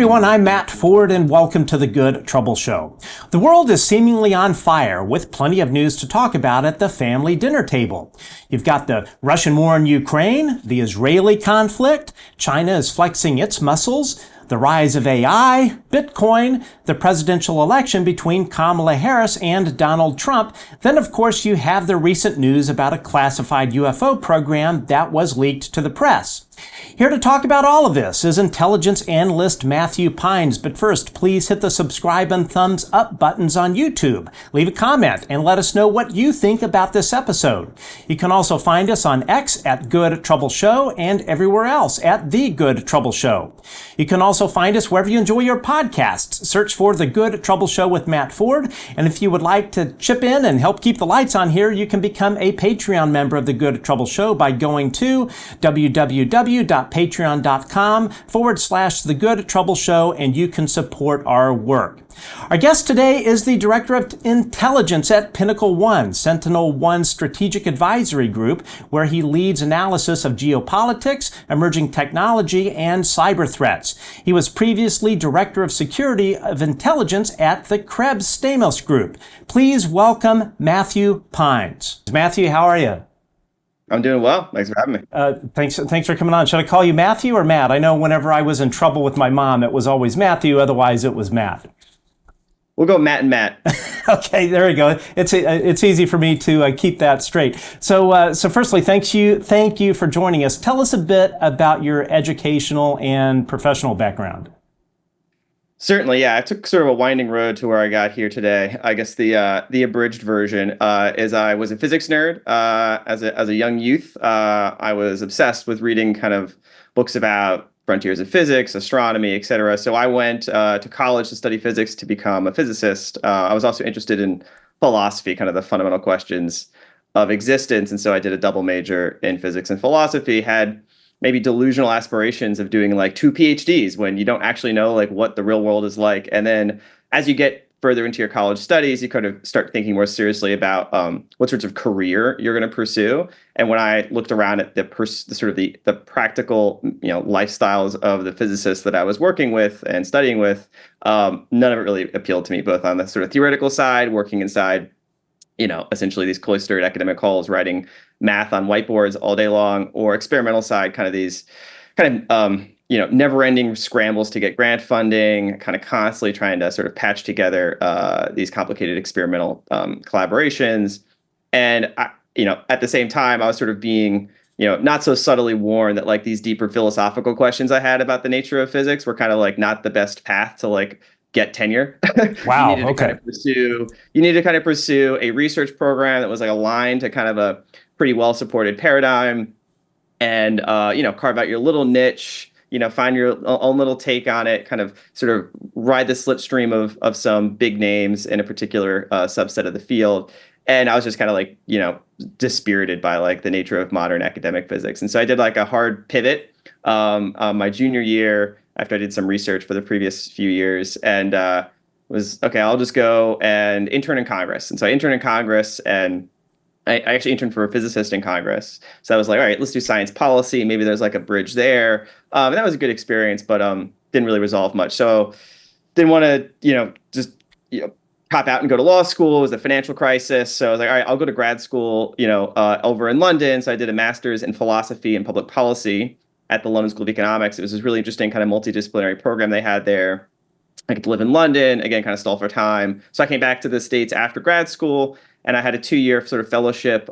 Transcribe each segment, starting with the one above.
everyone, I'm Matt Ford and welcome to the Good Trouble Show. The world is seemingly on fire with plenty of news to talk about at the family dinner table. You've got the Russian war in Ukraine, the Israeli conflict, China is flexing its muscles, the rise of AI, Bitcoin, the presidential election between Kamala Harris and Donald Trump. Then, of course, you have the recent news about a classified UFO program that was leaked to the press. Here to talk about all of this is intelligence analyst Matthew Pines. But first, please hit the subscribe and thumbs up buttons on YouTube. Leave a comment and let us know what you think about this episode. You can also find us on X at Good Trouble Show and everywhere else at The Good Trouble Show. You can also find us wherever you enjoy your podcasts. Search for The Good Trouble Show with Matt Ford. And if you would like to chip in and help keep the lights on here, you can become a Patreon member of The Good Trouble Show by going to www.patreon.com/The Good Trouble Show, and you can support our work. Our guest today is the Director of Intelligence at PinnacleOne, SentinelOne Strategic Advisory Group, where he leads analysis of geopolitics, emerging technology, and cyber threats. He was previously Director of Security of Intelligence at the Krebs Stamos Group. Please welcome Matthew Pines. Matthew, how are you? I'm doing well. Thanks for having me. Thanks for coming on. Should I call you Matthew or Matt? I know whenever I was in trouble with my mom, it was always Matthew. Otherwise, it was Matt. We'll go Matt and Matt. Okay, there we go. It's easy for me to keep that straight. So firstly, thank you for joining us. Tell us a bit about your educational and professional background. Certainly, yeah. I took sort of a winding road to where I got here today. I guess the abridged version is I was a physics nerd as a young youth. I was obsessed with reading kind of books about frontiers of physics, astronomy, et cetera. So I went to college to study physics to become a physicist. I was also interested in philosophy, kind of the fundamental questions of existence. And so I did a double major in physics and philosophy, had maybe delusional aspirations of doing like 2 PhDs when you don't actually know like what the real world is like. And then as you get further into your college studies, you kind of start thinking more seriously about what sorts of career you're going to pursue. And when I looked around at the practical, lifestyles of the physicists that I was working with and studying with, none of it really appealed to me, both on the sort of theoretical side, working inside, essentially these cloistered academic halls, writing math on whiteboards all day long, or experimental side, kind of these never-ending scrambles to get grant funding, kind of constantly trying to sort of patch together these complicated experimental collaborations. And at the same time, I was sort of being, not so subtly warned that like these deeper philosophical questions I had about the nature of physics were kind of like not the best path to like get tenure. Wow. You needed to kind of pursue a research program that was like aligned to kind of a pretty well-supported paradigm, and carve out your little niche, find your own little take on it, kind of sort of ride the slipstream of some big names in a particular subset of the field. And I was just kind of like, dispirited by like the nature of modern academic physics. And so I did like a hard pivot my junior year, after I did some research for the previous few years, and was, okay, I'll just go and intern in Congress. And so I interned in Congress, and I actually interned for a physicist in Congress. So I was like, all right, let's do science policy. Maybe there's like a bridge there. And that was a good experience, but didn't really resolve much. So didn't want to, cop out and go to law school. It was a financial crisis. So I was like, all right, I'll go to grad school, over in London. So I did a master's in philosophy and public policy at the London School of Economics. It was this really interesting kind of multidisciplinary program they had there. I get to live in London, again, kind of stall for time. So I came back to the States after grad school, and I had a 2-year sort of fellowship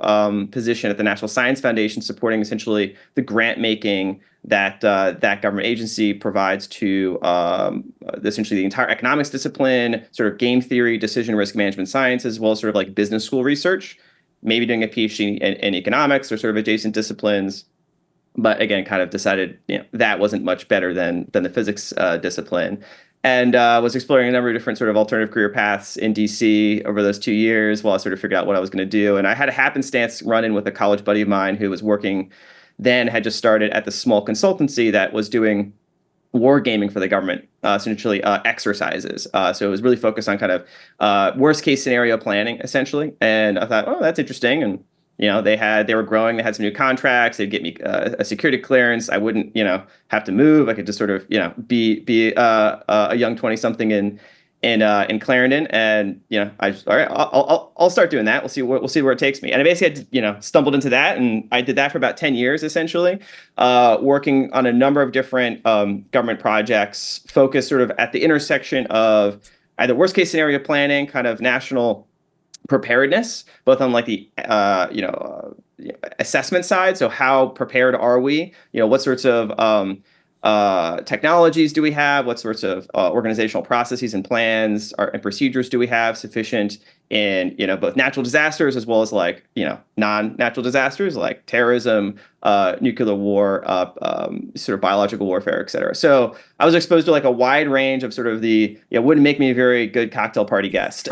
position at the National Science Foundation, supporting essentially the grant making that that government agency provides to essentially the entire economics discipline, sort of game theory, decision risk management science, as well as sort of like business school research, maybe doing a PhD in economics or sort of adjacent disciplines. But again, kind of decided that wasn't much better than the physics discipline. And was exploring a number of different sort of alternative career paths in DC over those 2 years while I sort of figured out what I was going to do. And I had a happenstance run in with a college buddy of mine who was working then, had just started at the small consultancy that was doing war gaming for the government, essentially exercises. So it was really focused on kind of worst case scenario planning, essentially. And I thought, oh, that's interesting. And they were growing. They had some new contracts. They'd get me a security clearance. I wouldn't, have to move. I could just sort of, be a young 20-something in Clarendon, and I just, all right, I'll start doing that. We'll see where it takes me. And I basically had, stumbled into that, and I did that for about 10 years essentially, working on a number of different government projects, focused sort of at the intersection of either worst case scenario planning, kind of national preparedness, both on like the assessment side. So how prepared are we? What sorts of technologies do we have? What sorts of organizational processes and plans and procedures do we have sufficient in both natural disasters as well as like non-natural disasters like terrorism, nuclear war, sort of biological warfare, et cetera. So I was exposed to like a wide range of sort of wouldn't make me a very good cocktail party guest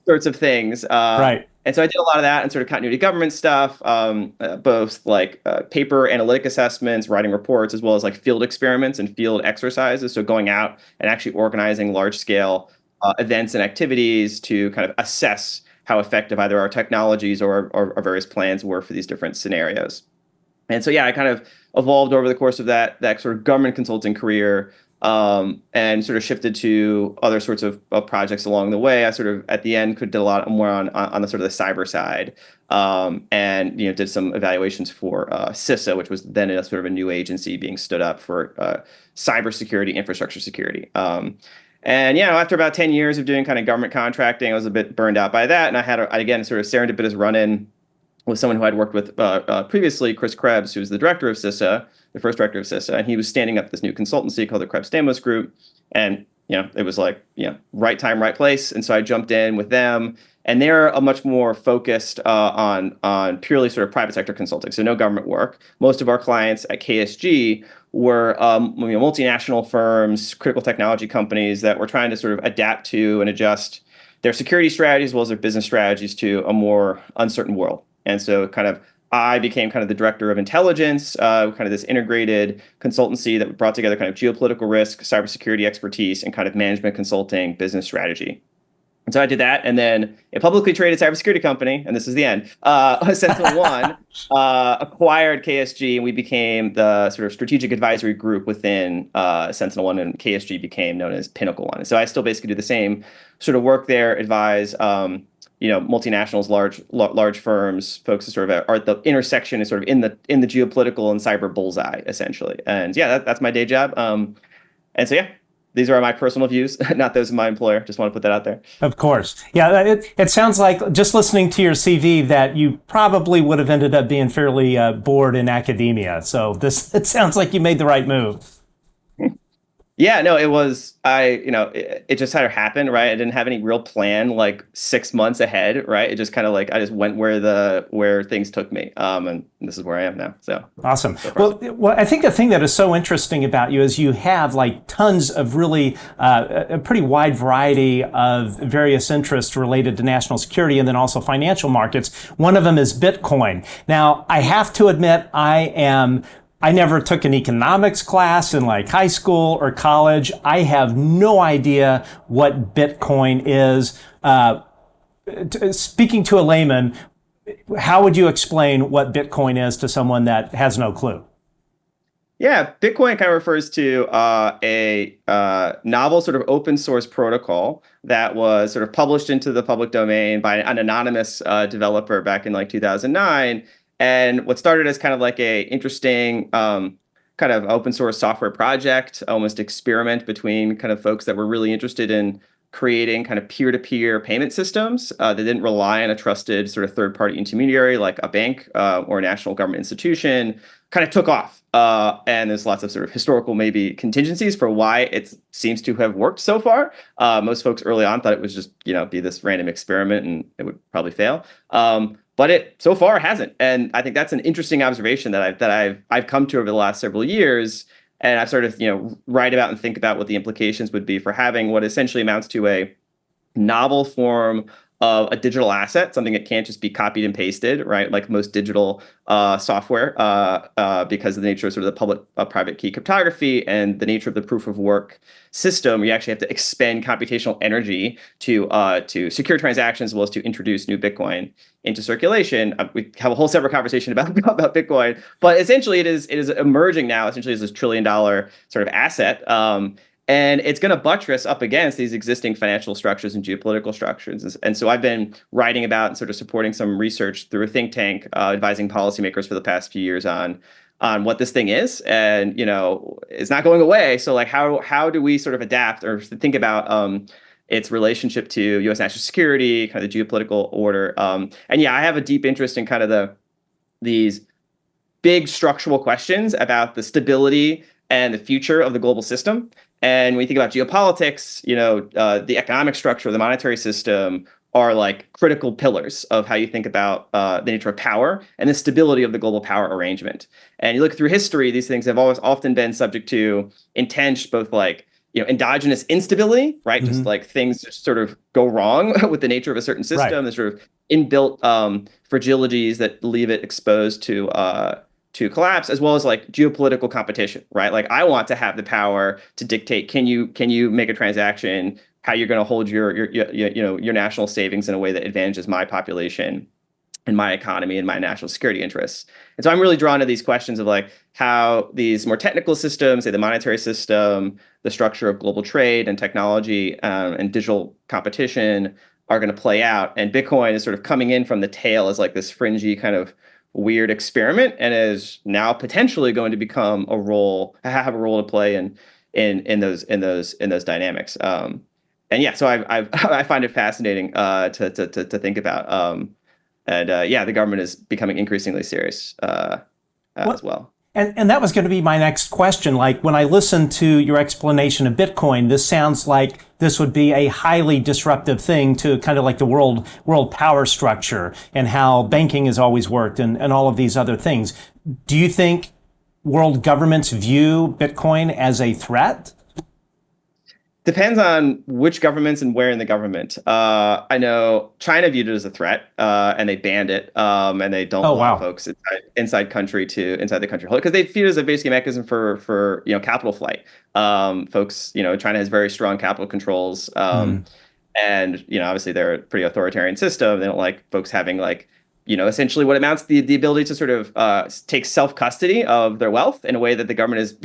sorts of things. Right. And so I did a lot of that and sort of continuity government stuff, both like paper analytic assessments, writing reports, as well as like field experiments and field exercises. So going out and actually organizing large scale events and activities to kind of assess how effective either our technologies or our various plans were for these different scenarios. And so, I kind of evolved over the course of that sort of government consulting career, and sort of shifted to other sorts of projects along the way. I sort of at the end could do a lot more on the sort of the cyber side, and did some evaluations for CISA, which was then a sort of a new agency being stood up for cybersecurity, infrastructure security. And after about 10 years of doing kind of government contracting, I was a bit burned out by that, and I had again sort of serendipitous run-in with someone who I'd worked with previously, Chris Krebs, who was the director of CISA, the first director of CISA, and he was standing up this new consultancy called the Krebs Stamos Group, and it was like right time, right place, and so I jumped in with them, and they're a much more focused on purely sort of private sector consulting, so no government work. Most of our clients at KSG were multinational firms, critical technology companies that were trying to sort of adapt to and adjust their security strategies as well as their business strategies to a more uncertain world. And so kind of I became kind of the director of intelligence, kind of this integrated consultancy that brought together kind of geopolitical risk, cybersecurity expertise, and kind of management consulting, business strategy. And so I did that, and then a publicly traded cybersecurity company, and this is the end, SentinelOne, acquired KSG, and we became the sort of strategic advisory group within SentinelOne, and KSG became known as PinnacleOne. So I still basically do the same sort of work there, advise multinationals, large firms, folks who sort of are at the intersection and sort of in the geopolitical and cyber bullseye, essentially. And that's my day job. And so these are my personal views, not those of my employer. Just want to put that out there. Of course. Yeah, it sounds like, just listening to your CV, that you probably would have ended up being fairly bored in academia. So it sounds like you made the right move. Yeah, no, it was, it just kind of happened, right? I didn't have any real plan like 6 months ahead, right? It just kind of like, I just went where things took me. And this is where I am now. So awesome. Well, I think the thing that is so interesting about you is you have like tons of really, a pretty wide variety of various interests related to national security and then also financial markets. One of them is Bitcoin. Now, I have to admit, I never took an economics class in like high school or college. I have no idea what Bitcoin is. Speaking to a layman, how would you explain what Bitcoin is to someone that has no clue? Yeah, Bitcoin kind of refers to a novel sort of open source protocol that was sort of published into the public domain by an anonymous developer back in like 2009. And what started as kind of like a interesting kind of open source software project, almost experiment between kind of folks that were really interested in creating kind of peer-to-peer payment systems that didn't rely on a trusted sort of third-party intermediary like a bank or a national government institution, kind of took off. And there's lots of sort of historical maybe contingencies for why it seems to have worked so far. Most folks early on thought it was just, be this random experiment and it would probably fail. But it so far hasn't, and I think that's an interesting observation that I've come to over the last several years, and I've started write about and think about what the implications would be for having what essentially amounts to a novel form of a digital asset, something that can't just be copied and pasted, right? Like most digital software, because of the nature of sort of the public-private key cryptography and the nature of the proof of work system. You actually have to expend computational energy to secure transactions as well as to introduce new Bitcoin into circulation. We have a whole separate conversation about Bitcoin, but essentially it is emerging now essentially as this $1 trillion sort of asset. And it's going to buttress up against these existing financial structures and geopolitical structures. And so I've been writing about and sort of supporting some research through a think tank, advising policymakers for the past few years on what this thing is. And, it's not going away. So like, how do we sort of adapt or think about its relationship to U.S. national security, kind of the geopolitical order? And yeah, I have a deep interest in kind of these big structural questions about the stability and the future of the global system. And when you think about geopolitics, the economic structure, the monetary system are like critical pillars of how you think about the nature of power and the stability of the global power arrangement. And you look through history, these things have always often been subject to intense, both like, endogenous instability, right? Just like things just sort of go wrong with the nature of a certain system. Right. There's sort of inbuilt fragilities that leave it exposed to collapse, as well as like geopolitical competition, right? Like I want to have the power to dictate, can you make a transaction, how you're going to hold your national savings in a way that advantages my population and my economy and my national security interests. And so I'm really drawn to these questions of like how these more technical systems, say the monetary system, the structure of global trade and technology, and digital competition are going to play out. And Bitcoin is sort of coming in from the tail as like this fringy kind of weird experiment, and is now potentially going to become have a role to play in those dynamics. And yeah, so I find it fascinating to think about. Yeah, the government is becoming increasingly serious as well. And that was going to be my next question. Like when I listen to your explanation of Bitcoin, this sounds like this would be a highly disruptive thing to kind of like the world power structure and how banking has always worked and all of these other things. Do you think world governments view Bitcoin as a threat? Depends on which governments and where in the government. I know China viewed it as a threat, and they banned it, and they don't allow folks inside the country because they view it as a basic mechanism for capital flight. Folks, China has very strong capital controls, and obviously they're a pretty authoritarian system. They don't like folks having like essentially what amounts to the ability to sort of take self-custody of their wealth in a way that the government is,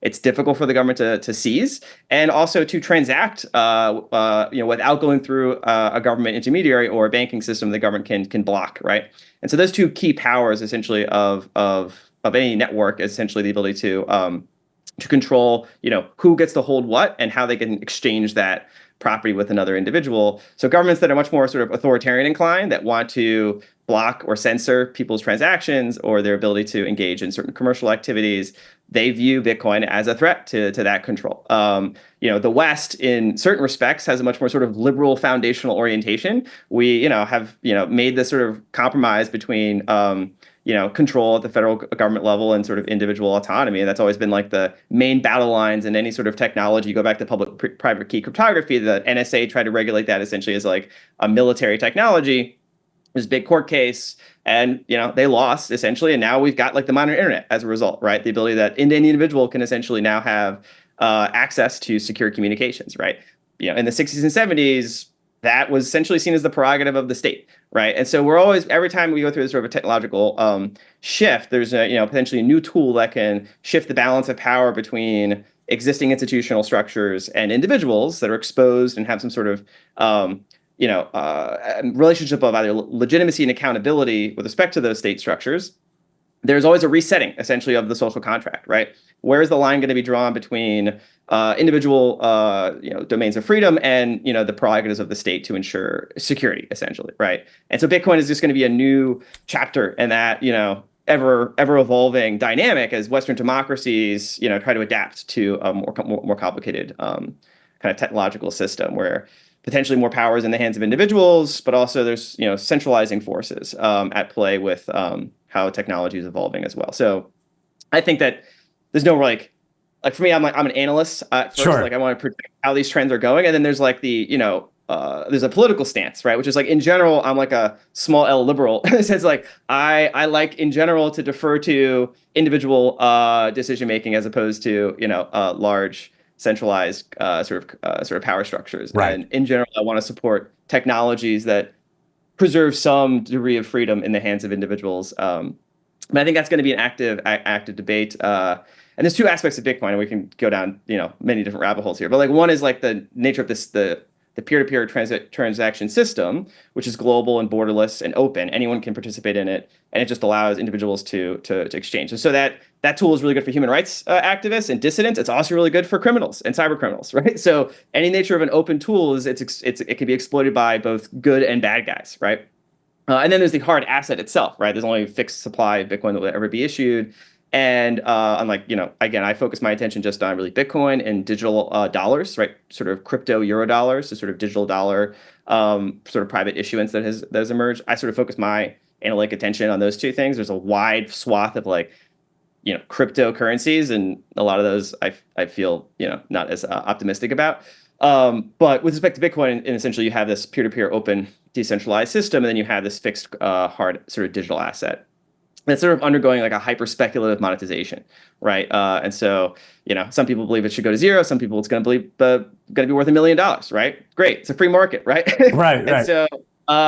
it's difficult for the government to seize, and also to transact, without going through a government intermediary or a banking system the government can block, right? And so those two key powers essentially of any network is essentially the ability to control, who gets to hold what and how they can exchange that property with another individual. So governments that are much more sort of authoritarian inclined, that want to block or censor people's transactions or their ability to engage in certain commercial activities, they view Bitcoin as a threat to that control. The West, in certain respects, has a much more sort of liberal foundational orientation. We, have, made this sort of compromise between, control at the federal government level and sort of individual autonomy. And that's always been like the main battle lines in any sort of technology. You go back to public-private key cryptography, the NSA tried to regulate that essentially as like a military technology. There's a big court case, and they lost essentially, and now we've got like the modern internet as a result, right? The ability that any individual can essentially now have access to secure communications, right? In the 60s and 70s, that was essentially seen as the prerogative of the state, right? And so we're always, every time we go through this sort of a technological shift, there's potentially a new tool that can shift the balance of power between existing institutional structures and individuals that are exposed and have some sort of relationship of either legitimacy and accountability with respect to those state structures. There's always a resetting, essentially, of the social contract, right? Where is the line going to be drawn between individual, domains of freedom and, the prerogatives of the state to ensure security, essentially, right? And so Bitcoin is just going to be a new chapter in that, ever evolving dynamic as Western democracies, try to adapt to a more complicated kind of technological system where potentially more power is in the hands of individuals, but also there's centralizing forces at play with how technology is evolving as well. So I think that there's no like for me, I'm an analyst at first. Sure. Like I want to predict how these trends are going, and then there's like the there's a political stance, right? Which is like, in general, I'm like a small L liberal. In the sense, like I like in general to defer to individual decision making as opposed to large centralized sort of power structures. Right. And in general, I want to support technologies that preserve some degree of freedom in the hands of individuals. But I think that's going to be an active debate. And there's two aspects of Bitcoin, and we can go down, many different rabbit holes here. But like one is like the nature of the peer-to-peer transaction system, which is global and borderless and open. Anyone can participate in it, and it just allows individuals to exchange. And so that tool is really good for human rights activists and dissidents. It's also really good for criminals and cyber criminals, right? So any nature of an open tool is it can be exploited by both good and bad guys, right? And then there's the hard asset itself, right? There's only a fixed supply of Bitcoin that will ever be issued. And unlike, again, I focus my attention just on really Bitcoin and digital dollars, right? Sort of crypto euro dollars, so sort of digital dollar sort of private issuance that has emerged. I sort of focus my analytic attention on those two things. There's a wide swath of like, cryptocurrencies, and a lot of those I feel, not as optimistic about. But with respect to Bitcoin, and essentially you have this peer-to-peer open decentralized system, and then you have this fixed hard sort of digital asset that's sort of undergoing like a hyper speculative monetization, right? And so, some people believe it should go to zero. Some people it's going to be worth $1 million, right? Great, it's a free market, right? Right. And so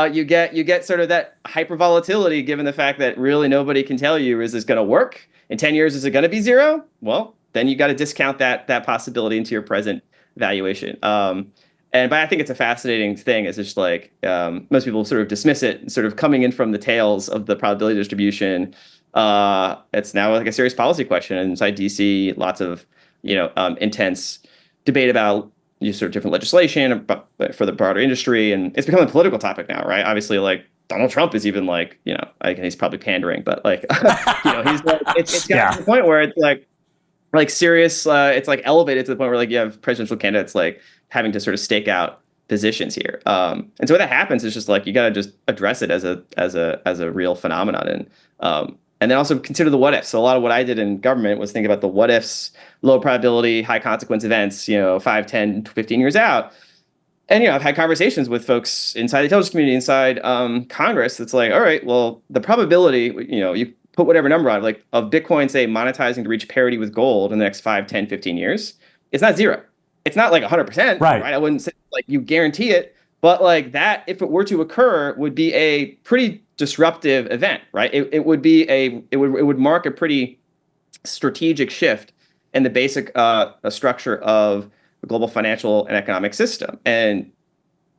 you get sort of that hyper volatility, given the fact that really nobody can tell you, is this going to work in 10 years? Is it going to be zero? Well, then you got to discount that possibility into your present valuation. But I think it's a fascinating thing. It's just like most people sort of dismiss it, sort of coming in from the tails of the probability distribution. It's now like a serious policy question. And inside DC, lots of intense debate about sort of different legislation for the broader industry, and it's become a political topic now, right? Obviously, like Donald Trump is even like he's probably pandering, but like he's like it's got to the point where it's like serious. It's like elevated to the point where like you have presidential candidates like having to sort of stake out positions here. And so when that happens, it's just like you got to just address it as a real phenomenon, and then also consider the what ifs. So a lot of what I did in government was think about the what ifs, low probability, high consequence events, 5, 10, 15 years out. And I've had conversations with folks inside the intelligence community, inside Congress. That's like, all right, well, the probability, you put whatever number on, like of Bitcoin, say, monetizing to reach parity with gold in the next 5, 10, 15 years, it's not zero. It's not like 100%, right? I wouldn't say like you guarantee it, but like that, if it were to occur, would be a pretty disruptive event, right? It would mark a pretty strategic shift in the basic structure of the global financial and economic system. And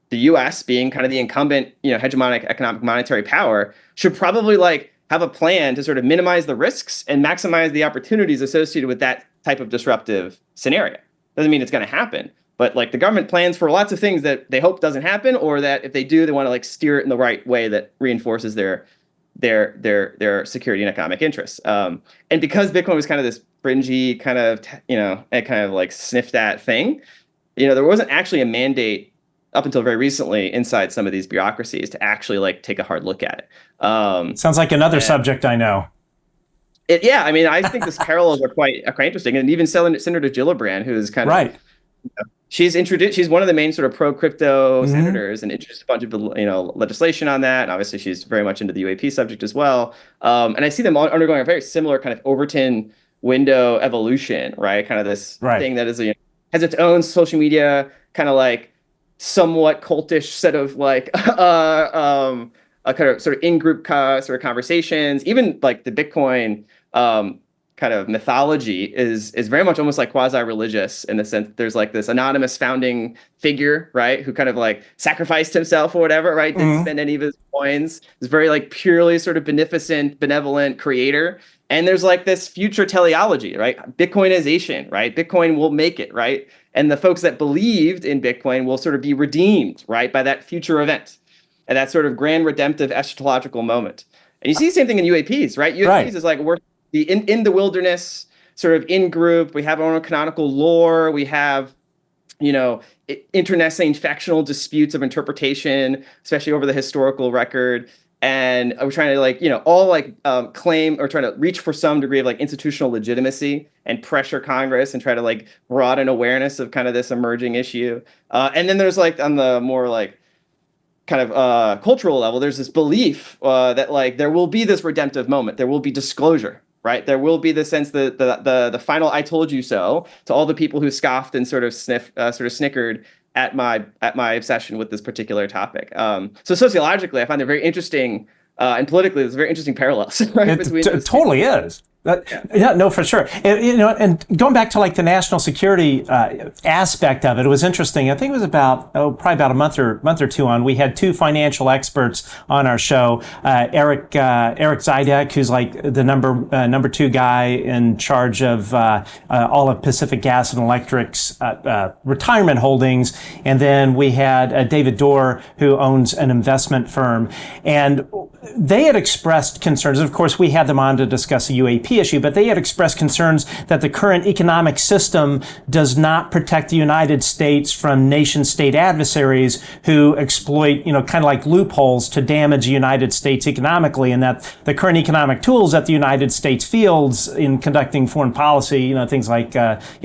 the U.S. being kind of the incumbent, hegemonic economic monetary power, should probably like have a plan to sort of minimize the risks and maximize the opportunities associated with that type of disruptive scenario. Doesn't mean it's going to happen, but like the government plans for lots of things that they hope doesn't happen, or that if they do, they want to like steer it in the right way that reinforces their security and economic interests. And because Bitcoin was kind of this fringy kind of, like sniffed at thing, there wasn't actually a mandate up until very recently inside some of these bureaucracies to actually like take a hard look at it. Sounds like another subject I know. I think these parallels are quite interesting. And even Senator Gillibrand, who is kind of she's one of the main sort of pro-crypto senators, and introduced a bunch of legislation on that. And obviously, she's very much into the UAP subject as well. And I see them undergoing a very similar kind of Overton window evolution, right? Kind of this thing that is has its own social media kind of like somewhat cultish set of like a kind of sort of in-group sort of conversations. Even like the Bitcoin kind of mythology is very much almost like quasi-religious, in the sense that there's like this anonymous founding figure, right, who kind of like sacrificed himself or whatever, right, didn't spend any of his coins. This very like purely sort of benevolent creator. And there's like this future teleology, right, Bitcoinization, right, Bitcoin will make it, right, and the folks that believed in Bitcoin will sort of be redeemed, right, by that future event, and that sort of grand redemptive eschatological moment. And you see the same thing in UAPs, right? UAPs is like we're in the wilderness, sort of in group. We have our own canonical lore. We have, internecine factional disputes of interpretation, especially over the historical record. and we're trying to all claim or trying to reach for some degree of institutional legitimacy and pressure Congress and try to broaden awareness of kind of this emerging issue. And then there's on the more kind of cultural level, there's this belief that there will be this redemptive moment, there will be disclosure, right? There will be the sense that the final "I told you so" to all the people who scoffed and sort of snickered at my obsession with this particular topic. So sociologically, I find it very interesting, and politically, there's very interesting parallels. Right, it totally is. Yeah, no, for sure. And going back to the national security aspect of it, it was interesting. I think it was probably about a month or two on. We had two financial experts on our show. Eric Zidek, who's the number two guy in charge of all of Pacific Gas and Electric's retirement holdings, and then we had David Dorr, who owns an investment firm, and they had expressed concerns. Of course, we had them on to discuss the UAP issue, but they had expressed concerns that the current economic system does not protect the United States from nation-state adversaries who exploit, kind of loopholes to damage the United States economically, and that the current economic tools that the United States fields in conducting foreign policy, things like,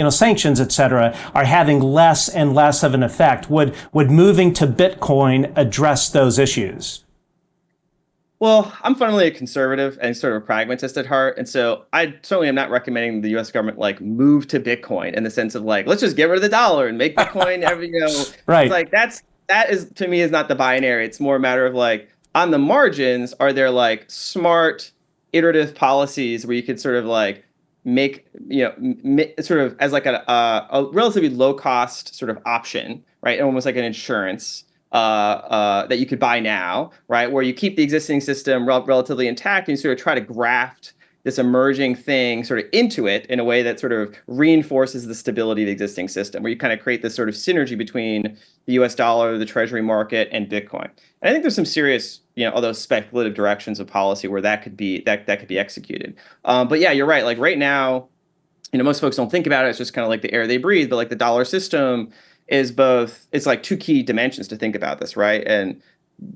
sanctions, et cetera, are having less and less of an effect. Would moving to Bitcoin address those issues? Well, I'm fundamentally a conservative and sort of a pragmatist at heart. And so I certainly am not recommending the US government move to Bitcoin in the sense of let's just get rid of the dollar and make Bitcoin Right. It's that is, to me, is not the binary. It's more a matter of on the margins, are there smart iterative policies where you could sort of make, sort of as a relatively low cost sort of option, right? Almost like an insurance that you could buy now, right? Where you keep the existing system relatively intact and you sort of try to graft this emerging thing sort of into it in a way that sort of reinforces the stability of the existing system, where you kind of create this sort of synergy between the US dollar, the treasury market, and Bitcoin. And I think there's some serious, although speculative directions of policy where that could be executed. But yeah, you're right. Right now, most folks don't think about it. It's just kind of the air they breathe, but the dollar system is both, it's two key dimensions to think about this, right? And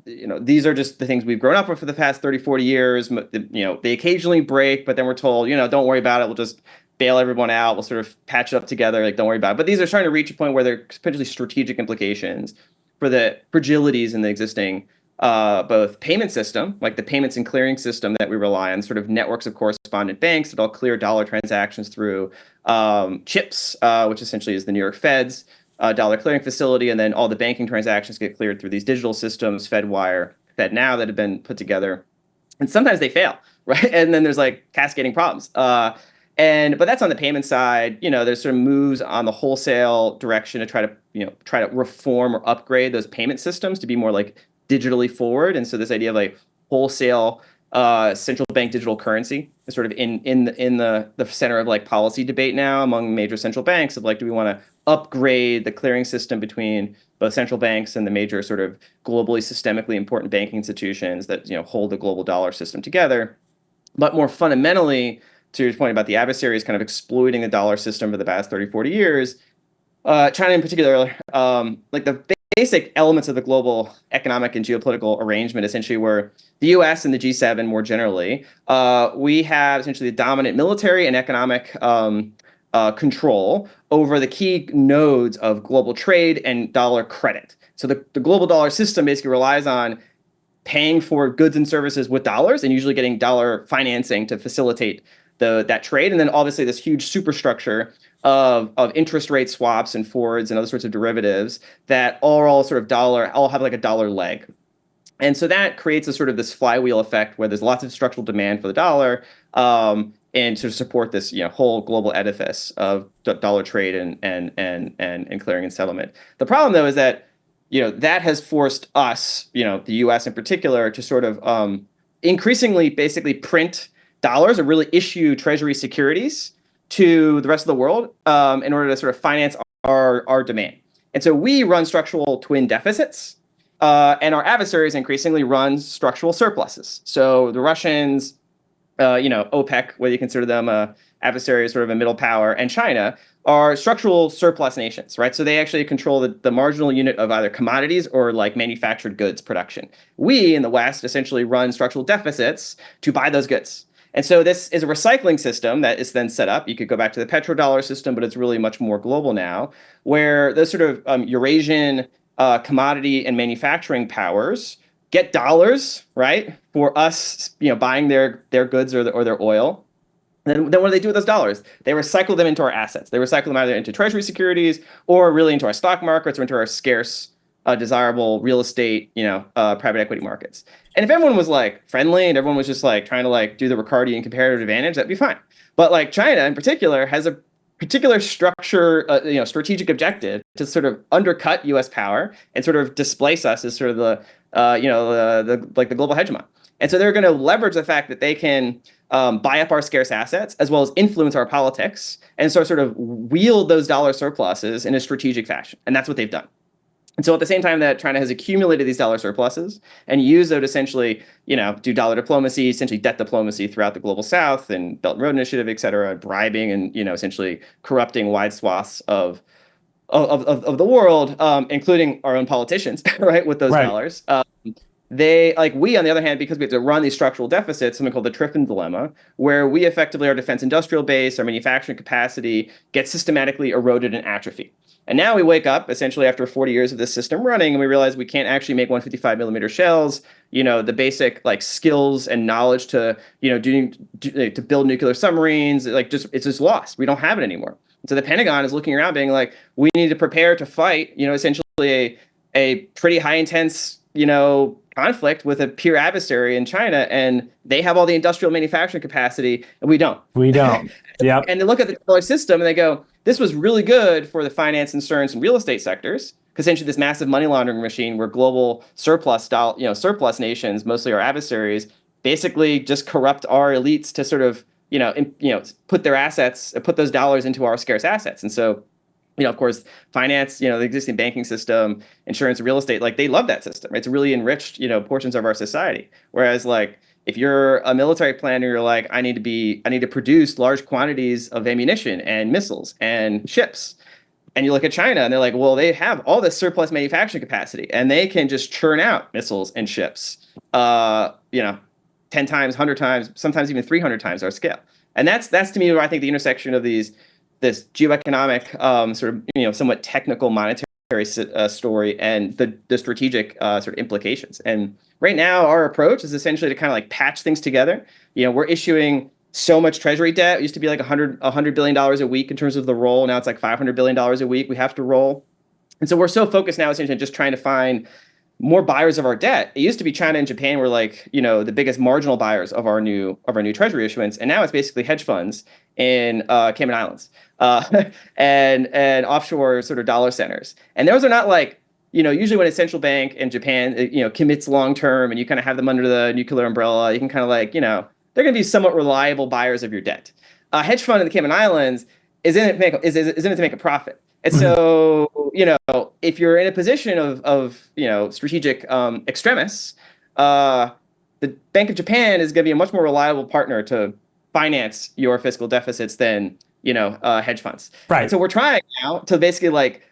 these are just the things we've grown up with for the past 30, 40 years. They occasionally break, but then we're told, don't worry about it. We'll just bail everyone out. We'll sort of patch it up together. Don't worry about it. But these are starting to reach a point where there are potentially strategic implications for the fragilities in the existing both payment system, like the payments and clearing system that we rely on, sort of networks of correspondent banks that all clear dollar transactions through chips, which essentially is the New York Fed's dollar clearing facility, and then all the banking transactions get cleared through these digital systems, FedWire, FedNow, that have been put together. And sometimes they fail, right? And then there's cascading problems. But that's on the payment side. There's sort of moves on the wholesale direction to try to reform or upgrade those payment systems to be more digitally forward. And so this idea of wholesale central bank digital currency is sort of in the center of policy debate now among major central banks of do we want to upgrade the clearing system between both central banks and the major sort of globally systemically important banking institutions that hold the global dollar system together. But more fundamentally, to your point about the adversaries kind of exploiting the dollar system for the past 30, 40 years, China in particular, the basic elements of the global economic and geopolitical arrangement essentially were the US and the G7 more generally. We have essentially the dominant military and economic control over the key nodes of global trade and dollar credit. So the global dollar system basically relies on paying for goods and services with dollars and usually getting dollar financing to facilitate that trade. And then obviously this huge superstructure of interest rate swaps and forwards and other sorts of derivatives that all sort of all have a dollar leg. And so that creates a sort of this flywheel effect where there's lots of structural demand for the dollar and to support this whole global edifice of dollar trade and clearing and settlement. The problem, though, is that that has forced us, the U.S. in particular, to sort of increasingly basically print dollars or really issue treasury securities to the rest of the world in order to sort of finance our demand. And so we run structural twin deficits, and our adversaries increasingly run structural surpluses. So the Russians OPEC, whether you consider them a adversary or sort of a middle power, and China are structural surplus nations, right? So they actually control the marginal unit of either commodities or like manufactured goods production. We in the West essentially run structural deficits to buy those goods. And so this is a recycling system that is then set up. You could go back to the petrodollar system, but it's really much more global now, where those sort of Eurasian commodity and manufacturing powers get dollars, right, for us, buying their goods or their oil. Then what do they do with those dollars? They recycle them into our assets. They recycle them either into treasury securities or really into our stock markets or into our scarce, desirable real estate, private equity markets. And if everyone was like friendly and everyone was just like trying to like do the Ricardian comparative advantage, that'd be fine. But like China in particular has a particular strategic objective to sort of undercut U.S. power and sort of displace us as sort of the global hegemon. And so they're going to leverage the fact that they can buy up our scarce assets as well as influence our politics and so sort of wield those dollar surpluses in a strategic fashion. And that's what they've done. And so at the same time that China has accumulated these dollar surpluses and used it to essentially, do dollar diplomacy, essentially debt diplomacy throughout the global South and Belt and Road Initiative, et cetera, bribing and, essentially corrupting wide swaths of the world, including our own politicians, right, with those dollars. They, like we, on the other hand, because we have to run these structural deficits, something called the Triffin dilemma, where we effectively, our defense industrial base, our manufacturing capacity gets systematically eroded and atrophied. And now we wake up essentially after 40 years of this system running and we realize we can't actually make 155 millimeter shells, the basic like skills and knowledge to, to build nuclear submarines, it's just lost. We don't have it anymore. So the Pentagon is looking around being like, we need to prepare to fight, essentially a pretty high intense, conflict with a peer adversary in China, and they have all the industrial manufacturing capacity, and we don't. Yep. And they look at the dollar system and they go, this was really good for the finance, insurance, and real estate sectors, because essentially this massive money laundering machine where global surplus nations, mostly our adversaries, basically just corrupt our elites to sort of, put their assets, put those dollars into our scarce assets. And so, of course, finance, the existing banking system, insurance, real estate, like they love that system. It's really enriched, portions of our society. Whereas like if you're a military planner, you're like, I need to produce large quantities of ammunition and missiles and ships. And you look at China and they're like, well, they have all this surplus manufacturing capacity and they can just churn out missiles and ships, 10 times, 100 times, sometimes even 300 times our scale. And that's to me where I think the intersection of this geoeconomic, sort of, somewhat technical monetary story and the strategic sort of implications. And right now, our approach is essentially to kind of like patch things together. We're issuing so much treasury debt. It used to be like $100 billion a week in terms of the roll. Now it's like $500 billion a week we have to roll. And so we're so focused now essentially just trying to find more buyers of our debt. It used to be China and Japan were like, the biggest marginal buyers of our new treasury issuance. And now it's basically hedge funds in Cayman Islands and offshore sort of dollar centers. And those are not like, usually when a central bank in Japan, commits long term and you kind of have them under the nuclear umbrella, you can kind of like, they're going to be somewhat reliable buyers of your debt. A hedge fund in the Cayman Islands is in it to make a profit. And so, if you're in a position of strategic extremists, the Bank of Japan is going to be a much more reliable partner to finance your fiscal deficits than, hedge funds. Right. And so we're trying now to basically like,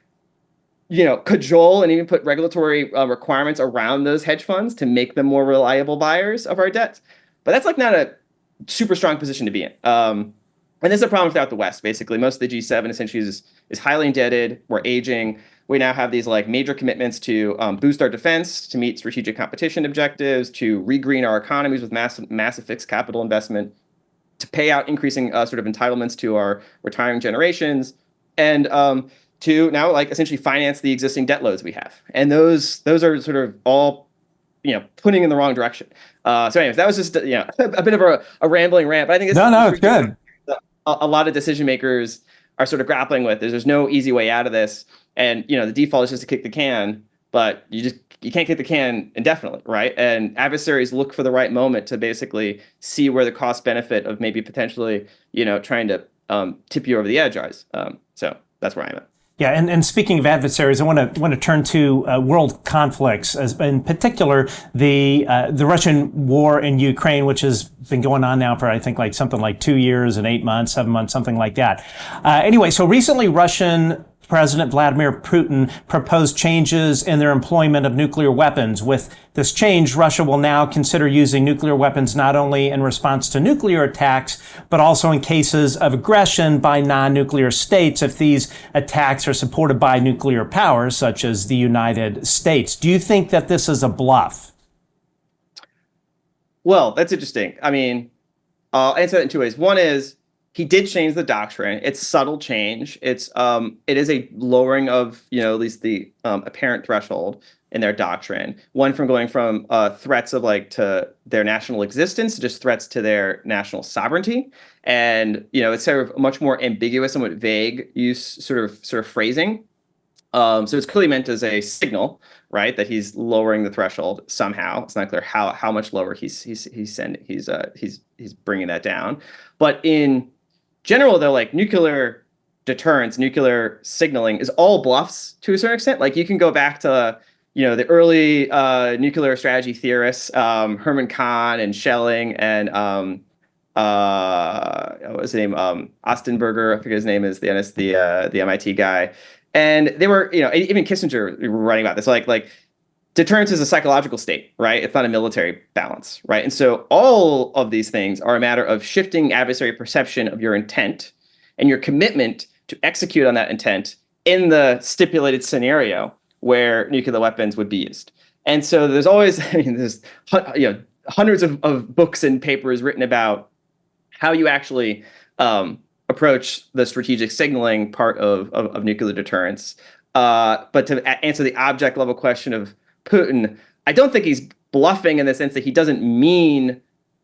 cajole and even put regulatory requirements around those hedge funds to make them more reliable buyers of our debt. But that's like not a super strong position to be in. And this is a problem throughout the West. Basically, most of the G7 essentially is highly indebted. We're aging. We now have these like major commitments to boost our defense, to meet strategic competition objectives, to regreen our economies with massive fixed capital investment, to pay out increasing sort of entitlements to our retiring generations, and to now like essentially finance the existing debt loads we have. And those are sort of all putting in the wrong direction. So anyways, that was just a bit of a rambling rant, but I think it's good. A lot of decision makers are sort of grappling with. There's no easy way out of this, and the default is just to kick the can, but you can't kick the can indefinitely, right? And adversaries look for the right moment to basically see where the cost benefit of maybe potentially trying to tip you over the edge is. So that's where I'm at. Yeah, and speaking of adversaries, I want to turn to world conflicts, in particular the Russian war in Ukraine, which has been going on now for I think like something like 2 years and 8 months, 7 months, something like that. Anyway, so recently Russian President Vladimir Putin proposed changes in their employment of nuclear weapons. With this change, Russia will now consider using nuclear weapons not only in response to nuclear attacks, but also in cases of aggression by non-nuclear states if these attacks are supported by nuclear powers, such as the United States. Do you think that this is a bluff? Well, that's interesting. I mean, I'll answer that in two ways. One is he did change the doctrine. It's subtle change. It is a lowering of, at least the apparent threshold in their doctrine. One from going from threats of like to their national existence to just threats to their national sovereignty. And, it's sort of much more ambiguous, somewhat vague use sort of phrasing. So it's clearly meant as a signal, right, that he's lowering the threshold somehow. It's not clear how much lower he's bringing that down. But in general, though, like nuclear deterrence, nuclear signaling is all bluffs to a certain extent. Like you can go back to, the early nuclear strategy theorists, Herman Kahn and Schelling and what was his name? Ostenberger, I forget his name is the MIT guy. And they were, even Kissinger were writing about this, like deterrence is a psychological state, right? It's not a military balance, right? And so all of these things are a matter of shifting adversary perception of your intent and your commitment to execute on that intent in the stipulated scenario where nuclear weapons would be used. And so there's always, there's hundreds of books and papers written about how you actually approach the strategic signaling part of nuclear deterrence. But to answer the object level question of Putin, I don't think he's bluffing in the sense that he doesn't mean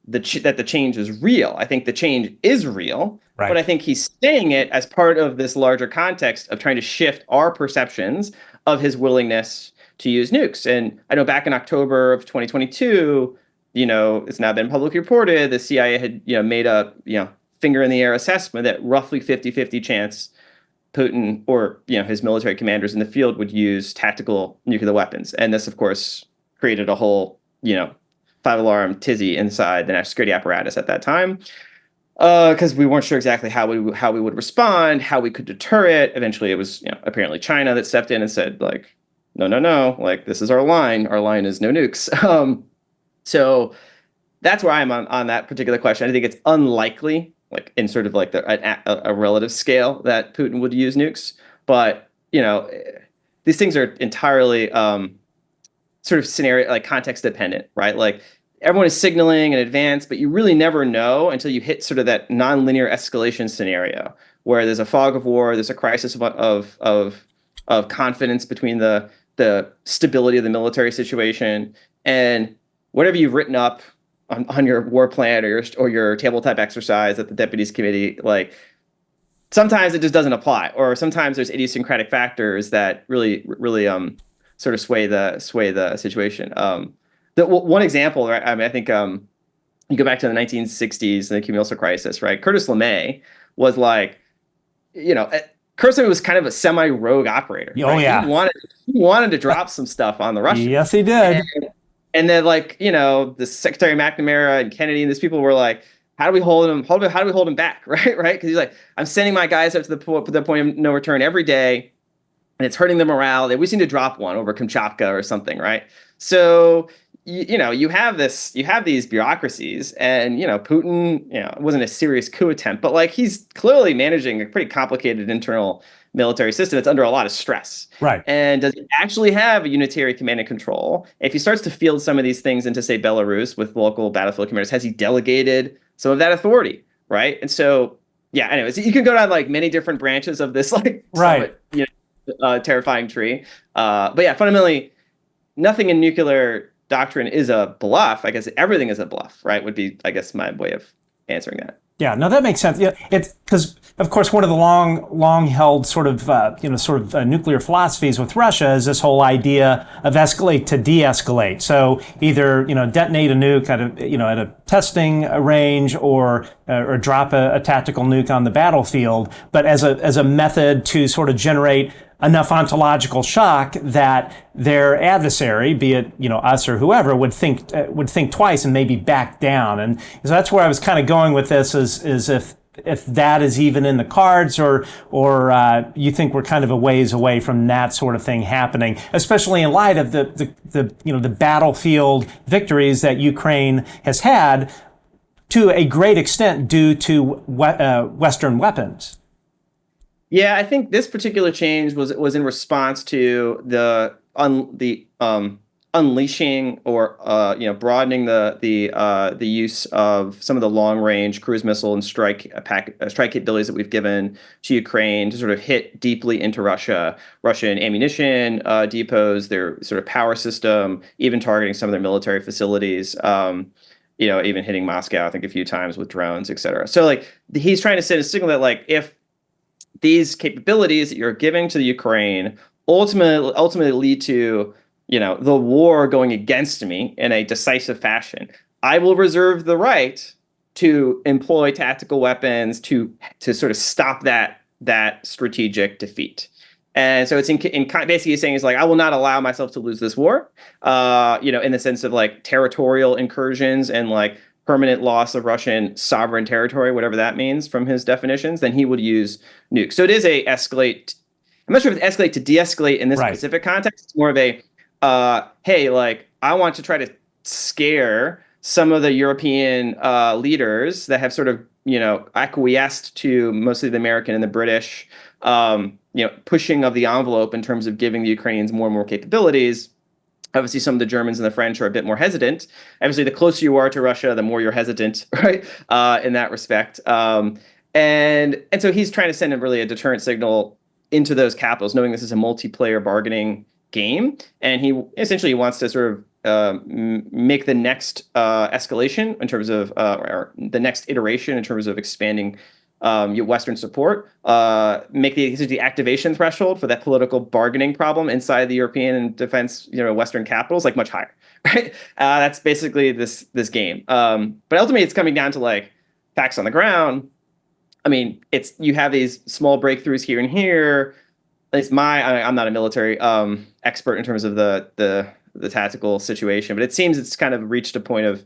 that the change is real. I think the change is real, right. But I think he's saying it as part of this larger context of trying to shift our perceptions of his willingness to use nukes. And I know back in October of 2022, it's now been publicly reported, the CIA had, made a, finger in the air assessment that roughly 50-50 chance Putin or, his military commanders in the field would use tactical nuclear weapons. And this, of course, created a whole, five-alarm tizzy inside the national security apparatus at that time. Because we weren't sure exactly how we would respond, how we could deter it. Eventually, it was apparently China that stepped in and said, like, no, like this is our line. Our line is no nukes. So that's where I'm on that particular question. I think it's unlikely, like in sort of like a relative scale, that Putin would use nukes. But these things are entirely sort of scenario, like context dependent, right? Like everyone is signaling in advance, but you really never know until you hit sort of that nonlinear escalation scenario where there's a fog of war, there's a crisis of confidence between the stability of the military situation, and whatever you've written up on your war plan or your tabletop exercise at the deputies committee, like sometimes it just doesn't apply, or sometimes there's idiosyncratic factors that really sort of sway the situation. One example, right? I mean, I think you go back to the 1960s and the Cuban Missile Crisis, right? Curtis LeMay was like, Curtis LeMay was kind of a semi-rogue operator. Oh, right? yeah. He wanted to drop some stuff on the Russians. Yes, he did. And then, like, the Secretary McNamara and Kennedy and these people were like, how do we hold him? How do we hold him back, right? Because he's like, I'm sending my guys up to the point of no return every day, and it's hurting the morale. We just need to drop one over Kamchatka or something, right? So you have these bureaucracies, and Putin, it wasn't a serious coup attempt, but like he's clearly managing a pretty complicated internal military system that's under a lot of stress. Right. And does he actually have a unitary command and control? If he starts to field some of these things into, say, Belarus with local battlefield commanders, has he delegated some of that authority? Right. And so, yeah, anyways, you can go down like many different branches of this, like, right. somewhat, terrifying tree. But yeah, fundamentally, nothing in nuclear doctrine is a bluff. I guess everything is a bluff, right? Would be, I guess, my way of answering that. Yeah, no, that makes sense. Yeah, it's because, of course, one of the long held sort of nuclear philosophies with Russia is this whole idea of escalate to de-escalate. So either detonate a nuke at a testing range, or drop a tactical nuke on the battlefield, but as a method to sort of generate enough ontological shock that their adversary, be it us or whoever, would think twice and maybe back down. And so that's where I was kind of going with this, is if that is even in the cards, or you think we're kind of a ways away from that sort of thing happening, especially in light of the battlefield victories that Ukraine has had to a great extent due to Western weapons. Yeah, I think this particular change was in response to the unleashing, or broadening the use of some of the long range cruise missile and strike capabilities that we've given to Ukraine to sort of hit deeply into Russian ammunition depots, their sort of power system, even targeting some of their military facilities. Even hitting Moscow, I think, a few times with drones, et cetera. So like he's trying to send a signal that, like, if these capabilities that you're giving to the Ukraine ultimately lead to, the war going against me in a decisive fashion, I will reserve the right to employ tactical weapons to sort of stop that strategic defeat. And so it's basically saying, is like, I will not allow myself to lose this war, in the sense of like territorial incursions and like permanent loss of Russian sovereign territory, whatever that means from his definitions. Then he would use nukes. So it is a escalate. I'm not sure if it's escalate to de-escalate in this specific context. It's more of a, hey, like, I want to try to scare some of the European leaders that have sort of, acquiesced to mostly the American and the British, pushing of the envelope in terms of giving the Ukrainians more and more capabilities. Obviously, some of the Germans and the French are a bit more hesitant. Obviously, the closer you are to Russia, the more you're hesitant, right? In that respect. And so he's trying to send a deterrent signal into those capitals, knowing this is a multiplayer bargaining game. And he essentially wants to sort of make the next escalation in terms of, or the next iteration in terms of expanding Western support, make the activation threshold for that political bargaining problem inside the European and defense, Western capitals, like much higher, right? That's basically this game. But ultimately, it's coming down to like facts on the ground. I mean, you have these small breakthroughs here and here. At least I'm not a military expert in terms of the tactical situation, but it seems it's kind of reached a point of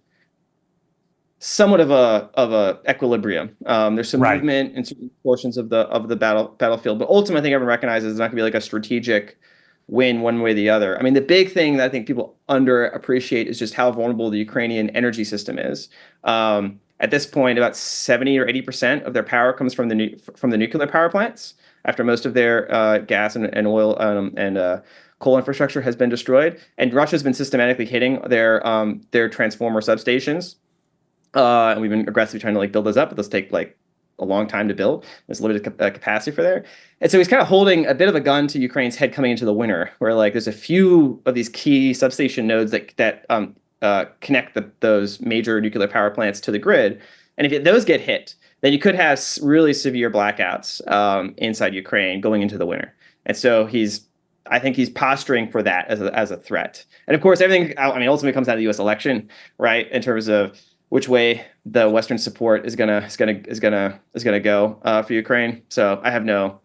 somewhat of a equilibrium. There's some movement in certain portions of the battlefield, but ultimately, I think everyone recognizes it's not going to be like a strategic win one way or the other. I mean, the big thing that I think people underappreciate is just how vulnerable the Ukrainian energy system is. At this point, about 70 or 80% of their power comes from the nuclear power plants, after most of their gas and oil and coal infrastructure has been destroyed. And Russia's been systematically hitting their transformer substations. And we've been aggressively trying to like build those up, but those take like a long time to build. There's limited capacity for there. And so he's kind of holding a bit of a gun to Ukraine's head coming into the winter, where like there's a few of these key substation nodes that connect those major nuclear power plants to the grid. And if those get hit, then you could have really severe blackouts inside Ukraine going into the winter. And so I think he's posturing for that as a threat. And of course, everything, I mean, ultimately comes down to the U.S. election, right? In terms of which way the Western support is gonna go for Ukraine. So I have no,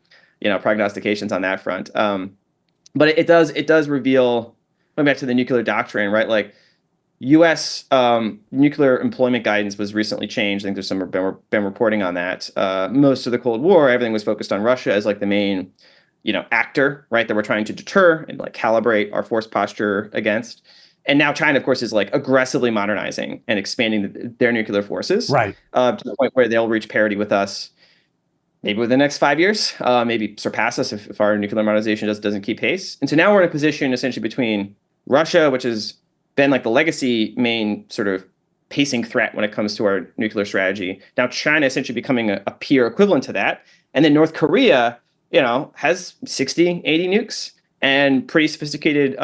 prognostications on that front. But it does reveal, going back to the nuclear doctrine, right? Like U.S. Nuclear employment guidance was recently changed. I think there's some been reporting on that. Most of the Cold War, everything was focused on Russia as like the main, actor, right? That we're trying to deter and like calibrate our force posture against. And now China, of course, is like aggressively modernizing and expanding their nuclear forces, to the point where they'll reach parity with us, maybe within the next 5 years, maybe surpass us if our nuclear modernization doesn't keep pace. And so now we're in a position essentially between Russia, which has been like the legacy main sort of pacing threat when it comes to our nuclear strategy. Now China essentially becoming a peer equivalent to that. And then North Korea, has 60, 80 nukes and pretty sophisticated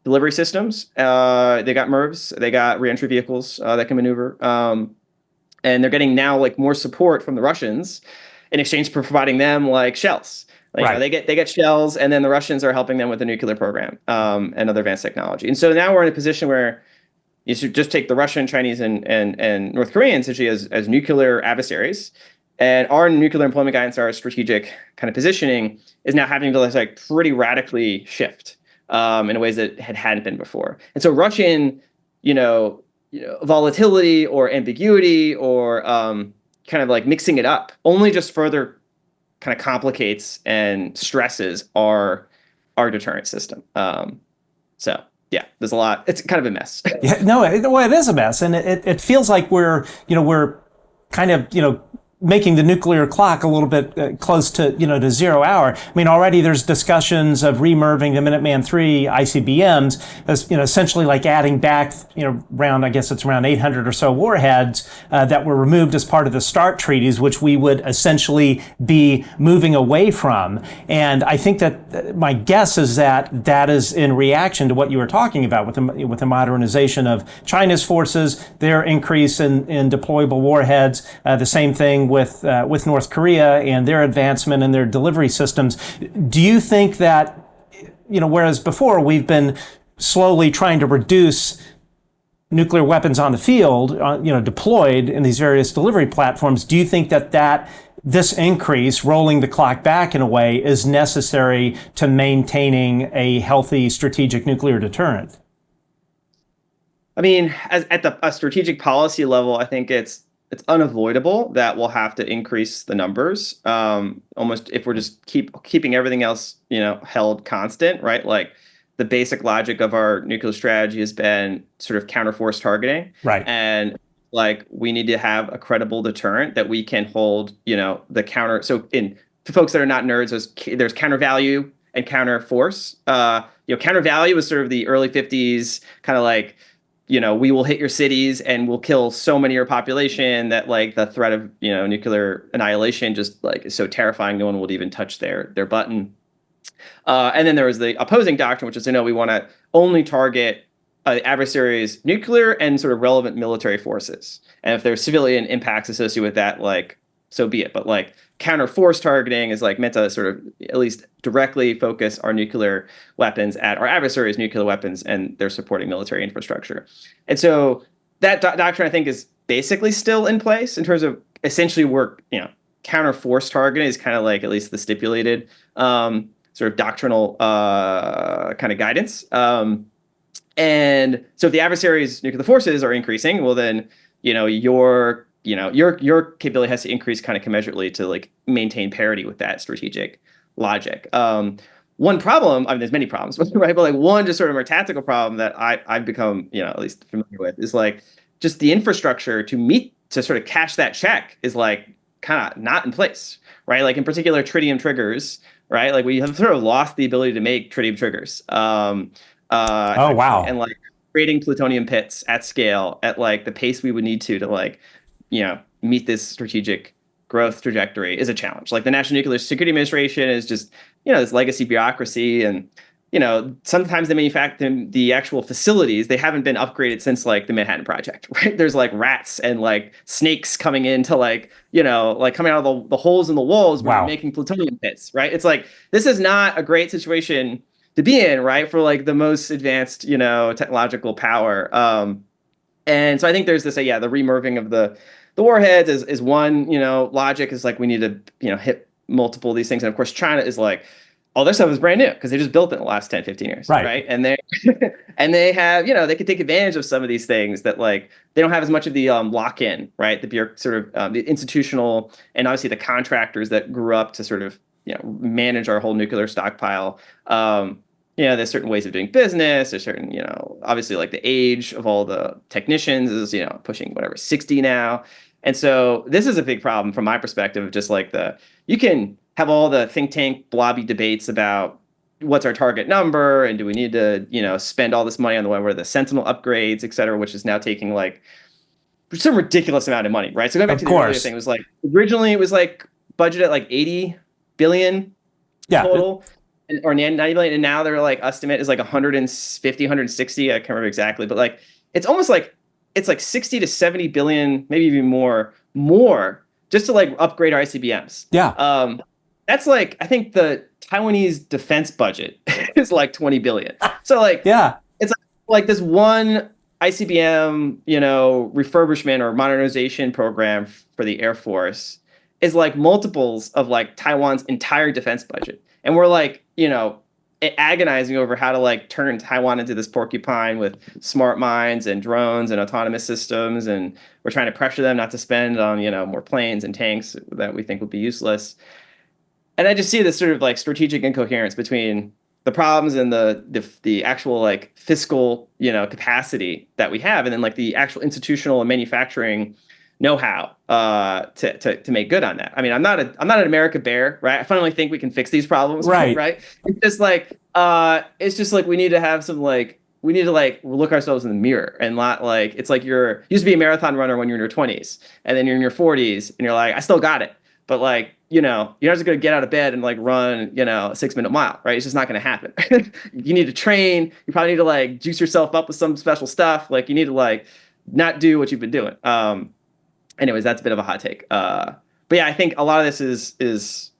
delivery systems. They got MIRVs, they got reentry vehicles that can maneuver. and they're getting now like more support from the Russians in exchange for providing them like shells. Like, Right. they get shells, and then the Russians are helping them with the nuclear program and other advanced technology. And so now we're in a position where you should just take the Russian, Chinese, and North Koreans essentially as nuclear adversaries. And our nuclear employment guidance, our strategic kind of positioning, is now having to like pretty radically shift in ways that hadn't been before. And so Russian, volatility or ambiguity or kind of like mixing it up only just further kind of complicates and stresses our deterrent system. So yeah, there's a lot. It's kind of a mess. Yeah, no, it is a mess, and it feels like we're kind of making the nuclear clock a little bit close to to 0 hour. I mean, already there's discussions of remerving the Minuteman III ICBMs as essentially like adding back around, I guess it's around 800 or so warheads that were removed as part of the START treaties, which we would essentially be moving away from. And I think that my guess is that that is in reaction to what you were talking about with the modernization of China's forces, their increase in deployable warheads, the same thing with North Korea and their advancement in their delivery systems. Do you think that, whereas before we've been slowly trying to reduce nuclear weapons on the field, deployed in these various delivery platforms, do you think that this increase, rolling the clock back in a way, is necessary to maintaining a healthy strategic nuclear deterrent? I mean, at a strategic policy level, I think it's unavoidable that we'll have to increase the numbers. Almost if we're just keeping everything else, held constant, right? Like the basic logic of our nuclear strategy has been sort of counterforce targeting, right? And like we need to have a credible deterrent that we can hold, the counter. So for folks that are not nerds, there's counter value and counter force. Counter value was sort of the early 50s kind of like, we will hit your cities and we'll kill so many of your population that like the threat of, nuclear annihilation just like is so terrifying. No one will even touch their button. And then there was the opposing doctrine, which is, we want to only target adversaries' nuclear and sort of relevant military forces. And if there's civilian impacts associated with that, like, so be it. But like counter force targeting is like meant to sort of at least directly focus our nuclear weapons at our adversaries' nuclear weapons and their supporting military infrastructure. And so that doctrine, I think, is basically still in place in terms of essentially counter force targeting is kind of like at least the stipulated sort of doctrinal kind of guidance. And so if the adversaries' nuclear forces are increasing, well, then, your capability has to increase kind of commensurately to like maintain parity with that strategic logic. One problem, I mean, there's many problems, right? But like one just sort of more tactical problem that I've become, at least familiar with is like just the infrastructure to sort of cash that check is like kind of not in place, right? Like in particular, tritium triggers, right? Like we have sort of lost the ability to make tritium triggers. Oh, wow. And like creating plutonium pits at scale at like the pace we would need to like, meet this strategic growth trajectory is a challenge. Like the National Nuclear Security Administration is just, this legacy bureaucracy. And, sometimes they manufacture the actual facilities. They haven't been upgraded since like the Manhattan Project, right? There's like rats and like snakes coming into like, like coming out of the holes in the walls where Wow. you're making plutonium pits, right? It's like, this is not a great situation to be in, right? For like the most advanced, technological power. And so I think there's this, the remerving of the warheads is one, logic is like we need to, hit multiple of these things. And of course, China is like, all their stuff is brand new because they just built it in the last 10, 15 years. Right. And they have, they can take advantage of some of these things that like they don't have as much of the lock-in, right? The sort of the institutional and obviously the contractors that grew up to sort of, manage our whole nuclear stockpile. There's certain ways of doing business. There's certain, obviously like the age of all the technicians is, pushing 60 now. And so this is a big problem from my perspective of just like you can have all the think tank blobby debates about what's our target number and do we need to, spend all this money on the one where the Sentinel upgrades, et cetera, which is now taking like some ridiculous amount of money, right? So going back to the earlier thing, it was like originally it was like budgeted at like 80 billion total. Or 90 billion, and now they're like estimate is like 150, 160. I can't remember exactly, but like it's almost like it's like 60 to 70 billion, maybe even more just to like upgrade our ICBMs. Yeah. That's like, I think the Taiwanese defense budget is like 20 billion. So like, Yeah. it's like this one ICBM, refurbishment or modernization program for the Air Force is like multiples of like Taiwan's entire defense budget. And we're like, agonizing over how to like turn Taiwan into this porcupine with smart mines and drones and autonomous systems. And we're trying to pressure them not to spend on, more planes and tanks that we think would be useless. And I just see this sort of like strategic incoherence between the problems and the actual like fiscal, capacity that we have, and then like the actual institutional and manufacturing know-how to make good on that. I mean, I'm not an America bear, right? I finally think we can fix these problems, right? It's just like we need to have some like we need to like look ourselves in the mirror and not like it's like you used to be a marathon runner when you're in your 20s, and then you're in your 40s and you're like, I still got it, but like you're not just going to get out of bed and like run, a 6-minute mile, right? It's just not going to happen. You need to train. You probably need to like juice yourself up with some special stuff. Like you need to like not do what you've been doing. Anyways, that's a bit of a hot take. But yeah, I think a lot of this is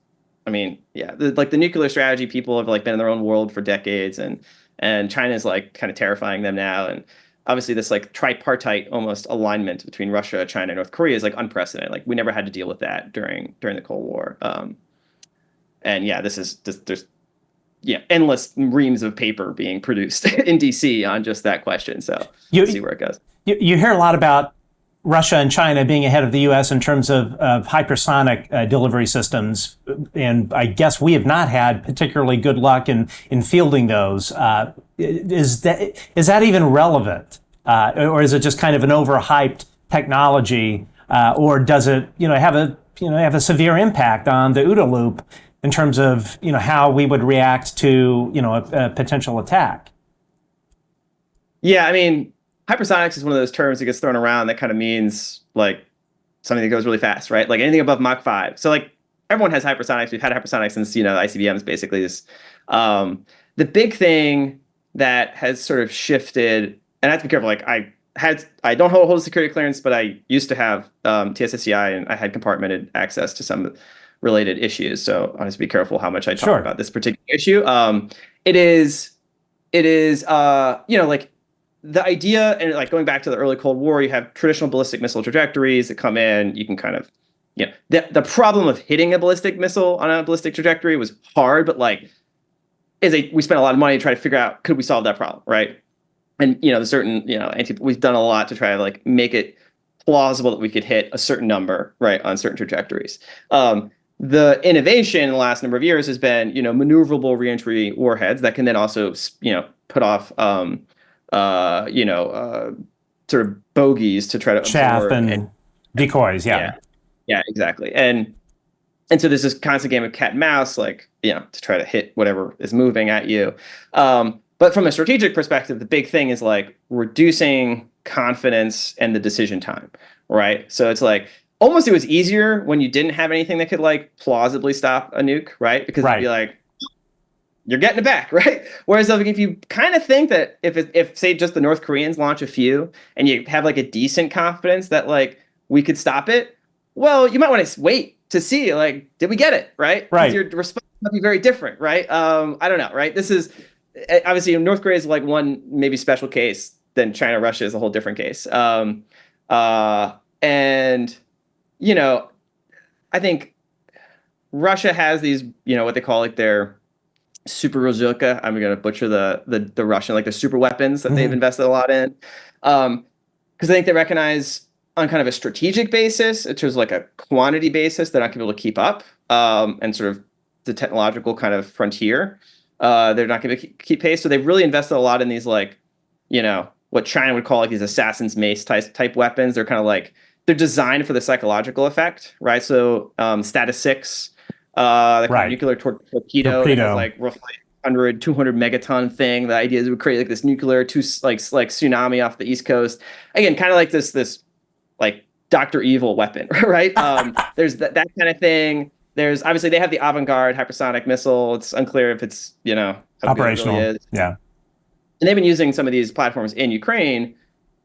I mean, yeah, the nuclear strategy, people have like been in their own world for decades, and China's like kind of terrifying them now. And obviously this like tripartite almost alignment between Russia, China, and North Korea is like unprecedented. Like we never had to deal with that during the Cold War. And yeah, there's endless reams of paper being produced in DC on just that question. So we'll see where it goes. You hear a lot about Russia and China being ahead of the U.S. in terms of hypersonic delivery systems, and I guess we have not had particularly good luck in fielding those. Is that even relevant, or is it just kind of an overhyped technology, or does it have a severe impact on the OODA loop in terms of how we would react to a potential attack? Yeah, I mean, hypersonics is one of those terms that gets thrown around that kind of means like something that goes really fast, right? Like anything above Mach 5. So like everyone has hypersonics. We've had hypersonics since, ICBMs basically. The big thing that has sort of shifted, and I have to be careful, like I don't hold a security clearance, but I used to have TSSCI, and I had compartmented access to some related issues. So I have to be careful how much I talk about this particular issue. It is like the idea, and like going back to the early Cold War, you have traditional ballistic missile trajectories that come in. You can kind of, the problem of hitting a ballistic missile on a ballistic trajectory was hard, but like, we spent a lot of money to try to figure out, could we solve that problem, right? And there's certain, we've done a lot to try to like make it plausible that we could hit a certain number, right, on certain trajectories. The innovation in the last number of years has been, maneuverable reentry warheads that can then also, put off sort of bogeys to try to chaff and decoys. Yeah, exactly. And so there's this constant game of cat and mouse, like, to try to hit whatever is moving at you. But from a strategic perspective, the big thing is like reducing confidence and the decision time, right? So it's like almost it was easier when you didn't have anything that could like plausibly stop a nuke, right? Because it'd be like, you're getting it back, right? Whereas if you kind of think that if say just the North Koreans launch a few and you have like a decent confidence that like we could stop it, well, you might want to wait to see like, did we get it, right? Right. Your response might be very different, right? I don't know, right? This is obviously North Korea is like one maybe special case. Then China, Russia is a whole different case. And I think Russia has these, what they call like their super rozhilka. I'm going to butcher the Russian, like the super weapons that they've invested a lot in. Because I think they recognize on kind of a strategic basis, in terms of like a quantity basis, they're not going to be able to keep up. And sort of the technological kind of frontier, they're not going to keep pace. So they've really invested a lot in these like, what China would call like these assassin's mace type weapons. They're kind of like, they're designed for the psychological effect, right? So Status 6, the kind of nuclear torpedo, like roughly 100, 200 megaton thing. The idea is it would create like this nuclear like tsunami off the East Coast. Again, kind of like this like Dr. Evil weapon, right? There's that kind of thing. There's obviously they have the avant-garde hypersonic missile. It's unclear if it's, operational. Really is. Yeah. And they've been using some of these platforms in Ukraine.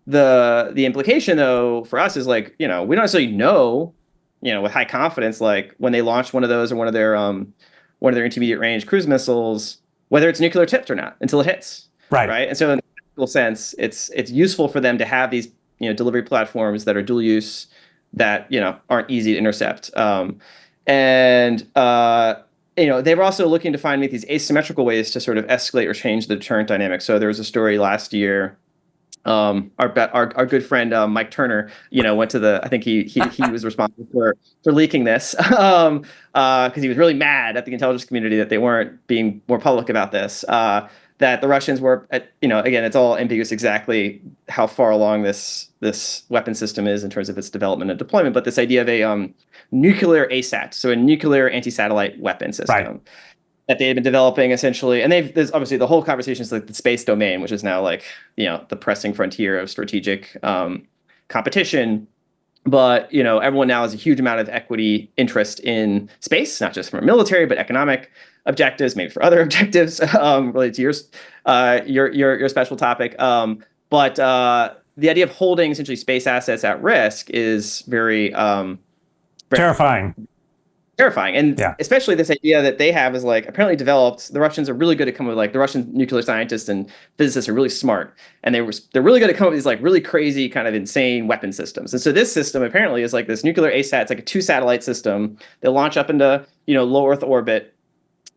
the implication though for us is like, we don't necessarily know, with high confidence, like when they launch one of those or one of their intermediate range cruise missiles, whether it's nuclear tipped or not until it hits. Right. And so in a practical sense, it's useful for them to have these, delivery platforms that are dual use that, aren't easy to intercept. And they were also looking to find these asymmetrical ways to sort of escalate or change the deterrent dynamic. So there was a story last year. Our good friend Mike Turner, went to I think he was responsible for leaking this because he was really mad at the intelligence community that they weren't being more public about this. That the Russians were, again, it's all ambiguous exactly how far along this weapon system is in terms of its development and deployment. But this idea of a nuclear ASAT, so a nuclear anti-satellite weapon system. Right. That they had been developing essentially, and there's obviously the whole conversation is like the space domain, which is now like, the pressing frontier of strategic competition. But, everyone now has a huge amount of equity interest in space, not just from a military, but economic objectives, maybe for other objectives related to your special topic. But the idea of holding essentially space assets at risk is very terrifying. And especially this idea that they have is like apparently developed. The Russians are really good at coming with, like, the Russian nuclear scientists and physicists are really smart, and they're really good at coming with these like really crazy kind of insane weapon systems. And so this system apparently is like this nuclear ASAT. It's like a 2-satellite system. They launch up into low Earth orbit,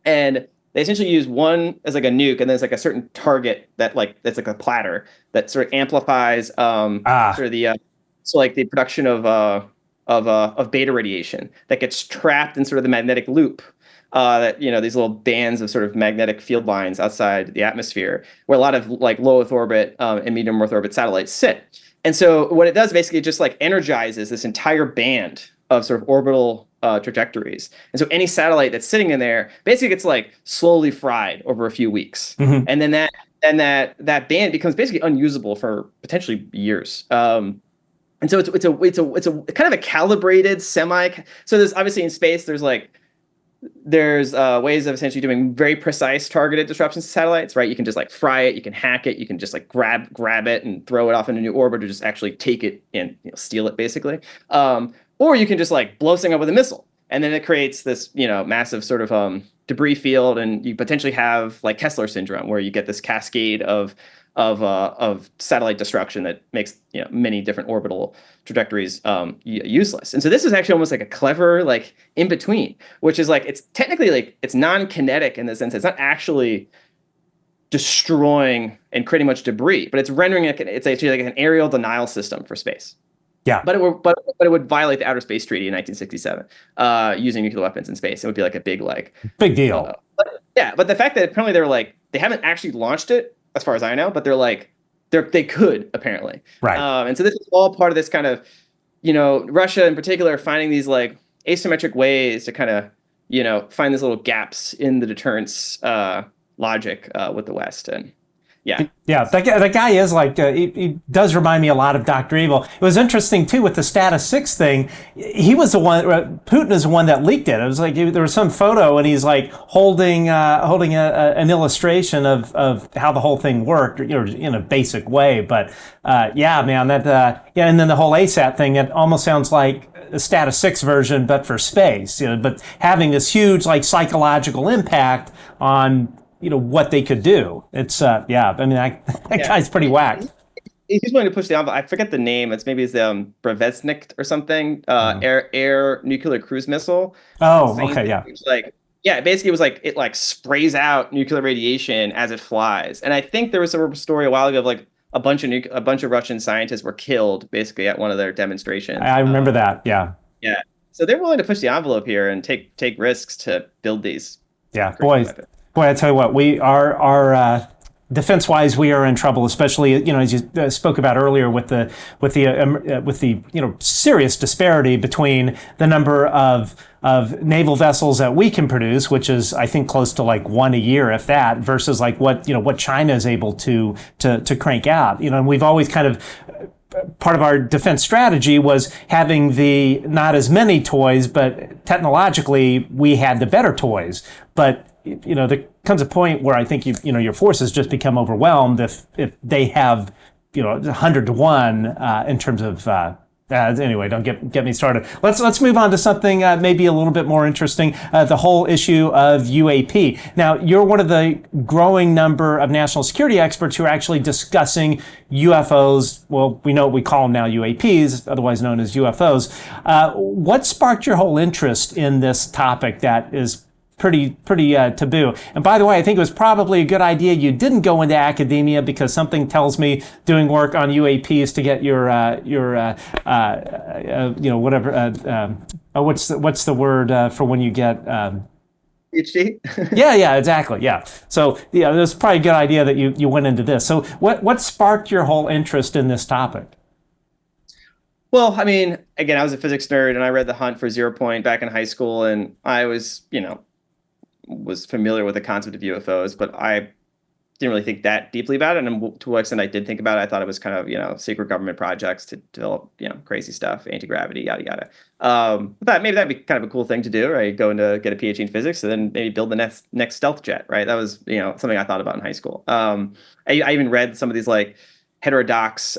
and they essentially use one as like a nuke, and then there's like a certain target that's like a platter that sort of amplifies sort of the so like the production of beta radiation that gets trapped in sort of the magnetic loop that, these little bands of sort of magnetic field lines outside the atmosphere where a lot of like low Earth orbit and medium Earth orbit satellites sit. And so what it does basically just like energizes this entire band of sort of orbital trajectories. And so any satellite that's sitting in there basically gets like slowly fried over a few weeks. Mm-hmm. And then that band becomes basically unusable for potentially years. And so it's a kind of a calibrated semi. So there's obviously in space there's ways of essentially doing very precise targeted disruptions to satellites, right? You can just like fry it, you can hack it, you can just like grab it and throw it off into a new orbit, or just actually take it and steal it basically. Or you can just like blow something up with a missile, and then it creates this massive sort of debris field, and you potentially have like Kessler syndrome where you get this cascade of satellite destruction that makes many different orbital trajectories useless. And so this is actually almost like a clever like in between, which is like it's technically like it's non-kinetic in the sense it's not actually destroying and creating much debris, but it's rendering it's actually like an aerial denial system for space. Yeah. But it would violate the Outer Space Treaty in 1967 using nuclear weapons in space. It would be like a big deal. But the fact that apparently they haven't actually launched it, as far as I know, but they could apparently. Right. And so this is all part of this kind of, Russia in particular finding these like asymmetric ways to kind of, find these little gaps in the deterrence logic with the West. And that guy is like, he does remind me a lot of Dr. Evil. It was interesting too with the Status 6 thing. He was the one, Putin is the one that leaked it. It was like, there was some photo and he's like holding an illustration of how the whole thing worked, in a basic way. But man, and then the whole ASAT thing, it almost sounds like a Status 6 version, but for space, but having this huge like psychological impact on what they could do. It's that guy's pretty whacked. He's willing to push the envelope. I forget the name. It's Preparedness or something. Air nuclear cruise missile. Oh, okay, yeah. It's like basically it was like it like sprays out nuclear radiation as it flies. And I think there was a story a while ago of like a bunch of Russian scientists were killed basically at one of their demonstrations. I remember that. Yeah. Yeah. So they're willing to push the envelope here and take risks to build these. Yeah, Boy, I tell you what, we are defense-wise, we are in trouble, especially as you spoke about earlier with the serious disparity between the number of naval vessels that we can produce, which is I think close to like one a year, if that, versus like what China is able to crank out. And we've always kind of part of our defense strategy was having the not as many toys, but technologically we had the better toys, but. There comes a point where I think your forces just become overwhelmed if they have 100 to 1 in terms of. Anyway, don't get me started. Let's move on to something maybe a little bit more interesting. The whole issue of UAP. Now, you're one of the growing number of national security experts who are actually discussing UFOs. Well, we know what we call them now, UAPs, otherwise known as UFOs. What sparked your whole interest in this topic that is pretty taboo? And by the way, I think it was probably a good idea you didn't go into academia, because something tells me doing work on UAPs to get your whatever what's the word for when you get PhD? yeah, exactly, yeah. So it was probably a good idea that you went into this. So what sparked your whole interest in this topic? Well, I mean, again, I was a physics nerd, and I read The Hunt for Zero Point back in high school, and I was familiar with the concept of UFOs, but I didn't really think that deeply about it. And to what extent I did think about it, I thought it was kind of, secret government projects to develop, crazy stuff, anti-gravity, yada, yada. But maybe that'd be kind of a cool thing to do, right? Go into get a PhD in physics and then maybe build the next stealth jet, right? That was, something I thought about in high school. I even read some of these heterodox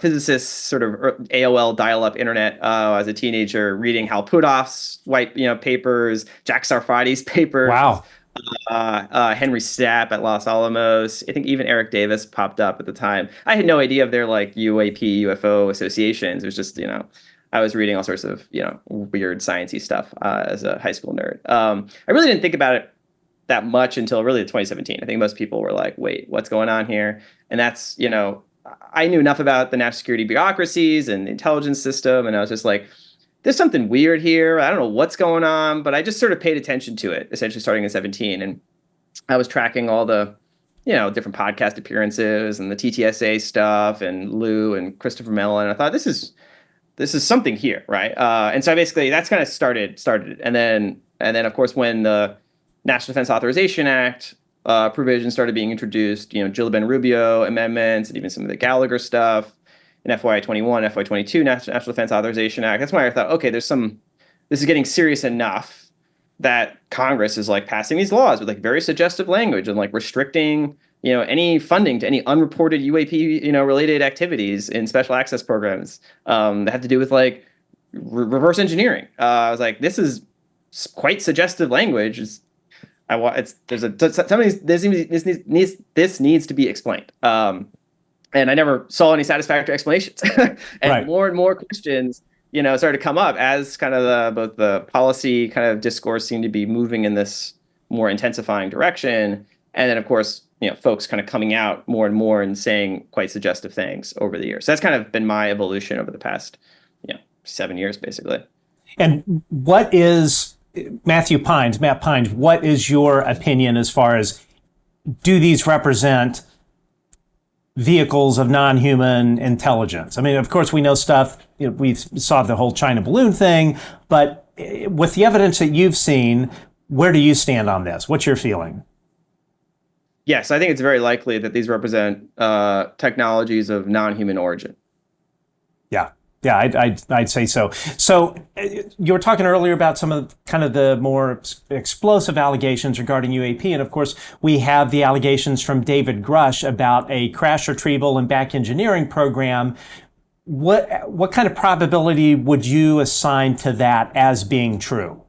physicists, sort of AOL dial-up internet as a teenager, reading Hal Puthoff's white papers, Jack Sarfati's papers. Wow. Henry Stapp at Los Alamos. I think even Eric Davis popped up at the time. I had no idea of their UAP, UFO associations. It was just, I was reading all sorts of, weird sciencey stuff as a high school nerd. I really didn't think about it that much until really 2017. I think most people were like, wait, what's going on here? And that's, I knew enough about the national security bureaucracies and the intelligence system. And I was just like, there's something weird here. I don't know what's going on, but I just sort of paid attention to it, essentially starting in 17. And I was tracking all the, different podcast appearances and the TTSA stuff and Lou and Christopher Mellon. And I thought, this is something here, right? And so basically that's kind of started it. And then of course, when the National Defense Authorization Act provisions started being introduced, Jill Ben Rubio amendments, and even some of the Gallagher stuff in FY21, FY22 National Defense Authorization Act. That's why I thought, okay, this is getting serious enough that Congress is passing these laws with very suggestive language and restricting, any funding to any unreported UAP, related activities in special access programs that have to do with reverse engineering. I was like, this is quite suggestive language. This needs to be explained. And I never saw any satisfactory explanations. And right. More and more questions, started to come up as kind of both the policy kind of discourse seemed to be moving in this more intensifying direction. And then, of course, folks kind of coming out more and more and saying quite suggestive things over the years. So that's kind of been my evolution over the past, 7 years, basically. And what is Matt Pines, what is your opinion as far as, do these represent vehicles of non-human intelligence? I mean, of course, we know stuff, we saw the whole China balloon thing, but with the evidence that you've seen, where do you stand on this? What's your feeling? Yes, I think it's very likely that these represent technologies of non-human origin. Yeah, I'd say so. So you were talking earlier about some of kind of the more explosive allegations regarding UAP. And of course, we have the allegations from David Grush about a crash retrieval and back engineering program. What kind of probability would you assign to that as being true?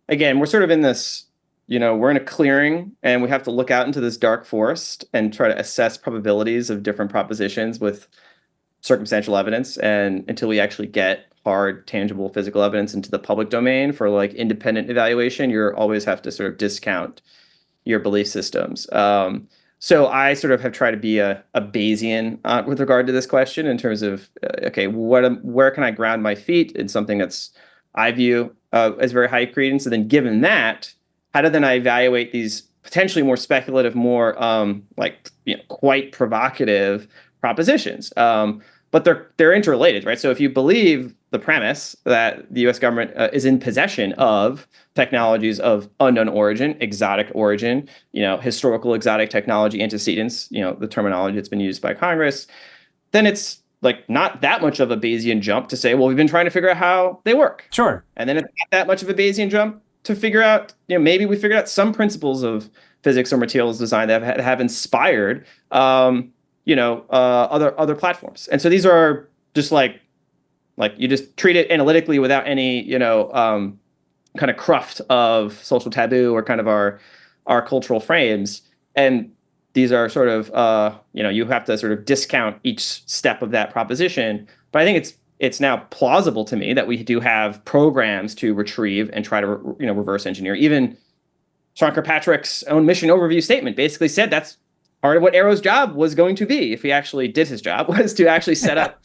Again, we're sort of in this, we're in a clearing and we have to look out into this dark forest and try to assess probabilities of different propositions with circumstantial evidence, and until we actually get hard, tangible physical evidence into the public domain for independent evaluation, you always have to sort of discount your belief systems. So I sort of have tried to be a Bayesian with regard to this question in terms of, okay, where can I ground my feet in something that's I view as very high credence, and then given that, how do then I evaluate these potentially more speculative, more quite provocative propositions, but they're interrelated, right? So if you believe the premise that the U.S. government is in possession of technologies of unknown origin, exotic origin, historical exotic technology antecedents, the terminology that's been used by Congress, then it's not that much of a Bayesian jump to say, well, we've been trying to figure out how they work. Sure. And then it's not that much of a Bayesian jump to figure out, maybe we figured out some principles of physics or materials design that have inspired other platforms. And so these are just like you just treat it analytically without any, kind of cruft of social taboo or kind of our cultural frames. And these are sort of, you have to sort of discount each step of that proposition. But I think it's now plausible to me that we do have programs to retrieve and try to, reverse engineer. Even Sean Kirkpatrick's own mission overview statement basically said that's part of what Arrow's job was going to be, if he actually did his job, was to actually set up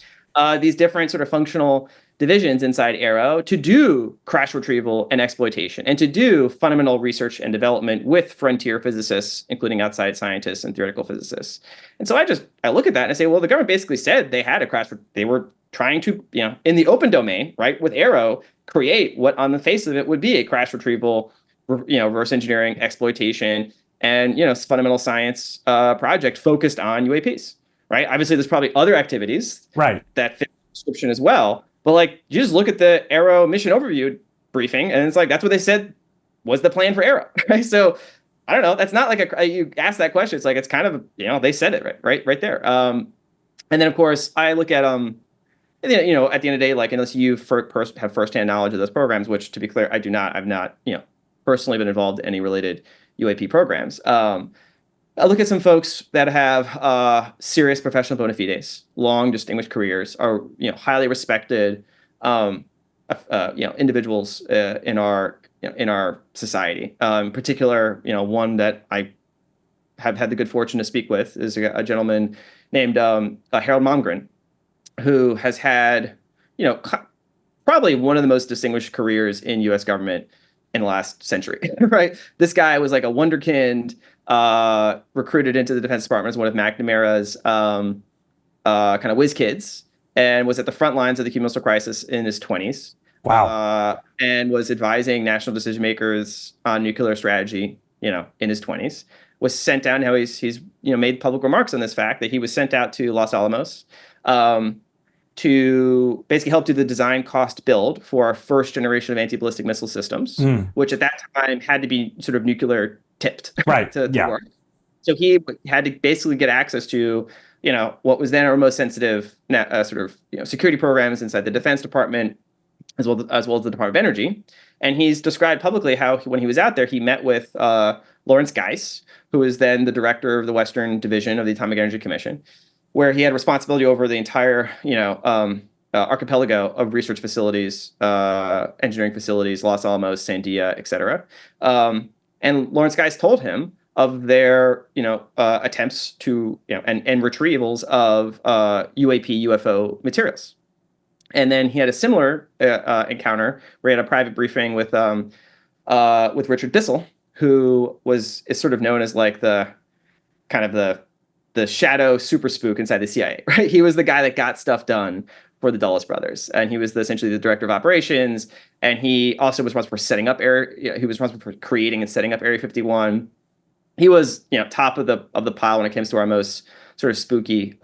these different sort of functional divisions inside Arrow to do crash retrieval and exploitation, and to do fundamental research and development with frontier physicists, including outside scientists and theoretical physicists. And so I look at that and I say, well, the government basically said they had a crash. They were trying to, in the open domain, right, with Arrow, create what on the face of it would be a crash retrieval, reverse engineering, exploitation, and, fundamental science project focused on UAPs, right? Obviously, there's probably other activities that fit the description as well. But you just look at the Arrow mission overview briefing, and it's that's what they said was the plan for Arrow, right? So I don't know. That's not you ask that question. It's it's kind of, they said it right there. And then of course I look at at the end of the day, unless you have firsthand knowledge of those programs, which to be clear, I do not. I've not personally been involved in any related UAP programs. I look at some folks that have serious professional bona fides, long distinguished careers, are highly respected individuals in our society. In particular, one that I have had the good fortune to speak with is a gentleman named Harold Malmgren, who has had probably one of the most distinguished careers in U.S. government in the last century. Right, this guy was like a wonderkind. Recruited into the Defense Department as one of McNamara's kind of whiz kids, and was at the front lines of the Cuban Missile Crisis in his 20s. Wow. And was advising national decision makers on nuclear strategy, in his 20s. Was sent down. Now he's made public remarks on this fact that he was sent out to Los Alamos to basically help do the design, cost, build for our first generation of anti-ballistic missile systems, which at that time had to be sort of nuclear tipped, right? to work. So he had to basically get access to, what was then our most sensitive security programs inside the Defense Department, as well as the Department of Energy. And he's described publicly how when he was out there, he met with Lawrence Geis, who was then the director of the Western Division of the Atomic Energy Commission, where he had responsibility over the entire, archipelago of research facilities, engineering facilities, Los Alamos, Sandia, et cetera. And Lawrence Geis told him of their, attempts to, and retrievals of UAP, UFO materials. And then he had a similar encounter where he had a private briefing with Richard Bissell, who is sort of known as the shadow super spook inside the CIA, right? He was the guy that got stuff done for the Dulles brothers, and he was essentially the director of operations. And he also was responsible for setting up he was responsible for creating and setting up Area 51. He was, top of the pile when it comes to our most sort of spooky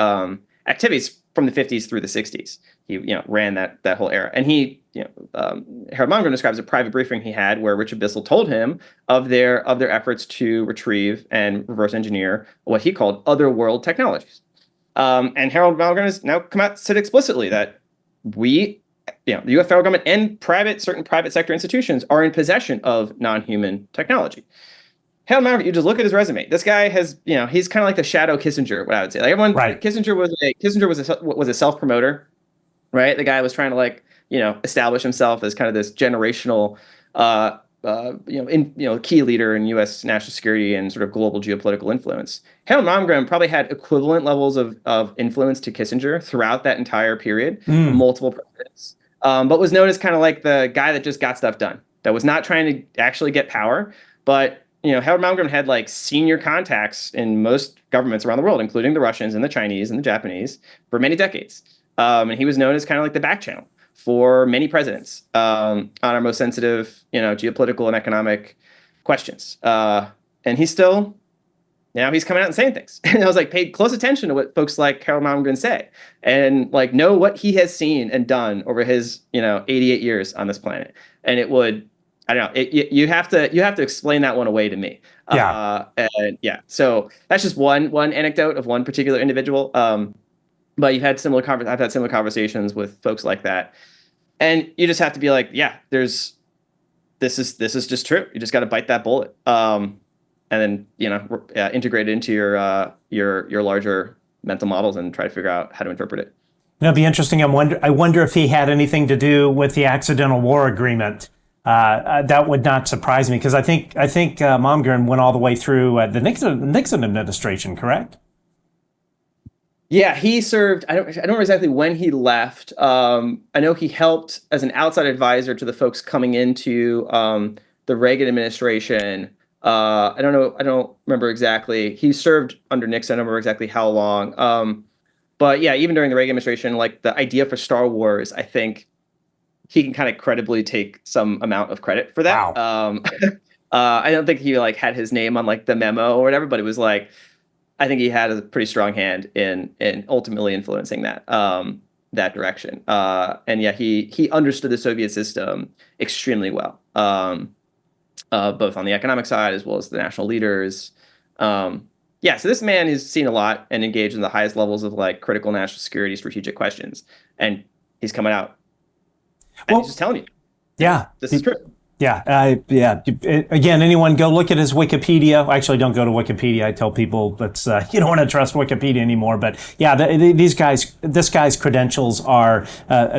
activities from the 50s through the 60s. He, ran that whole era. And he, Harold Malmgren describes a private briefing he had where Richard Bissell told him of their efforts to retrieve and reverse engineer what he called otherworld technologies. And Harold Malmgren has now come out and said explicitly that the U.S. federal government and certain private sector institutions are in possession of non-human technology. Harold Malmgren, you just look at his resume. This guy has, he's kind of like the shadow Kissinger, what I would say. Everyone, right. Kissinger was a self-promoter, right? The guy was trying to establish himself as kind of this generational, key leader in U.S. national security and sort of global geopolitical influence. Harold Malmgren probably had equivalent levels of influence to Kissinger throughout that entire period, multiple presidents, but was known as kind of like the guy that just got stuff done, that was not trying to actually get power. But, Harold Malmgren had senior contacts in most governments around the world, including the Russians and the Chinese and the Japanese, for many decades. And he was known as kind of like the back channel for many presidents on our most sensitive, geopolitical and economic questions. And he's still, he's coming out and saying things. And I was pay close attention to what folks like Harold Malmgren say, and know what he has seen and done over his, 88 years on this planet. And it would, I don't know. You have to explain that one away to me. Yeah. And yeah, so that's just one anecdote of one particular individual. But I've had similar conversations with folks like that, and you just have to be like, yeah, this is just true. You just got to bite that bullet, and then integrate it into your larger mental models and try to figure out how to interpret it. It'll be interesting. I wonder if he had anything to do with the accidental war agreement. That would not surprise me, because I think Malmgren went all the way through the Nixon administration, correct? Yeah, he served. I don't know exactly when he left. I know he helped as an outside advisor to the folks coming into the Reagan administration. I don't know. I don't remember exactly. He served under Nixon. I don't remember exactly how long. But yeah, even during the Reagan administration, like the idea for Star Wars, I think he can kind of credibly take some amount of credit for that. Wow. I don't think he like had his name on like the memo or whatever, but it was like, I think he had a pretty strong hand in ultimately influencing that direction. And yeah, he understood the Soviet system extremely well, both on the economic side as well as the national leaders. Yeah, so this man has seen a lot and engaged in the highest levels of like critical national security strategic questions, and he's coming out and he's just telling you, yeah, this is true. Yeah, yeah. Again, anyone go look at his Wikipedia. Actually, don't go to Wikipedia. I tell people that's you don't want to trust Wikipedia anymore. But yeah, this guy's credentials are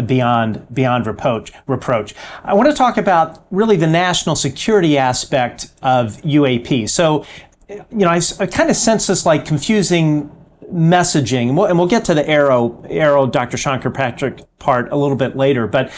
beyond reproach. I want to talk about really the national security aspect of UAP. So, I kind of sense this like confusing messaging, and we'll get to the Arrow Dr. Shankar Patrick part a little bit later, but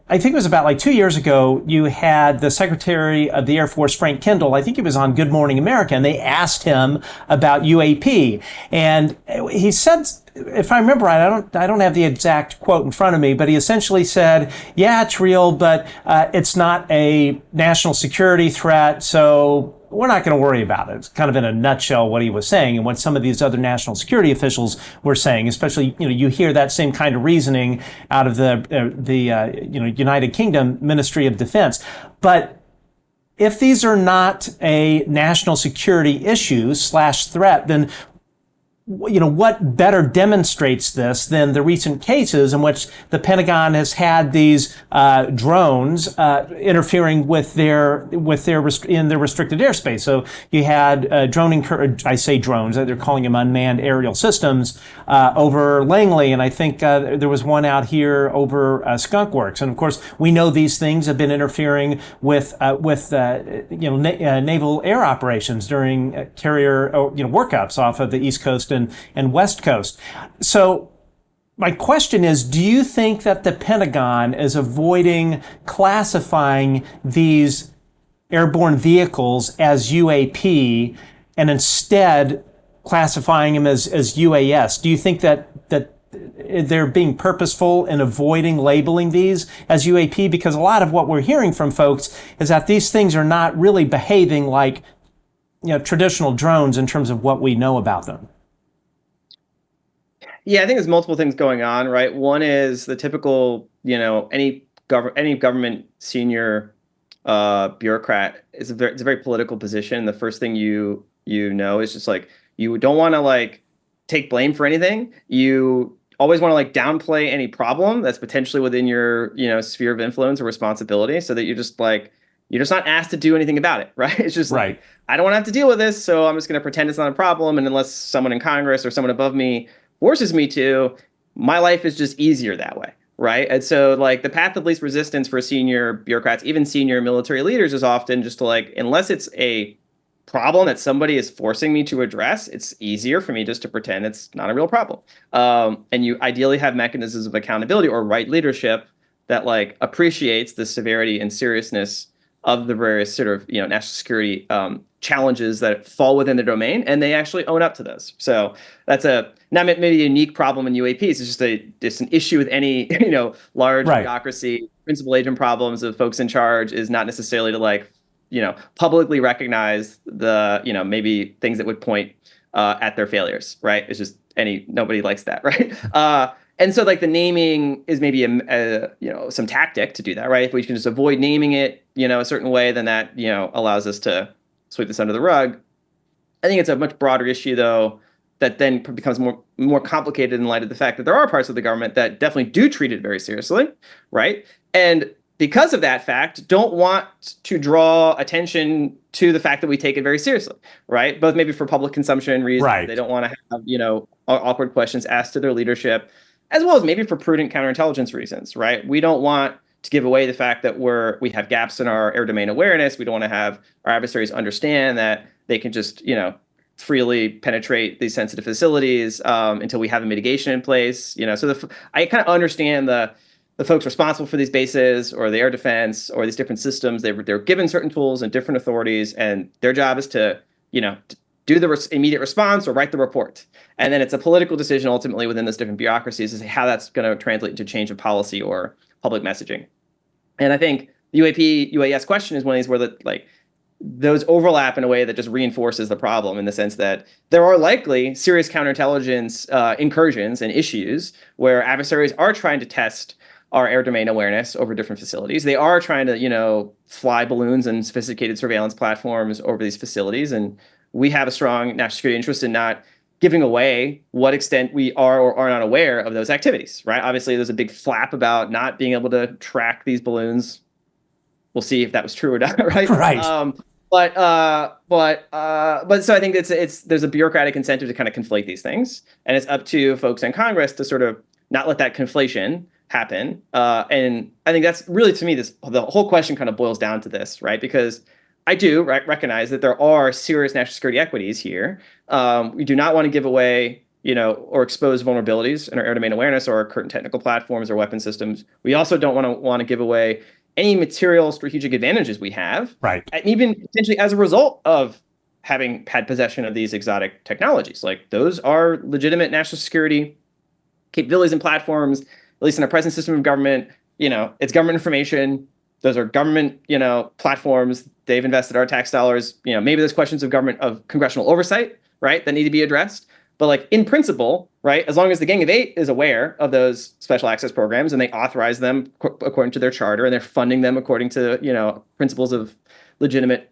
I think it was about like 2 years ago, you had the Secretary of the Air Force, Frank Kendall, I think he was on Good Morning America, and they asked him about UAP. And he said, if I remember right, I don't have the exact quote in front of me, but he essentially said, yeah, it's real, but it's not a national security threat, so we're not going to worry about it. It's kind of in a nutshell what he was saying, and what some of these other national security officials were saying. Especially, you hear that same kind of reasoning out of the United Kingdom Ministry of Defense. But if these are not a national security issue / threat, then what better demonstrates this than the recent cases in which the Pentagon has had these drones interfering with their in their restricted airspace. So you had I say drones, they're calling them unmanned aerial systems over Langley, and I think there was one out here over Skunk Works. And of course, we know these things have been interfering with naval air operations during carrier workups off of the East Coast and West Coast. So my question is, do you think that the Pentagon is avoiding classifying these airborne vehicles as UAP and instead classifying them as UAS? Do you think that they're being purposeful in avoiding labeling these as UAP? Because a lot of what we're hearing from folks is that these things are not really behaving like traditional drones in terms of what we know about them. Yeah, I think there's multiple things going on, right? One is the typical, any government senior bureaucrat it's a very political position. The first thing you is just like, you don't want to like take blame for anything. You always want to like downplay any problem that's potentially within your sphere of influence or responsibility, so that you're just not asked to do anything about it, right? It's just right. Like, I don't want to have to deal with this, so I'm just going to pretend it's not a problem, and unless someone in Congress or someone above me forces me to, my life is just easier that way, right? And so like the path of least resistance for senior bureaucrats, even senior military leaders, is often just to like, unless it's a problem that somebody is forcing me to address, it's easier for me just to pretend it's not a real problem. And you ideally have mechanisms of accountability or right leadership that like appreciates the severity and seriousness of the various sort of national security challenges that fall within the domain, and they actually own up to those. So that's not maybe a unique problem in UAPs. It's just an issue with any large right. bureaucracy. Principal agent problems of folks in charge is not necessarily to like publicly recognize the maybe things that would point at their failures. Right? It's just nobody likes that. Right? And so like the naming is maybe some tactic to do that, right? If we can just avoid naming it, a certain way, then that, allows us to sweep this under the rug. I think it's a much broader issue, though, that then becomes more complicated in light of the fact that there are parts of the government that definitely do treat it very seriously, right? And because of that fact, don't want to draw attention to the fact that we take it very seriously, right? Both maybe for public consumption reasons, right. They don't want to have, awkward questions asked to their leadership, as well as maybe for prudent counterintelligence reasons, right? We don't want to give away the fact that we have gaps in our air domain awareness. We don't want to have our adversaries understand that they can just, freely penetrate these sensitive facilities until we have a mitigation in place. So I kind of understand the folks responsible for these bases or the air defense or these different systems. They're given certain tools and different authorities, and their job is to, do the immediate response or write the report. And then it's a political decision ultimately within those different bureaucracies as to how that's going to translate into change of policy or public messaging. And I think the UAP, UAS question is one of these where those overlap in a way that just reinforces the problem, in the sense that there are likely serious counterintelligence incursions and issues where adversaries are trying to test our air domain awareness over different facilities. They are trying to, fly balloons and sophisticated surveillance platforms over these facilities. And we have a strong national security interest in not giving away what extent we are or are not aware of those activities, right? Obviously, there's a big flap about not being able to track these balloons. We'll see if that was true or not, right? Right. But so I think there's a bureaucratic incentive to kind of conflate these things, and it's up to folks in Congress to sort of not let that conflation happen. And I think that's really, to me, the whole question kind of boils down to this, right? Because I do recognize that there are serious national security equities here. We do not want to give away, or expose vulnerabilities in our air domain awareness or our current technical platforms or weapon systems. We also don't want to give away any material strategic advantages we have, right? And even potentially as a result of having had possession of these exotic technologies. Like, those are legitimate national security capabilities and platforms, at least in our present system of government. It's government information. Those are government, platforms. They've invested our tax dollars. Maybe there's questions of congressional oversight, right, that need to be addressed. But in principle, right, as long as the Gang of Eight is aware of those special access programs and they authorize them according to their charter and they're funding them according to, principles of legitimate,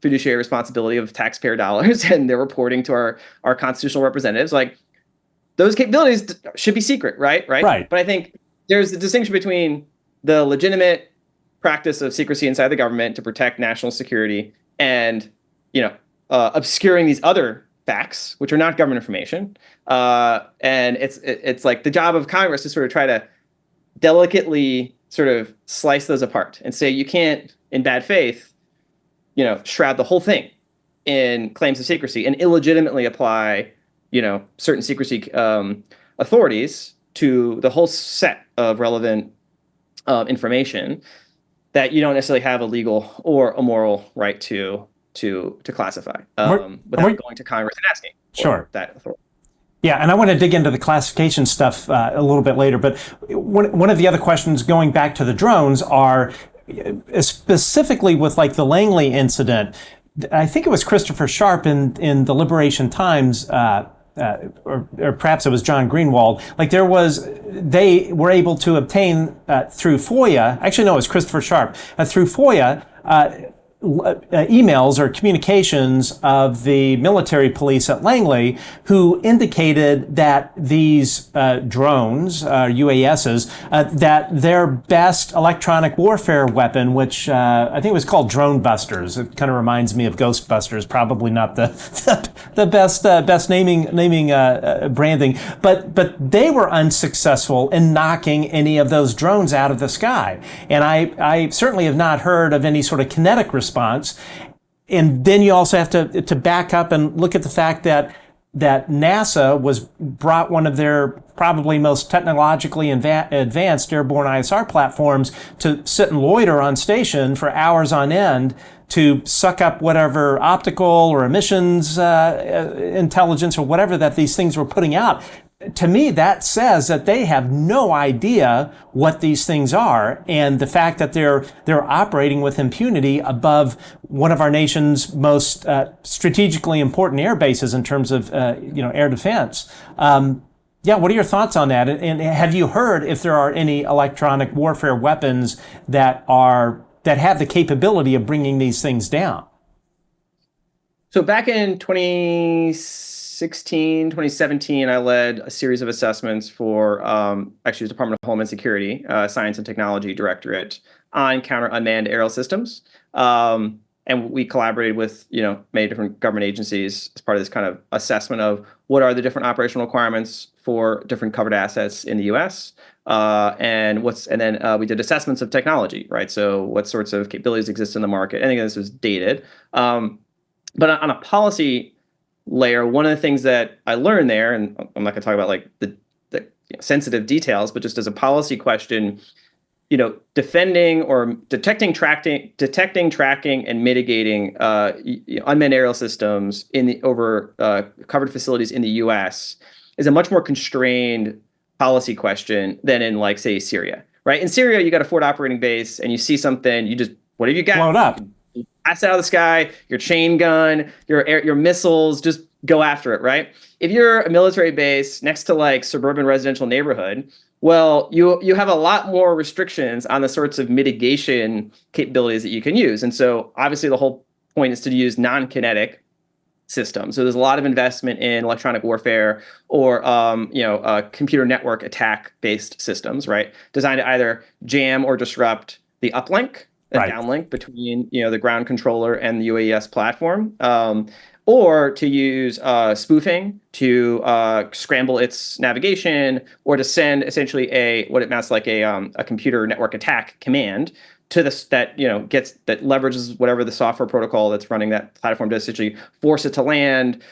fiduciary responsibility of taxpayer dollars, and they're reporting to our constitutional representatives, those capabilities should be secret, right? Right. But I think there's a distinction between the legitimate practice of secrecy inside the government to protect national security and, obscuring these other facts, which are not government information. And it's like the job of Congress to sort of try to delicately sort of slice those apart and say, you can't, in bad faith, shroud the whole thing in claims of secrecy and illegitimately apply, certain secrecy authorities to the whole set of relevant information that you don't necessarily have a legal or a moral right to classify without going to Congress and asking for that authority. Yeah, and I want to dig into the classification stuff a little bit later, but one of the other questions going back to the drones are specifically with the Langley incident. I think it was Christopher Sharp in the Liberation Times, or perhaps it was John Greenwald. They were able to obtain through FOIA. Actually, no, it was Christopher Sharp through FOIA. Emails or communications of the military police at Langley, who indicated that these drones, UASs, that their best electronic warfare weapon, which I think was called Drone Busters. It kind of reminds me of Ghostbusters. Probably not the best naming branding, but they were unsuccessful in knocking any of those drones out of the sky. And I certainly have not heard of any sort of kinetic response. And then you also have to back up and look at the fact that NASA brought one of their probably most technologically advanced airborne ISR platforms to sit and loiter on station for hours on end to suck up whatever optical or emissions intelligence or whatever that these things were putting out. To me, that says that they have no idea what these things are, and the fact that they're operating with impunity above one of our nation's most strategically important air bases in terms of air defense. Yeah, what are your thoughts on that? And have you heard if there are any electronic warfare weapons that have the capability of bringing these things down? So back in 2016, 2017, I led a series of assessments for actually it was Department of Homeland Security, Science and Technology Directorate on counter unmanned aerial systems. And we collaborated with many different government agencies as part of this kind of assessment of what are the different operational requirements for different covered assets in the U.S. And then we did assessments of technology, right? So what sorts of capabilities exist in the market? I think this was dated. But on a policy layer, one of the things that I learned there, and I'm not going to talk about like the sensitive details, but just as a policy question, defending or detecting, tracking, and mitigating unmanned aerial systems over covered facilities in the U.S. is a much more constrained policy question than in, like, say, Syria. Right? In Syria, you got a forward operating base, and you see something, you just whatever you got, blow it up. Blast it out of the sky, your chain gun, your missiles, just go after it, right? If you're a military base next to like suburban residential neighborhood, well, you have a lot more restrictions on the sorts of mitigation capabilities that you can use. And so obviously the whole point is to use non-kinetic systems. So there's a lot of investment in electronic warfare or computer network attack-based systems, right? Designed to either jam or disrupt the uplink, downlink between the ground controller and the UAS platform, or to use spoofing to scramble its navigation, or to send essentially what it amounts like a computer network attack command to this that leverages whatever the software protocol that's running that platform to essentially force it to land,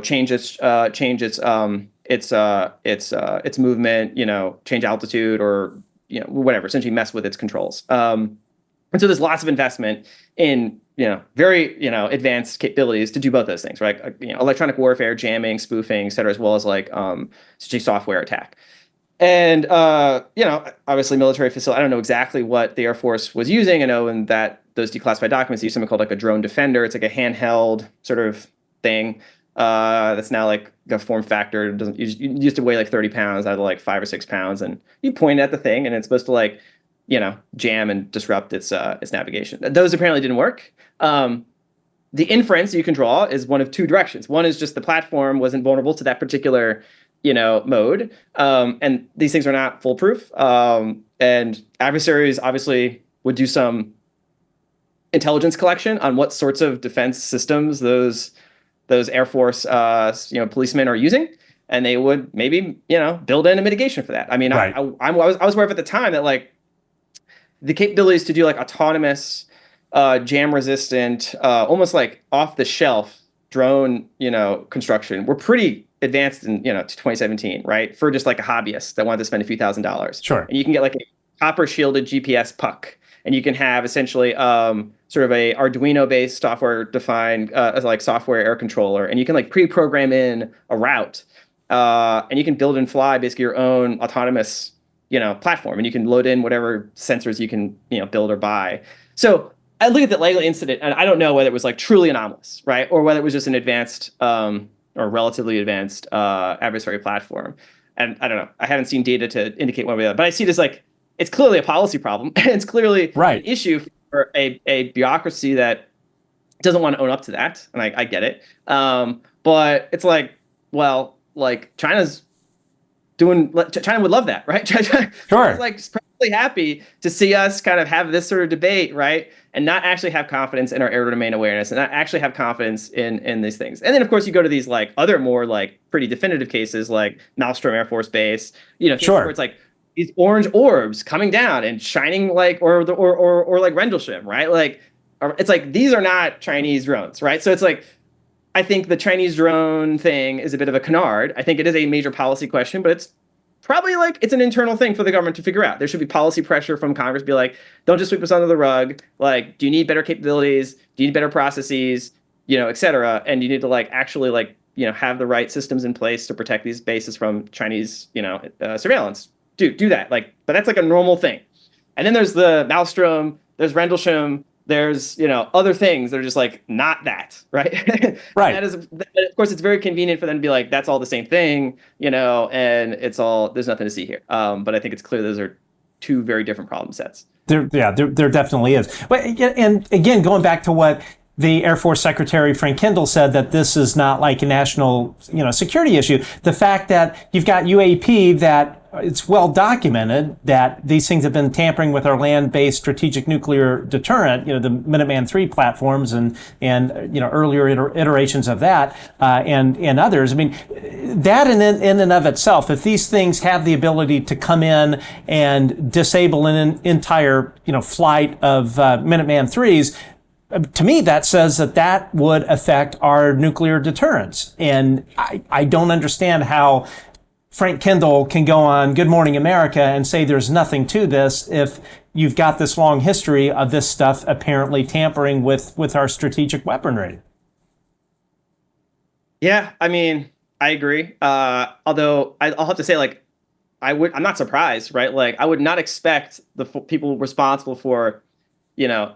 change its movement, change altitude, or whatever, essentially mess with its controls. And so there's lots of investment in, very, advanced capabilities to do both those things, right? Electronic warfare, jamming, spoofing, et cetera, as well as like, software attack. And, obviously military facility, I don't know exactly what the Air Force was using. I know in that those declassified documents use something called like a drone defender. It's like a handheld sort of thing that's now like a form factor. It used to weigh like 30 pounds out of like 5 or 6 pounds. And you point at the thing and it's supposed to like, jam and disrupt its navigation. Those apparently didn't work. The inference you can draw is one of two directions. One is just the platform wasn't vulnerable to that particular, mode. And these things are not foolproof. And adversaries obviously would do some intelligence collection on what sorts of defense systems those Air Force, policemen are using. And they would maybe, build in a mitigation for that. I mean, right. I was aware of at the time that like, the capabilities to do like autonomous, jam resistant, almost like off the shelf drone, construction were pretty advanced in, to 2017, right? For just like a hobbyist that wanted to spend a few $1,000s. Sure. And you can get like a copper shielded GPS puck, and you can have essentially sort of a Arduino based software defined like software air controller, and you can like pre-program in a route, and you can build and fly basically your own autonomous platform, and you can load in whatever sensors you can, build or buy. So I look at the Langley incident, and I don't know whether it was like truly anomalous, right, or whether it was just an advanced or relatively advanced adversary platform. And I don't know. I haven't seen data to indicate one way or the other, but I see it as like it's clearly a policy problem. It's clearly an issue for a bureaucracy that doesn't want to own up to that, and I get it. But it's like, well, like China would love that, right? China's like probably happy to see us kind of have this sort of debate, right? And not actually have confidence in our air domain awareness, and not actually have confidence in these things. And then of course you go to these like other more like pretty definitive cases like Malmstrom Air Force Base, where it's like these orange orbs coming down and shining like or like Rendlesham, right? Like it's like these are not Chinese drones, right? So it's like I think the Chinese drone thing is a bit of a canard. I think it is a major policy question, but it's probably like it's an internal thing for the government to figure out. There should be policy pressure from Congress, be like, don't just sweep us under the rug. Like, do you need better capabilities? Do you need better processes? Et cetera. And you need to like actually like have the right systems in place to protect these bases from Chinese surveillance. Do that. Like, but that's like a normal thing. And then there's the Malmstrom, there's Rendlesham, there's, other things that are just like not that, right? Right. That is, of course, it's very convenient for them to be like, that's all the same thing, and there's nothing to see here. But I think it's clear those are two very different problem sets. There definitely is. But and again, going back to what the Air Force Secretary Frank Kendall said, that this is not like a national, security issue. The fact that you've got UAP, that it's well documented that these things have been tampering with our land-based strategic nuclear deterrent, the Minuteman III platforms and earlier iterations of that, and others. I mean, that in and of itself, if these things have the ability to come in and disable an entire, flight of Minuteman IIIs, to me, that says that would affect our nuclear deterrence. And I don't understand how Frank Kendall can go on Good Morning America and say there's nothing to this if you've got this long history of this stuff apparently tampering with our strategic weaponry. Yeah, I mean, I agree. Although I'll have to say, like, I'm not surprised, right? Like, I would not expect the people responsible for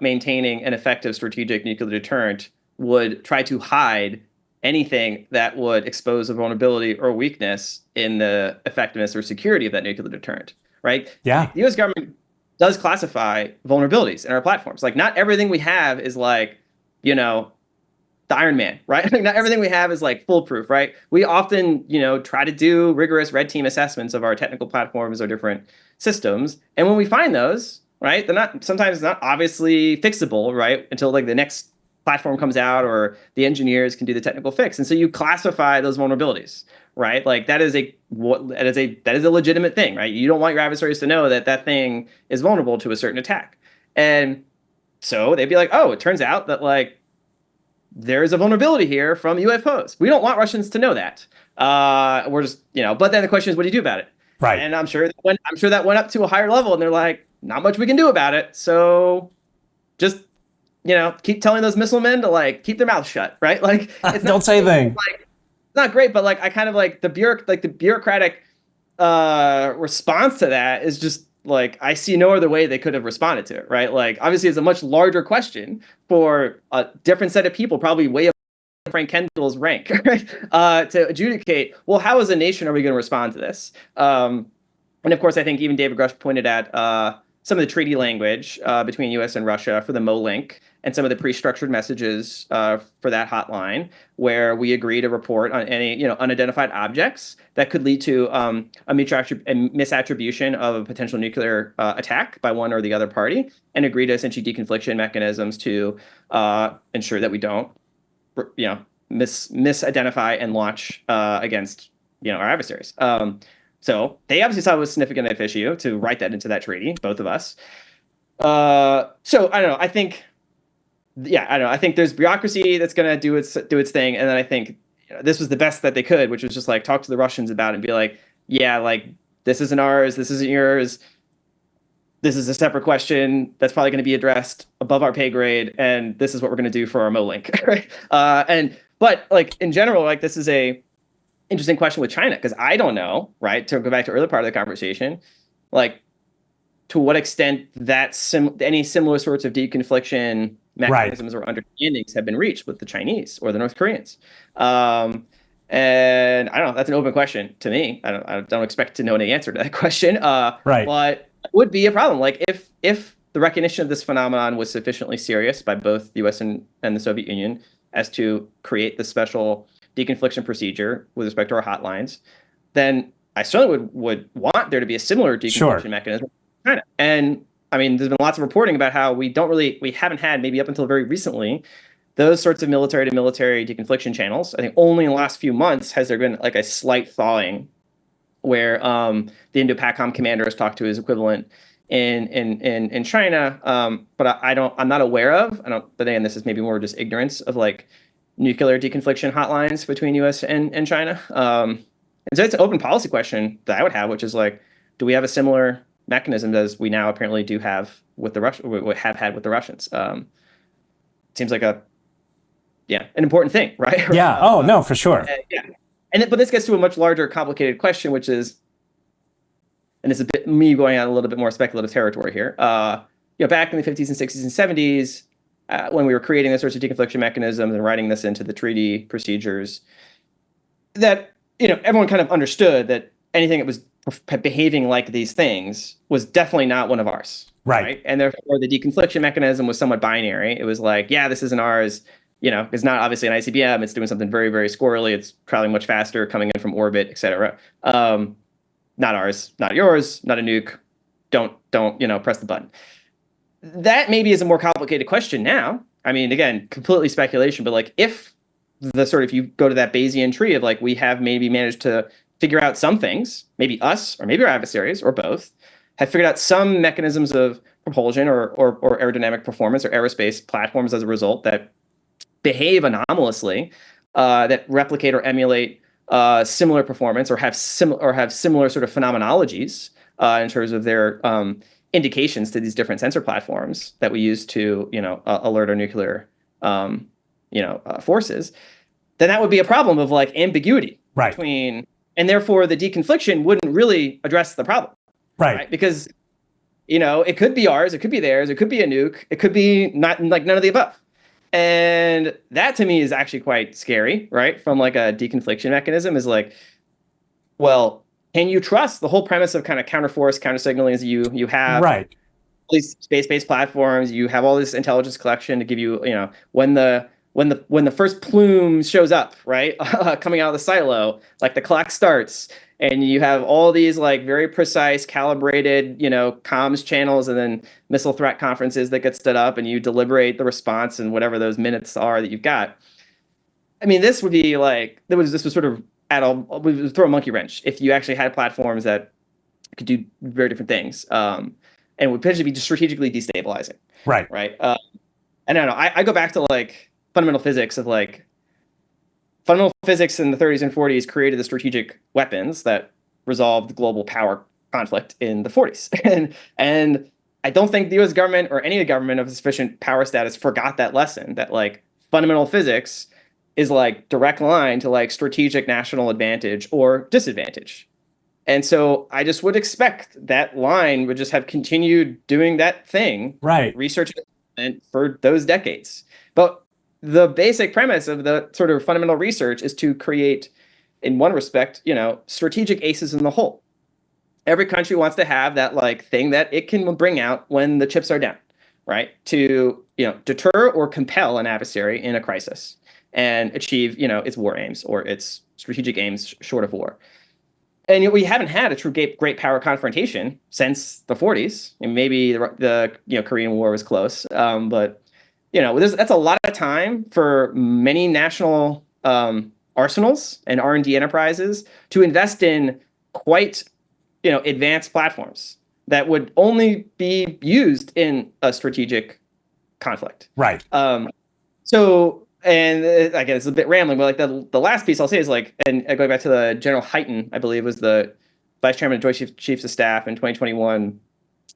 maintaining an effective strategic nuclear deterrent would try to hide anything that would expose a vulnerability or weakness in the effectiveness or security of that nuclear deterrent, right? Yeah. The U.S. government does classify vulnerabilities in our platforms. Like, not everything we have is like, the Iron Man, right? Like, not everything we have is like foolproof, right? We often, try to do rigorous red team assessments of our technical platforms or different systems. And when we find those, right, they're sometimes not obviously fixable, right, until like the next platform comes out or the engineers can do the technical fix. And so you classify those vulnerabilities, right? Like, that is a legitimate thing, right? You don't want your adversaries to know that thing is vulnerable to a certain attack. And so they'd be like, oh, it turns out that like there's a vulnerability here from UFOs. We don't want Russians to know that. We're just, but then the question is, what do you do about it? Right. And I'm sure that went up to a higher level and they're like, not much we can do about it. So just, keep telling those missile men to like keep their mouths shut, right? Like, it's don't say a thing. Like, it's not great, but like I kind of like the bureaucratic response to that is just like, I see no other way they could have responded to it, right? Like, obviously it's a much larger question for a different set of people, probably way above Frank Kendall's rank, right? To adjudicate, well, how as a nation are we going to respond to this? And of course, I think even David Grush pointed at some of the treaty language between U.S. and Russia for the Mo link and some of the pre-structured messages for that hotline, where we agree to report on any unidentified objects that could lead to a misattribution of a potential nuclear attack by one or the other party, and agree to essentially deconfliction mechanisms to ensure that we don't misidentify and launch against our adversaries. So they obviously saw it was significant enough issue to write that into that treaty, both of us. So I don't know. I think there's bureaucracy that's going to do its thing, and then I think this was the best that they could, which was just like talk to the Russians about it and be like, yeah, like, this isn't ours, this isn't yours. This is a separate question that's probably going to be addressed above our pay grade, and this is what we're going to do for our Mo link, right? But like in general, like, this is a interesting question with China, because I don't know, right? To go back to earlier part of the conversation, like, to what extent that any similar sorts of deconfliction mechanisms or understandings have been reached with the Chinese or the North Koreans. And I don't know, that's an open question to me. I don't expect to know any answer to that question. But it would be a problem. Like, if the recognition of this phenomenon was sufficiently serious by both the US and the Soviet Union as to create the special deconfliction procedure with respect to our hotlines, then I certainly would want there to be a similar deconfliction mechanism in China. And I mean, there's been lots of reporting about how we haven't had, maybe up until very recently, those sorts of military to military deconfliction channels. I think only in the last few months has there been like a slight thawing where the Indo-PACOM commander has talked to his equivalent in China. But I'm not aware of, but again, this is maybe more just ignorance of like nuclear deconfliction hotlines between US and China. And so it's an open policy question that I would have, which is like, do we have a similar mechanism as we now apparently do have with have had with the Russians? Seems like an important thing, right? Yeah. Oh no, for sure. But this gets to a much larger, complicated question, which is, and it's a bit me going on a little bit more speculative territory here. Back in the 50s and 60s and 70s, when we were creating the sorts of deconfliction mechanisms and writing this into the treaty procedures, that everyone kind of understood that anything that was behaving like these things was definitely not one of ours. Right. And therefore, the deconfliction mechanism was somewhat binary. It was like, yeah, this isn't ours. It's not obviously an ICBM. It's doing something very, very squirrely. It's traveling much faster, coming in from orbit, et cetera. Not ours, not yours, not a nuke. Don't press the button. That maybe is a more complicated question now. I mean, again, completely speculation, but like if you go to that Bayesian tree of like, we have maybe managed to figure out some things, maybe us or maybe our adversaries or both, have figured out some mechanisms of propulsion or aerodynamic performance or aerospace platforms as a result that behave anomalously, that replicate or emulate similar performance or have similar sort of phenomenologies in terms of their indications to these different sensor platforms that we use to alert our nuclear forces, then that would be a problem of like ambiguity between, and therefore the deconfliction wouldn't really address the problem. Right. Because, it could be ours, it could be theirs, it could be a nuke, it could be not, like none of the above. And that to me is actually quite scary, right? From like a deconfliction mechanism is like, well, can you trust the whole premise of kind of counterforce, countersignaling is you have all these space-based platforms, you have all this intelligence collection to give you, when the first plume shows up, right, coming out of the silo, like the clock starts, and you have all these like very precise, calibrated, comms channels, and then missile threat conferences that get stood up, and you deliberate the response in whatever those minutes are that you've got. I mean, this would be like this was sort of we would throw a monkey wrench if you actually had platforms that could do very different things, and would potentially be strategically destabilizing. Right. And I don't know. I go back to like fundamental physics of like fundamental physics in the 30s and 40s created the strategic weapons that resolved global power conflict in the 40s. and I don't think the US government or any government of sufficient power status forgot that lesson, that like fundamental physics is like direct line to like strategic national advantage or disadvantage. And so I just would expect that line would just have continued doing that thing, research for those decades. But the basic premise of the sort of fundamental research is to create, in one respect, strategic aces in the hole. Every country wants to have that like thing that it can bring out when the chips are down, right? To, deter or compel an adversary in a crisis and achieve, its war aims or its strategic aims short of war. And we haven't had a true great power confrontation since the 40s. And maybe the Korean War was close, but that's a lot of time for many national arsenals and R&D enterprises to invest in quite, advanced platforms that would only be used in a strategic conflict. So, and again, it's a bit rambling, but like the last piece I'll say is like, and going back to the General Hyten, I believe was the vice chairman of Joint Chiefs of Staff in 2021.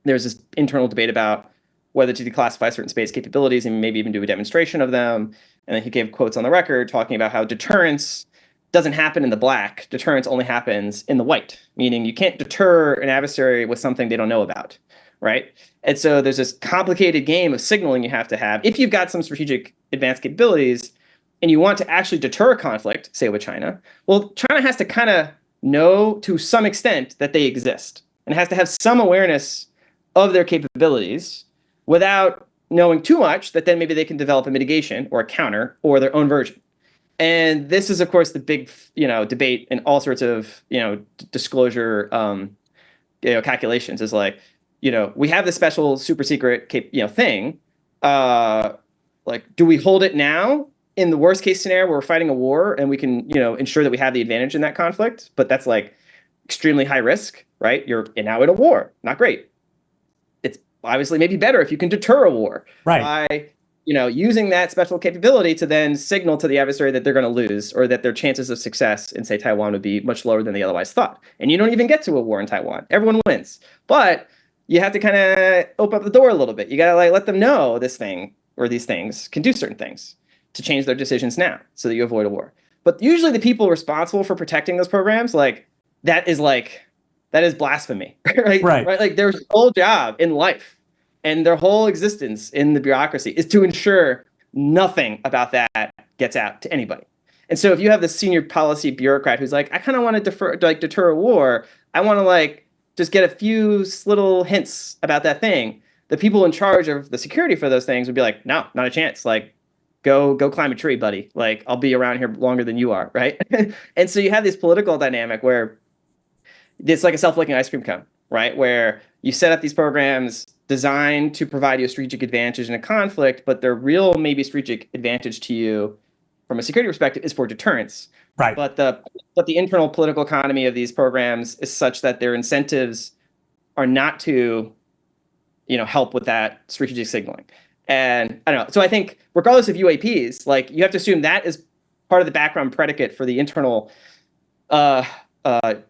There's this internal debate about whether to declassify certain space capabilities and maybe even do a demonstration of them. And then he gave quotes on the record talking about how deterrence doesn't happen in the black. Deterrence only happens in the white, meaning you can't deter an adversary with something they don't know about, right? And so there's this complicated game of signaling you have to have. If you've got some strategic advanced capabilities and you want to actually deter a conflict, say with China, well, China has to kind of know to some extent that they exist and has to have some awareness of their capabilities without knowing too much that then maybe they can develop a mitigation or a counter or their own version. And this is, of course, the big, debate in all sorts of, disclosure, calculations is like, we have this special super secret, thing. Like, do we hold it now in the worst case scenario where we're fighting a war and we can, ensure that we have the advantage in that conflict? But that's like extremely high risk, right? You're now in a war. Not great. It's obviously maybe better if you can deter a war by, using that special capability to then signal to the adversary that they're going to lose or that their chances of success in, say, Taiwan would be much lower than they otherwise thought. And you don't even get to a war in Taiwan. Everyone wins. But you have to kind of open up the door a little bit. You got to like let them know this thing or these things can do certain things to change their decisions now so that you avoid a war. But usually the people responsible for protecting those programs, that is blasphemy, right? Like their whole job in life And their whole existence in the bureaucracy is to ensure nothing about that gets out to anybody. And so if you have the senior policy bureaucrat who's like, I kind of want to deter a war, I want to just get a few little hints about that thing, the people in charge of the security for those things would be like, no, not a chance. Go climb a tree, buddy. I'll be around here longer than you are, right? And so you have this political dynamic where it's like a self-licking ice cream cone, right? Where you set up these programs designed to provide you a strategic advantage in a conflict, but their real maybe strategic advantage to you from a security perspective is for deterrence. Right. But the internal political economy of these programs is such that their incentives are not to, help with that strategic signaling. And I don't know. So I think regardless of UAPs, you have to assume that is part of the background predicate for the internal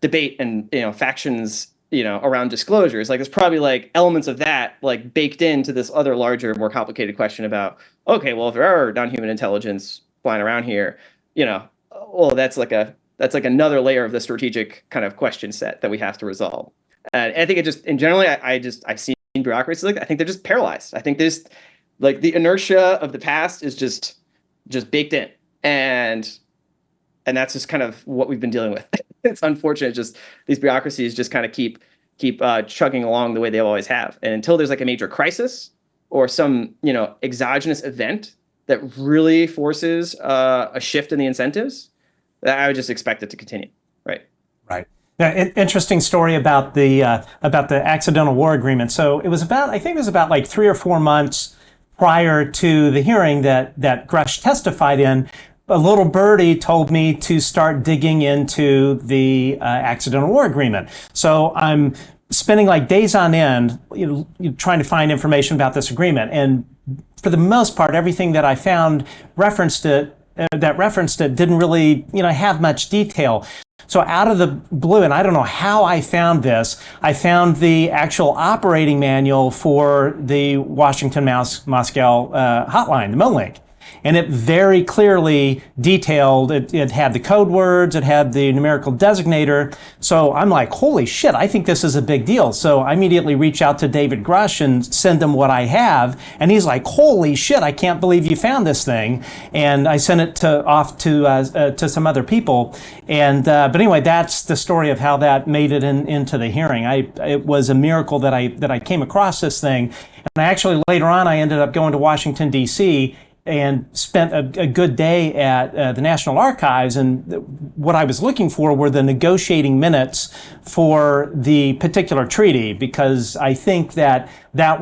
debate and factions around disclosures. There's probably elements of that baked into this other larger, more complicated question about, okay, well, if there are non-human intelligence flying around here, well, that's another layer of the strategic kind of question set that we have to resolve. And I think it just, in generally, I've seen bureaucracies I think they're just paralyzed. I think there's the inertia of the past is just baked in, and that's just kind of what we've been dealing with. It's unfortunate. Just these bureaucracies just kind of keep chugging along the way they always have, and until there's a major crisis or some exogenous event that really forces a shift in the incentives, I would just expect it to continue. Right. Now, interesting story about the accidental war agreement. So it was about 3 or 4 months prior to the hearing that Grush testified in. A little birdie told me to start digging into the accidental war agreement. So I'm spending days on end, trying to find information about this agreement. And for the most part, everything that I found referenced it didn't really, have much detail. So out of the blue, and I don't know how I found this, I found the actual operating manual for the Washington-Moscow hotline, the MoLink. And it very clearly detailed, it had the code words, it had the numerical designator. So I'm like, holy shit, I think this is a big deal. So I immediately reach out to David Grush and send him what I have. And he's like, holy shit, I can't believe you found this thing. And I sent it off to some other people. And but anyway, that's the story of how that made it into the hearing. It was a miracle that I came across this thing. And actually later on, I ended up going to Washington, D.C., and spent a good day at the National Archives. And what I was looking for were the negotiating minutes for the particular treaty, because I think that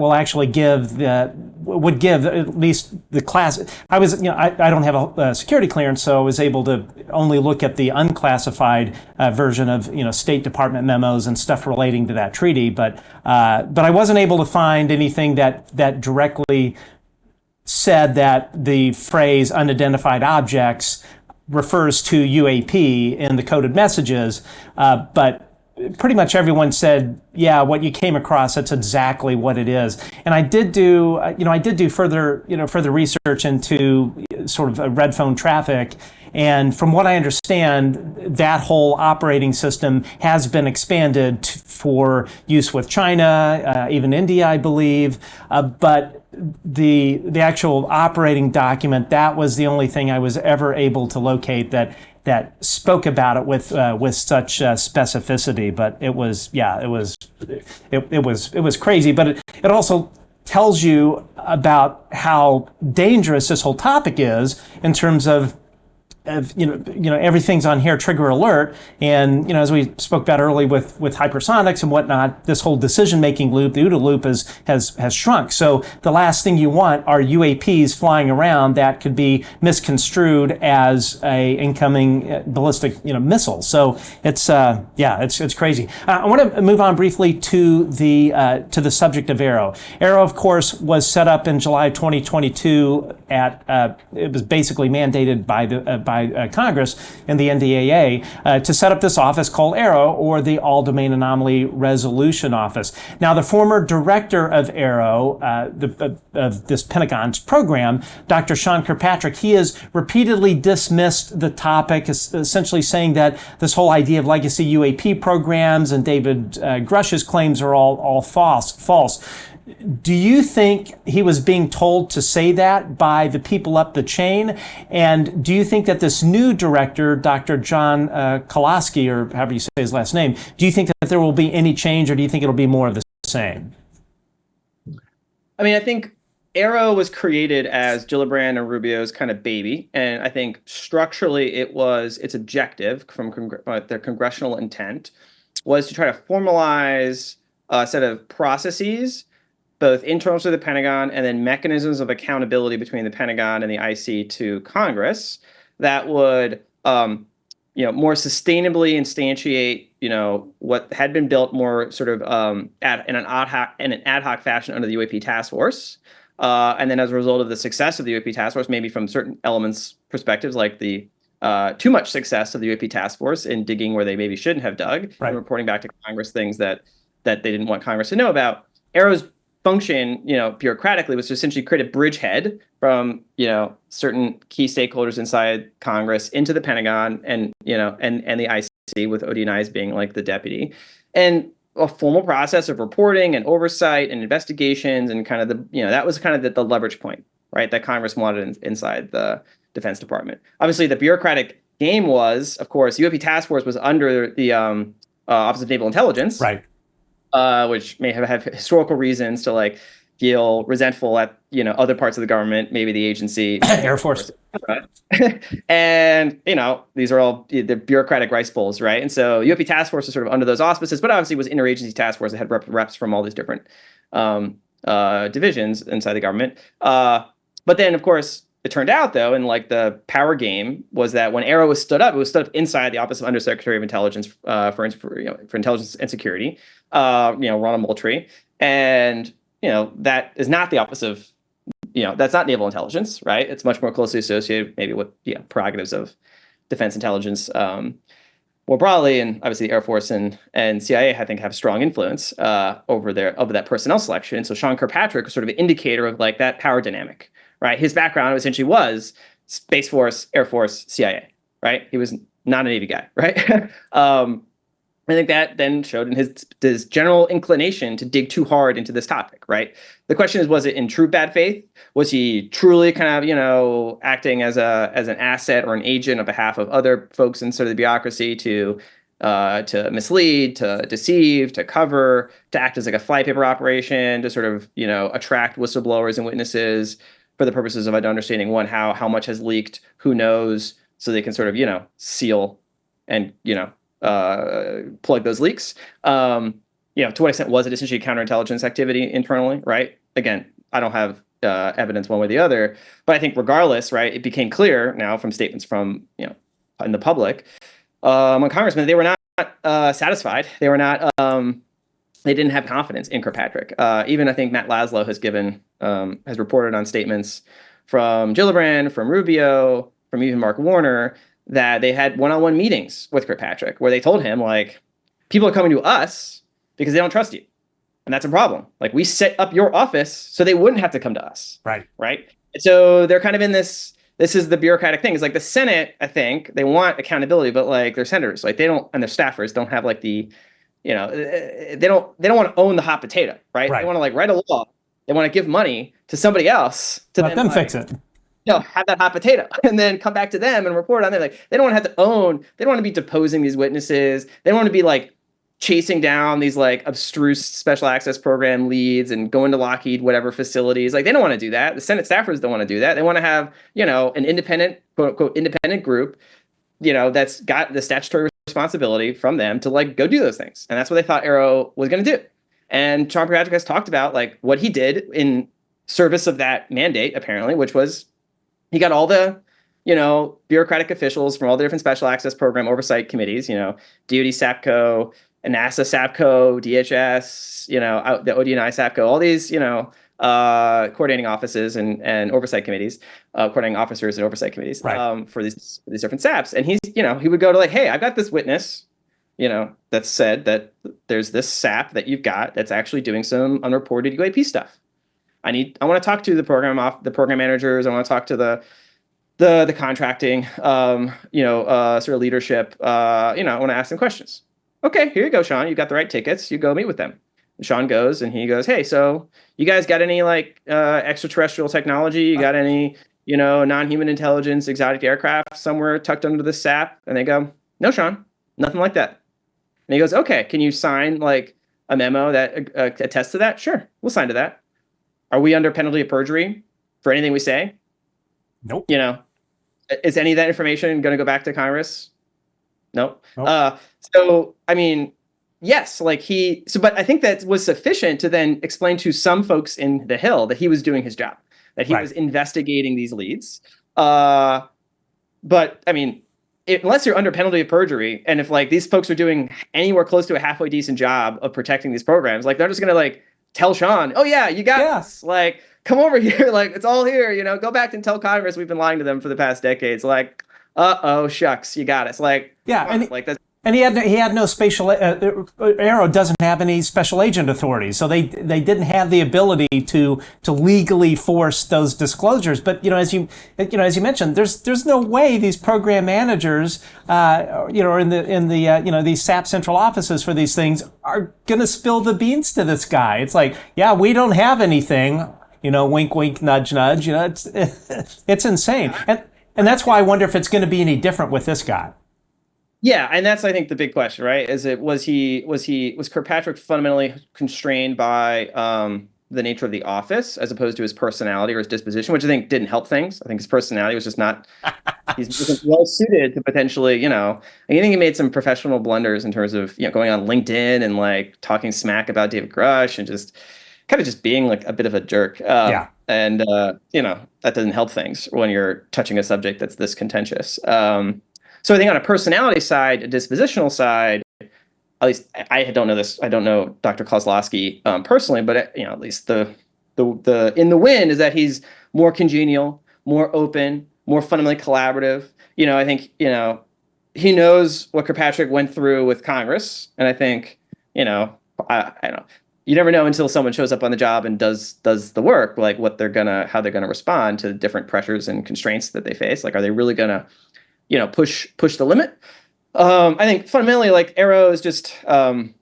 will actually would give at least the class. I don't have a security clearance, so I was able to only look at the unclassified version of State Department memos and stuff relating to that treaty. But I wasn't able to find anything that directly said that the phrase unidentified objects refers to UAP in the coded messages, but pretty much everyone said, yeah, what you came across, that's exactly what it is. And I did do further research into sort of red phone traffic. And from what I understand, that whole operating system has been expanded for use with China, even India, I believe. But the actual operating document, that was the only thing I was ever able to locate that spoke about it with such specificity. But it was crazy. But it also tells you about how dangerous this whole topic is in terms of everything's on here trigger alert, and as we spoke about earlier with hypersonics and whatnot, this whole decision-making loop, the OODA loop, has shrunk. So the last thing you want are UAPs flying around that could be misconstrued as a incoming ballistic missile. So it's crazy. I want to move on briefly to the subject of Arrow. Arrow, of course, was set up in July 2022 it was basically mandated by Congress and the NDAA to set up this office called Arrow, or the All Domain Anomaly Resolution Office. Now, the former director of Arrow, of this Pentagon's program, Dr. Sean Kirkpatrick, he has repeatedly dismissed the topic, essentially saying that this whole idea of legacy UAP programs and David Grush's claims are all false. Do you think he was being told to say that by the people up the chain? And do you think that this new director, Dr. John Kolaski, or however you say his last name, do you think that there will be any change, or do you think it'll be more of the same? I mean, I think Arrow was created as Gillibrand and Rubio's kind of baby, and I think structurally its objective from their congressional intent was to try to formalize a set of processes, both internal to the Pentagon and then mechanisms of accountability between the Pentagon and the IC to Congress that would, more sustainably instantiate, what had been built more sort of in an ad hoc fashion under the UAP task force. And then as a result of the success of the UAP task force, maybe from certain elements perspectives, like the too much success of the UAP task force in digging where they maybe shouldn't have dug, Right. and reporting back to Congress things that they didn't want Congress to know about. Arrow's function, bureaucratically, was to essentially create a bridgehead from, certain key stakeholders inside Congress into the Pentagon and the IC, with ODNIs being like the deputy, and a formal process of reporting and oversight and investigations, and kind of that was kind of the leverage point, right, that Congress wanted inside the Defense Department. Obviously, the bureaucratic game was, of course, UAP task force was under the Office of Naval Intelligence, Right. Which may have historical reasons to feel resentful at other parts of the government, maybe the agency, Air Force. And these are all the bureaucratic rice bowls, right? And so UAP task force was sort of under those auspices, but obviously was interagency task force that had reps from all these different divisions inside the government. But then, of course, it turned out, though, in the power game, was that when Arrow was stood up, it was stood up inside the Office of Undersecretary of Intelligence for Intelligence and Security, Ronald Moultrie, and that is not the Office of, that's not naval intelligence, right? It's much more closely associated, maybe with prerogatives of defense intelligence more broadly, and obviously the Air Force and CIA, I think, have strong influence over that personnel selection. So Sean Kirkpatrick was sort of an indicator of that power dynamic. Right, his background essentially was Space Force, Air Force, CIA. Right, he was not a Navy guy. Right, I think that then showed in his general inclination to dig too hard into this topic. Right, the question is, was it in true bad faith? Was he truly kind of acting as an asset or an agent on behalf of other folks in sort of the bureaucracy to mislead, to deceive, to cover, to act as a flypaper operation, to sort of attract whistleblowers and witnesses for the purposes of understanding, one, how much has leaked, who knows, so they can sort of seal and plug those leaks. To what extent was it essentially counterintelligence activity internally? Right. Again, I don't have evidence one way or the other, but I think regardless, right, it became clear now from statements from in the public among congressmen, they were not satisfied. They were not. They didn't have confidence in Kirkpatrick. Even I think Matt Laszlo has reported on statements from Gillibrand, from Rubio, from even Mark Warner, that they had one-on-one meetings with Kirkpatrick where they told him, people are coming to us because they don't trust you. And that's a problem. We set up your office so they wouldn't have to come to us. Right. Right. And so they're kind of in this is the bureaucratic thing. It's the Senate, I think, they want accountability, but their senators, they don't, and their staffers don't have the they don't want to own the hot potato, right? They want to write a law. They want to give money to somebody else to let them fix it. Have that hot potato and then come back to them and report on it. They don't want to have to own. They don't want to be deposing these witnesses. They don't want to be chasing down these abstruse special access program leads and going to Lockheed whatever facilities. They don't want to do that. The Senate staffers don't want to do that. They want to have an independent, quote unquote, independent group, that's got the statutory responsibility from them to go do those things. And that's what they thought Arrow was going to do. And Sean Kirkpatrick has talked about what he did in service of that mandate, apparently, which was he got all the, bureaucratic officials from all the different special access program oversight committees, DoD SAPCO, NASA SAPCO, DHS, the ODNI SAPCO, all these, coordinating offices and oversight committees, coordinating officers and oversight committees, right, for these different SAPs. And he's, he would go to hey, I've got this witness, that said that there's this SAP that you've got that's actually doing some unreported UAP stuff. I want to talk to the program managers. I want to talk to the contracting, sort of leadership. I want to ask them questions. Okay, here you go, Sean. You got the right tickets. You go meet with them. Sean goes and he goes, hey, so you guys got any like extraterrestrial technology? You got any, non-human intelligence, exotic aircraft somewhere tucked under the sap? And they go, no, Sean, nothing like that. And he goes, okay, can you sign like a memo that attests to that? Sure, we'll sign to that. Are we under penalty of perjury for anything we say? Nope. Is any of that information going to go back to Congress? Nope. Nope. So, I mean, yes, but I think that was sufficient to then explain to some folks in the Hill that he was doing his job, that he was investigating these leads. But I mean, unless you're under penalty of perjury, and if like these folks are doing anywhere close to a halfway decent job of protecting these programs, like they're just going to like tell Sean, oh yeah, you got us. Like, come over here. Like, it's all here, go back and tell Congress we've been lying to them for the past decades. Like, uh-oh, shucks, you got us. Like, yeah, and like that's. And he had no spatial. Arrow doesn't have any special agent authority, so they didn't have the ability to legally force those disclosures. But as you mentioned, there's no way these program managers, or in the these SAP central offices for these things are going to spill the beans to this guy. It's like, yeah, we don't have anything. Wink, wink, nudge, nudge. It's insane, and that's why I wonder if it's going to be any different with this guy. Yeah, and that's I think the big question, right? Was Kirkpatrick fundamentally constrained by the nature of the office as opposed to his personality or his disposition, which I think didn't help things. I think his personality was just not. He's well suited to potentially, I think he made some professional blunders in terms of going on LinkedIn and like talking smack about David Grush and just kind of just being like a bit of a jerk. And that doesn't help things when you're touching a subject that's this contentious. So I think on a personality side, a dispositional side, at least I don't know this. I don't know Dr. Kozlowski personally, but at least the in the wind is that he's more congenial, more open, more fundamentally collaborative. I think he knows what Kirkpatrick went through with Congress, and I think I don't know. You never know until someone shows up on the job and does the work, like how they're gonna respond to different pressures and constraints that they face. Like, are they really gonna push the limit? I think fundamentally, like Arrow is just it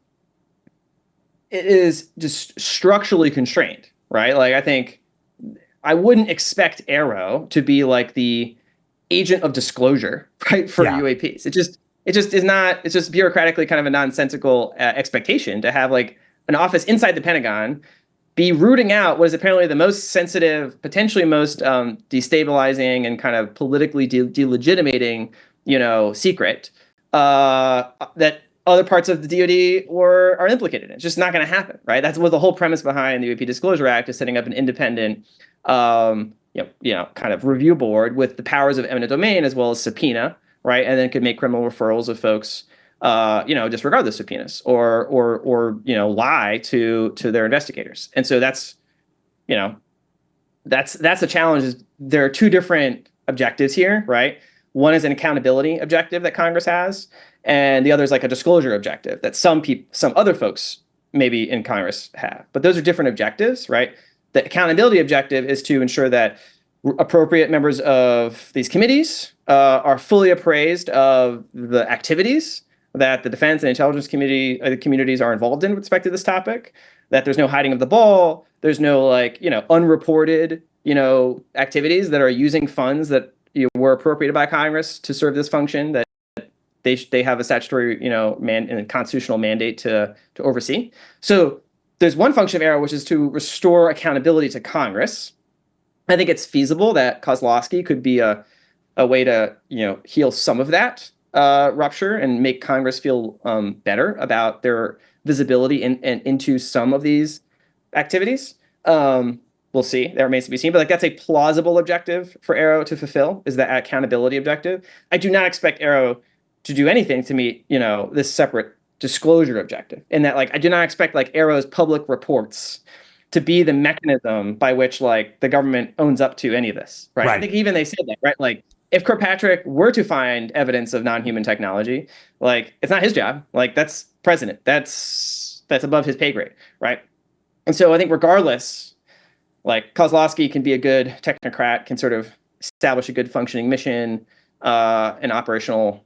is just structurally constrained, right? Like I think I wouldn't expect Arrow to be like the agent of disclosure, right, for UAPs. It just is not. It's just bureaucratically kind of a nonsensical expectation to have like an office inside the Pentagon be rooting out what is apparently the most sensitive, potentially most destabilizing and kind of politically delegitimating, secret that other parts of the DoD are implicated in. It's just not going to happen, right? That's what the whole premise behind the UAP Disclosure Act is, setting up an independent, kind of review board with the powers of eminent domain as well as subpoena, right? And then could make criminal referrals of folks disregard those subpoenas or lie to their investigators. And so that's the challenge. Is there are two different objectives here, right? One is an accountability objective that Congress has, and the other is like a disclosure objective that some other folks maybe in Congress have. But those are different objectives, right? The accountability objective is to ensure that appropriate members of these committees are fully appraised of the activities that the defense and intelligence communities are involved in with respect to this topic, that there's no hiding of the ball, there's no unreported activities that are using funds that were appropriated by Congress to serve this function, that they have a statutory and constitutional mandate to oversee. So there's one function of Arrow, which is to restore accountability to Congress. I think it's feasible that Kozlowski could be a way to heal some of that rupture and make Congress feel better about their visibility into some of these activities. We'll see. That remains to be seen. But that's a plausible objective for Arrow to fulfill, is that accountability objective. I do not expect Arrow to do anything to meet this separate disclosure objective. And that I do not expect Arrow's public reports to be the mechanism by which the government owns up to any of this. Right. I think even they said that, right? If Kirkpatrick were to find evidence of non-human technology, it's not his job. That's president. That's above his pay grade, right? And so I think regardless, Kozlowski can be a good technocrat, can sort of establish a good functioning mission, and operational,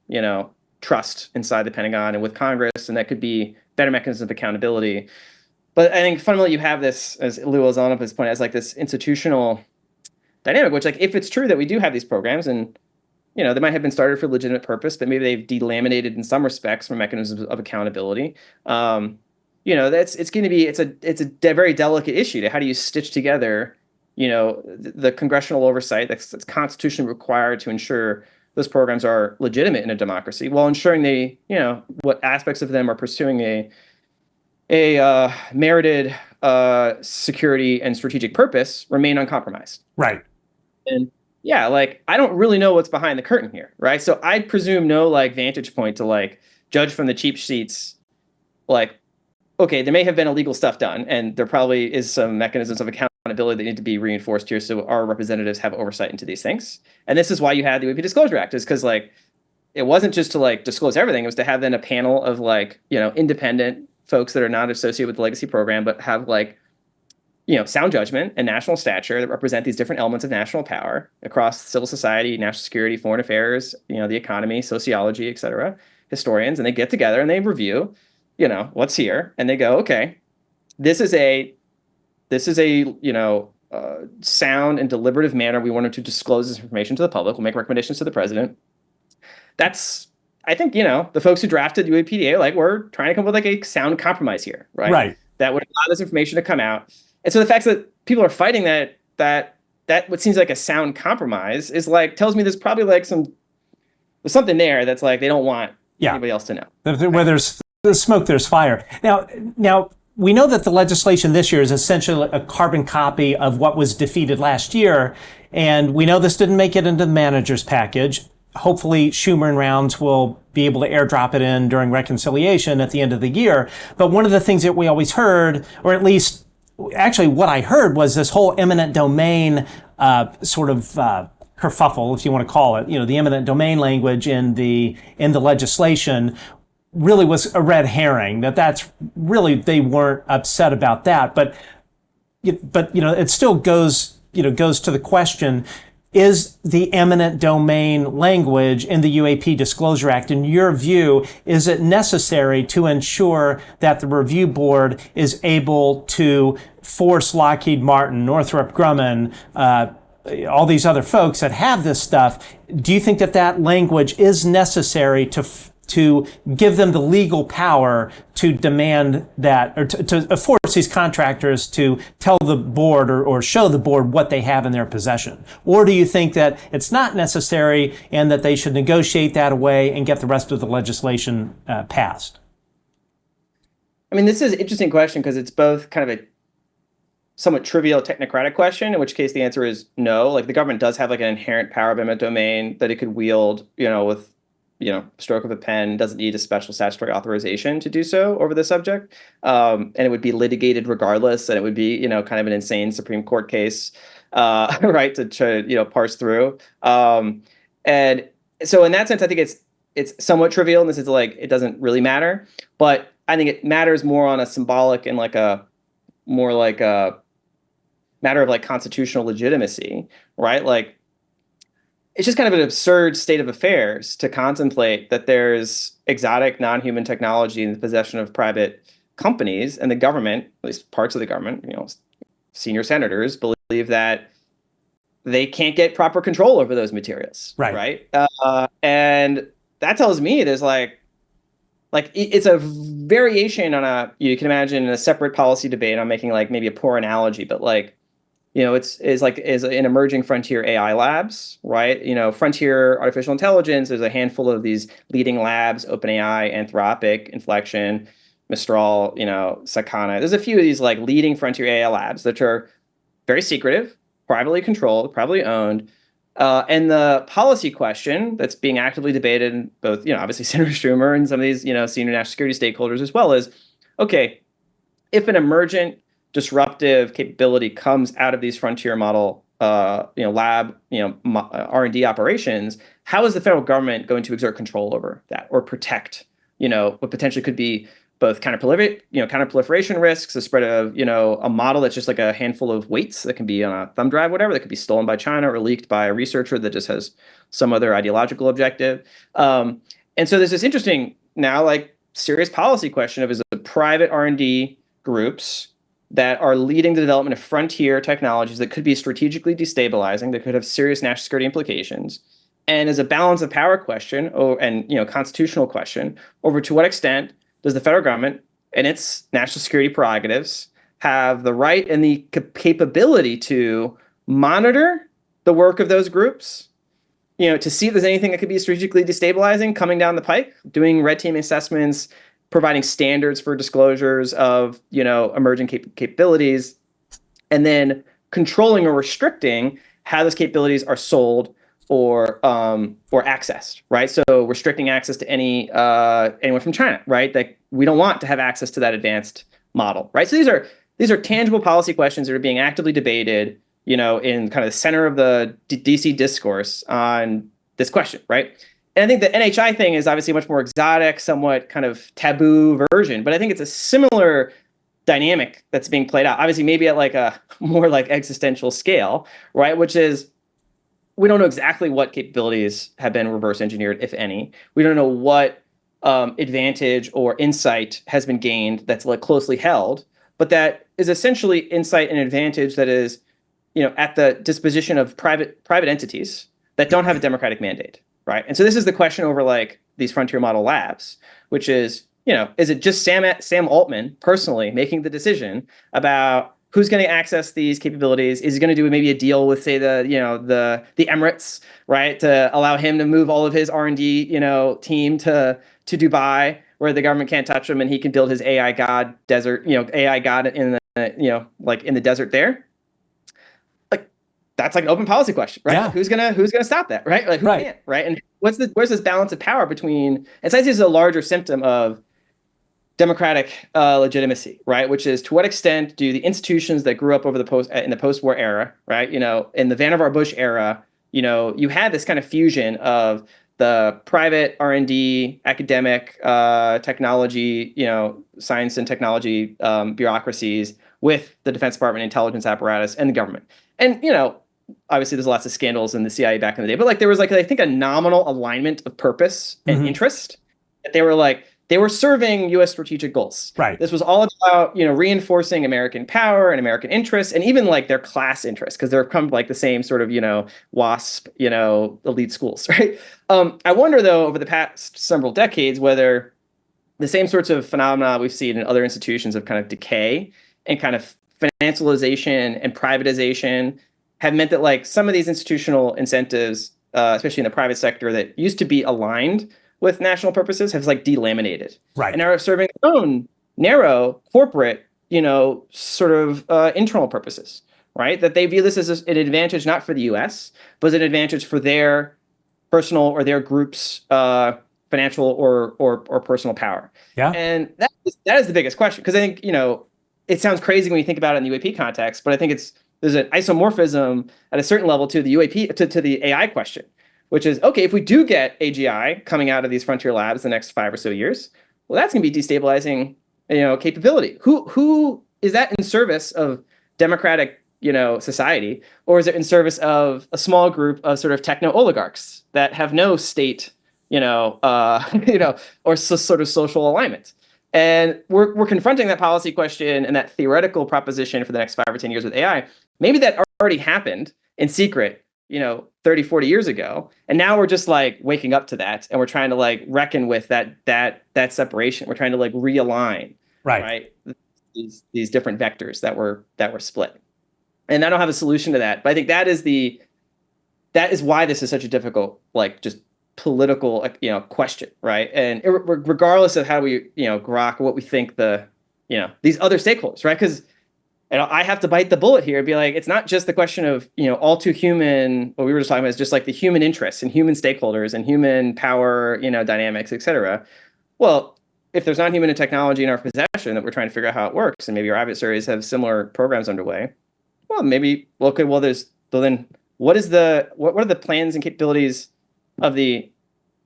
trust inside the Pentagon and with Congress, and that could be better mechanisms of accountability. But I think fundamentally you have this, as Lou Ozanov has pointed out, as like this institutional dynamic, which, like, if it's true that we do have these programs, and they might have been started for a legitimate purpose, but maybe they've delaminated in some respects from mechanisms of accountability. It's going to be it's a very delicate issue to how do you stitch together, the congressional oversight that's constitutionally required to ensure those programs are legitimate in a democracy, while ensuring they, what aspects of them are pursuing a merited security and strategic purpose remain uncompromised. Right. And yeah, like, I don't really know what's behind the curtain here, right? So I presume no like vantage point to like judge from the cheap sheets, like, okay, there may have been illegal stuff done, and there probably is some mechanisms of accountability that need to be reinforced here, so our representatives have oversight into these things. And this is why you had the UAP Disclosure Act, is because like it wasn't just to like disclose everything; it was to have then a panel of like independent folks that are not associated with the legacy program, but have like sound judgment and national stature that represent these different elements of national power across civil society, national security, foreign affairs, the economy, sociology, et cetera, historians, and they get together and they review, what's here, and they go, okay, this is a sound and deliberative manner we wanted to disclose this information to the public. We'll make recommendations to the president. That's, I think, the folks who drafted UAPDA, like, we're trying to come up with like a sound compromise here, right? Right. That would allow this information to come out. And so the fact that people are fighting that what seems like a sound compromise is like, tells me there's probably like there's something there that's like they don't want anybody else to know. Where there's smoke, there's fire. Now we know that the legislation this year is essentially a carbon copy of what was defeated last year, and we know this didn't make it into the manager's package. Hopefully Schumer and Rounds will be able to airdrop it in during reconciliation at the end of the year. But one of the things that we always heard, or at least actually what I heard, was this whole eminent domain kerfuffle, if you want to call it. The eminent domain language in the legislation really was a red herring. That's really, they weren't upset about that, but it still goes to the question: is the eminent domain language in the UAP Disclosure Act, in your view, is it necessary to ensure that the review board is able to force Lockheed Martin, Northrop Grumman, all these other folks that have this stuff? Do you think that language is necessary to give them the legal power to demand that, or to force these contractors to tell the board or show the board what they have in their possession? Or do you think that it's not necessary and that they should negotiate that away and get the rest of the legislation passed? I mean, this is an interesting question because it's both kind of a somewhat trivial technocratic question, in which case the answer is no. Like, the government does have like an inherent power of eminent domain that it could wield, with stroke of a pen. Doesn't need a special statutory authorization to do so over the subject. And it would be litigated regardless. And it would be, kind of an insane Supreme Court case, right, to try to, parse through. And so in that sense, I think it's somewhat trivial in the sense of like, it doesn't really matter. But I think it matters more on a symbolic and like a more like a matter of like constitutional legitimacy, right? Like, it's just kind of an absurd state of affairs to contemplate that there's exotic non-human technology in the possession of private companies, and the government, at least parts of the government, senior senators, believe that they can't get proper control over those materials. Right. And that tells me there's like it's a variation on you can imagine a separate policy debate. I'm making like maybe a poor analogy, but like, is in emerging frontier AI labs, right? Frontier artificial intelligence, there's a handful of these leading labs: OpenAI, Anthropic, Inflection, Mistral, Sakana. There's a few of these like leading frontier AI labs that are very secretive, privately controlled, privately owned. And the policy question that's being actively debated in both, obviously Senator Schumer and some of these, senior national security stakeholders, as well as, okay, if an emergent disruptive capability comes out of these frontier model, lab, R&D operations, how is the federal government going to exert control over that or protect, what potentially could be both counterproliferation risks, the spread of, a model that's just like a handful of weights that can be on a thumb drive, whatever, that could be stolen by China or leaked by a researcher that just has some other ideological objective. And so there's this interesting now, like, serious policy question of, is a private R&D groups that are leading the development of frontier technologies that could be strategically destabilizing, that could have serious national security implications, and as a balance of power question, and constitutional question, over to what extent does the federal government and its national security prerogatives have the right and the capability to monitor the work of those groups, to see if there's anything that could be strategically destabilizing coming down the pike, doing red teaming assessments, providing standards for disclosures of, emerging capabilities, and then controlling or restricting how those capabilities are sold or accessed, right? So restricting access to anyone from China, right? That we don't want to have access to that advanced model, right? So these are tangible policy questions that are being actively debated, in kind of the center of the DC discourse on this question, right? And I think the NHI thing is obviously a much more exotic, somewhat kind of taboo version, but I think it's a similar dynamic that's being played out. Obviously, maybe at like a more like existential scale, right? Which is, we don't know exactly what capabilities have been reverse engineered, if any. We don't know what advantage or insight has been gained that's like closely held, but that is essentially insight and advantage that is, at the disposition of private entities that don't have a democratic mandate, right? And so this is the question over like these frontier model labs, which is, is it just Sam Altman personally making the decision about who's going to access these capabilities? Is he going to do maybe a deal with, say, the Emirates, right, to allow him to move all of his R&D, team to Dubai, where the government can't touch him, and he can build his AI god desert, AI god in the, like in the desert there? Like, that's like an open policy question, right? Yeah. Who's gonna stop that, right? Like, who can't, right? And where's this balance of power between? And so I see this as a larger symptom of democratic legitimacy, right? Which is, to what extent do the institutions that grew up over in the post-war era, right? In the Vannevar Bush era, you had this kind of fusion of the private R&D, academic technology, science and technology bureaucracies with the Defense Department, intelligence apparatus, and the government. And obviously there's lots of scandals in the CIA back in the day, but like there was like, I think, a nominal alignment of purpose and interest. That they were serving U.S. strategic goals. Right. This was all about, reinforcing American power and American interests, and even like their class interests, because they're from like the same sort of, WASP, elite schools, right? I wonder, though, over the past several decades, whether the same sorts of phenomena we've seen in other institutions of kind of decay and kind of financialization and privatization have meant that like some of these institutional incentives, especially in the private sector, that used to be aligned with national purposes, has like delaminated, right, and are serving their own narrow corporate, sort of internal purposes, right? That they view this as an advantage not for the U.S., but as an advantage for their personal or their group's financial or personal power. Yeah, and that is the biggest question, because I think it sounds crazy when you think about it in the UAP context, but I think there's an isomorphism at a certain level to the UAP to the AI question. Which is, okay, if we do get AGI coming out of these frontier labs the next 5 or so years, well, that's going to be destabilizing, capability. Who is that in service of democratic, society, or is it in service of a small group of sort of techno oligarchs that have no state, or sort of social alignment? And we're confronting that policy question and that theoretical proposition for the next 5 or 10 years with AI. Maybe that already happened in secret, 30, 40 years ago. And now we're just like waking up to that. And we're trying to like reckon with that separation. We're trying to like realign, right? These different vectors that were split. And I don't have a solution to that. But I think that is why this is such a difficult, like, just political, question, right? And regardless of how we, grok what we think these other stakeholders, right? Because I have to bite the bullet here and be like, it's not just the question of, all too human, what we were just talking about is just like the human interests and human stakeholders and human power, dynamics, et cetera. Well, if there's not human and technology in our possession that we're trying to figure out how it works, and maybe our adversaries have similar programs underway, well, maybe, okay, well, then what are the plans and capabilities of the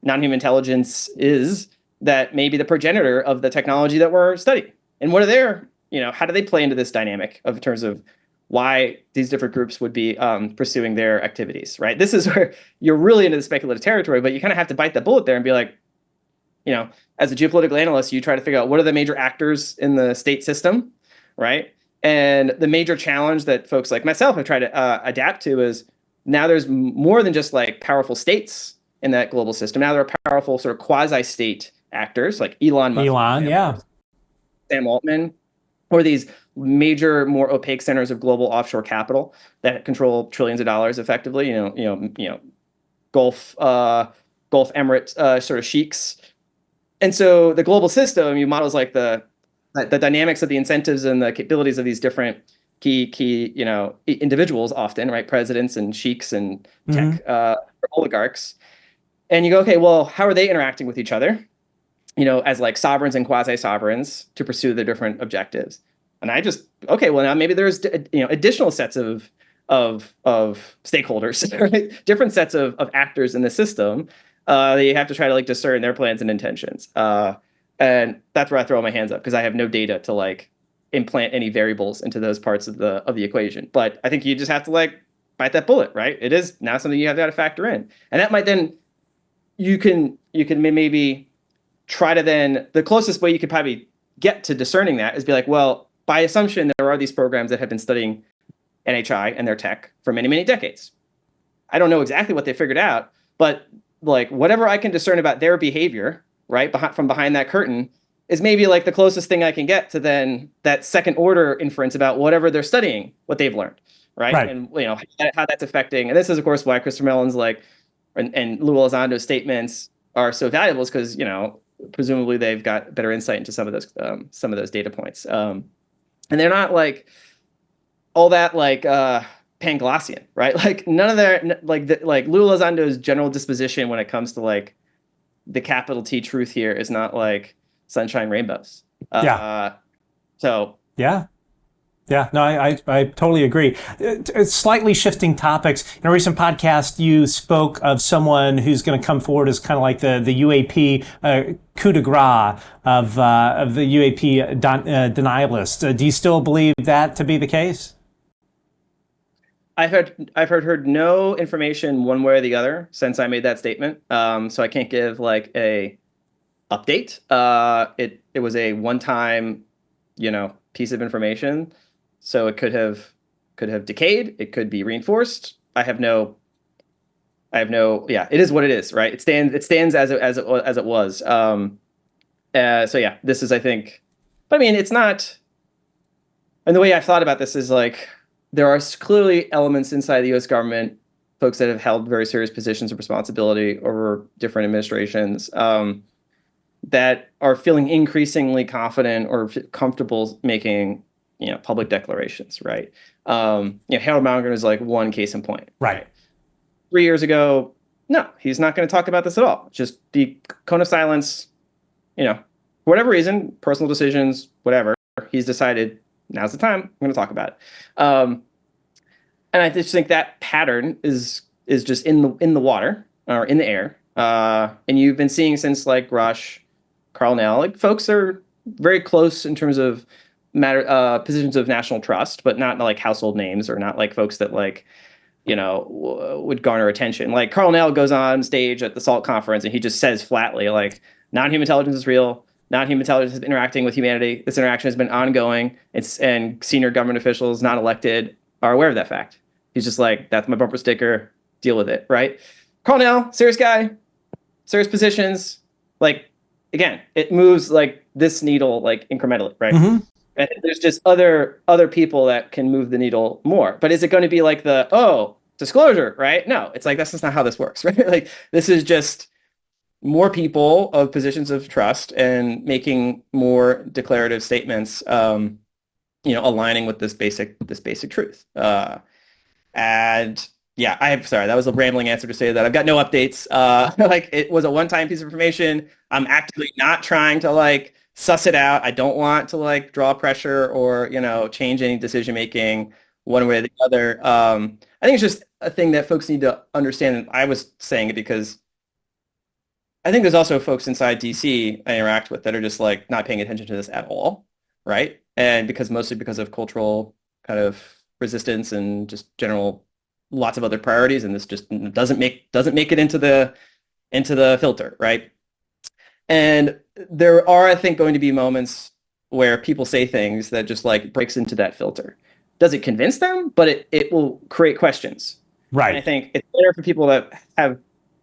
non-human intelligence is that maybe the progenitor of the technology that we're studying? And what are their, how do they play into this dynamic in terms of why these different groups would be pursuing their activities, right? This is where you're really into the speculative territory, but you kind of have to bite the bullet there and be like, as a geopolitical analyst, you try to figure out what are the major actors in the state system, right? And the major challenge that folks like myself have tried to adapt to is now there's more than just like powerful states in that global system. Now there are powerful sort of quasi-state actors like Elon Musk, Yeah. Sam Altman, or these major, more opaque centers of global offshore capital that control trillions of dollars effectively. Gulf Emirates sort of sheiks. And so the global system, you models like the dynamics of the incentives and the capabilities of these different key individuals, often, right? Presidents and sheiks and tech oligarchs. And you go, okay, well, how are they interacting with each other? As like sovereigns and quasi-sovereigns to pursue their different objectives. And okay, well, now maybe there's additional sets of stakeholders, right? Different sets of actors in the system that you have to try to like discern their plans and intentions. And that's where I throw my hands up, because I have no data to like implant any variables into those parts of the equation. But I think you just have to like bite that bullet, right? It is now something you have got to factor in, and that might then you can maybe try to then, the closest way you could probably get to discerning that is be like, well, by assumption, there are these programs that have been studying NHI and their tech for many, many decades. I don't know exactly what they figured out, but like whatever I can discern about their behavior, right, from behind that curtain, is maybe like the closest thing I can get to then that second order inference about whatever they're studying, what they've learned, right? And how that's affecting. And this is, of course, why Christopher Mellon's and Lou Elizondo's statements are so valuable, is because presumably they've got better insight into some of those data points, and they're not like all that like Panglossian, right? Like none of their like Lou Elizondo's general disposition when it comes to like the capital T truth here is not like sunshine rainbows. Yeah, no, I totally agree. Slightly shifting topics. In a recent podcast, you spoke of someone who's going to come forward as kind of like the UAP coup de grace of the UAP denialists. Do you still believe that to be the case? I've heard no information one way or the other since I made that statement. So I can't give like a update. It was a one-time, piece of information. So it could have decayed. It could be reinforced. I have no. Yeah, it is what it is, right? It stands as it was. So yeah, this is, I think. But I mean, it's not. And the way I've thought about this is like there are clearly elements inside the U.S. government, folks that have held very serious positions of responsibility over different administrations, that are feeling increasingly confident or comfortable making public declarations, right? Harold Malmgren is like one case in point. Right. 3 years ago, no, he's not going to talk about this at all. Just be cone of silence, for whatever reason, personal decisions, whatever. He's decided now's the time I'm going to talk about it. And I just think that pattern is just in the water or in the air. And you've been seeing since like Rush, Carl Nell, like folks are very close in terms of positions of national trust, but not like household names or not like folks that like, would garner attention. Like Carl Nell goes on stage at the SALT conference and he just says flatly, like, non-human intelligence is real. Non-human intelligence is interacting with humanity. This interaction has been ongoing. And senior government officials, not elected, are aware of that fact. He's just like, that's my bumper sticker. Deal with it, right? Carl Nell, serious guy, serious positions. Like, again, it moves like this needle like incrementally, right? Mm-hmm. And there's just other people that can move the needle more. But is it going to be like disclosure, right? No, it's like that's just not how this works, right? Like this is just more people of positions of trust and making more declarative statements, aligning with this basic truth. And yeah, sorry, that was a rambling answer to say that I've got no updates. Like it was a one-time piece of information. I'm actively not trying to like suss it out. I don't want to like draw pressure or, change any decision making one way or the other. I think it's just a thing that folks need to understand. And I was saying it because I think there's also folks inside DC I interact with that are just like not paying attention to this at all, right? And mostly because of cultural kind of resistance and just general lots of other priorities, and this just doesn't make it into the filter, right? And there are, I think, going to be moments where people say things that just like breaks into that filter. Does it convince them? But it will create questions. Right. And I think it's better for people that have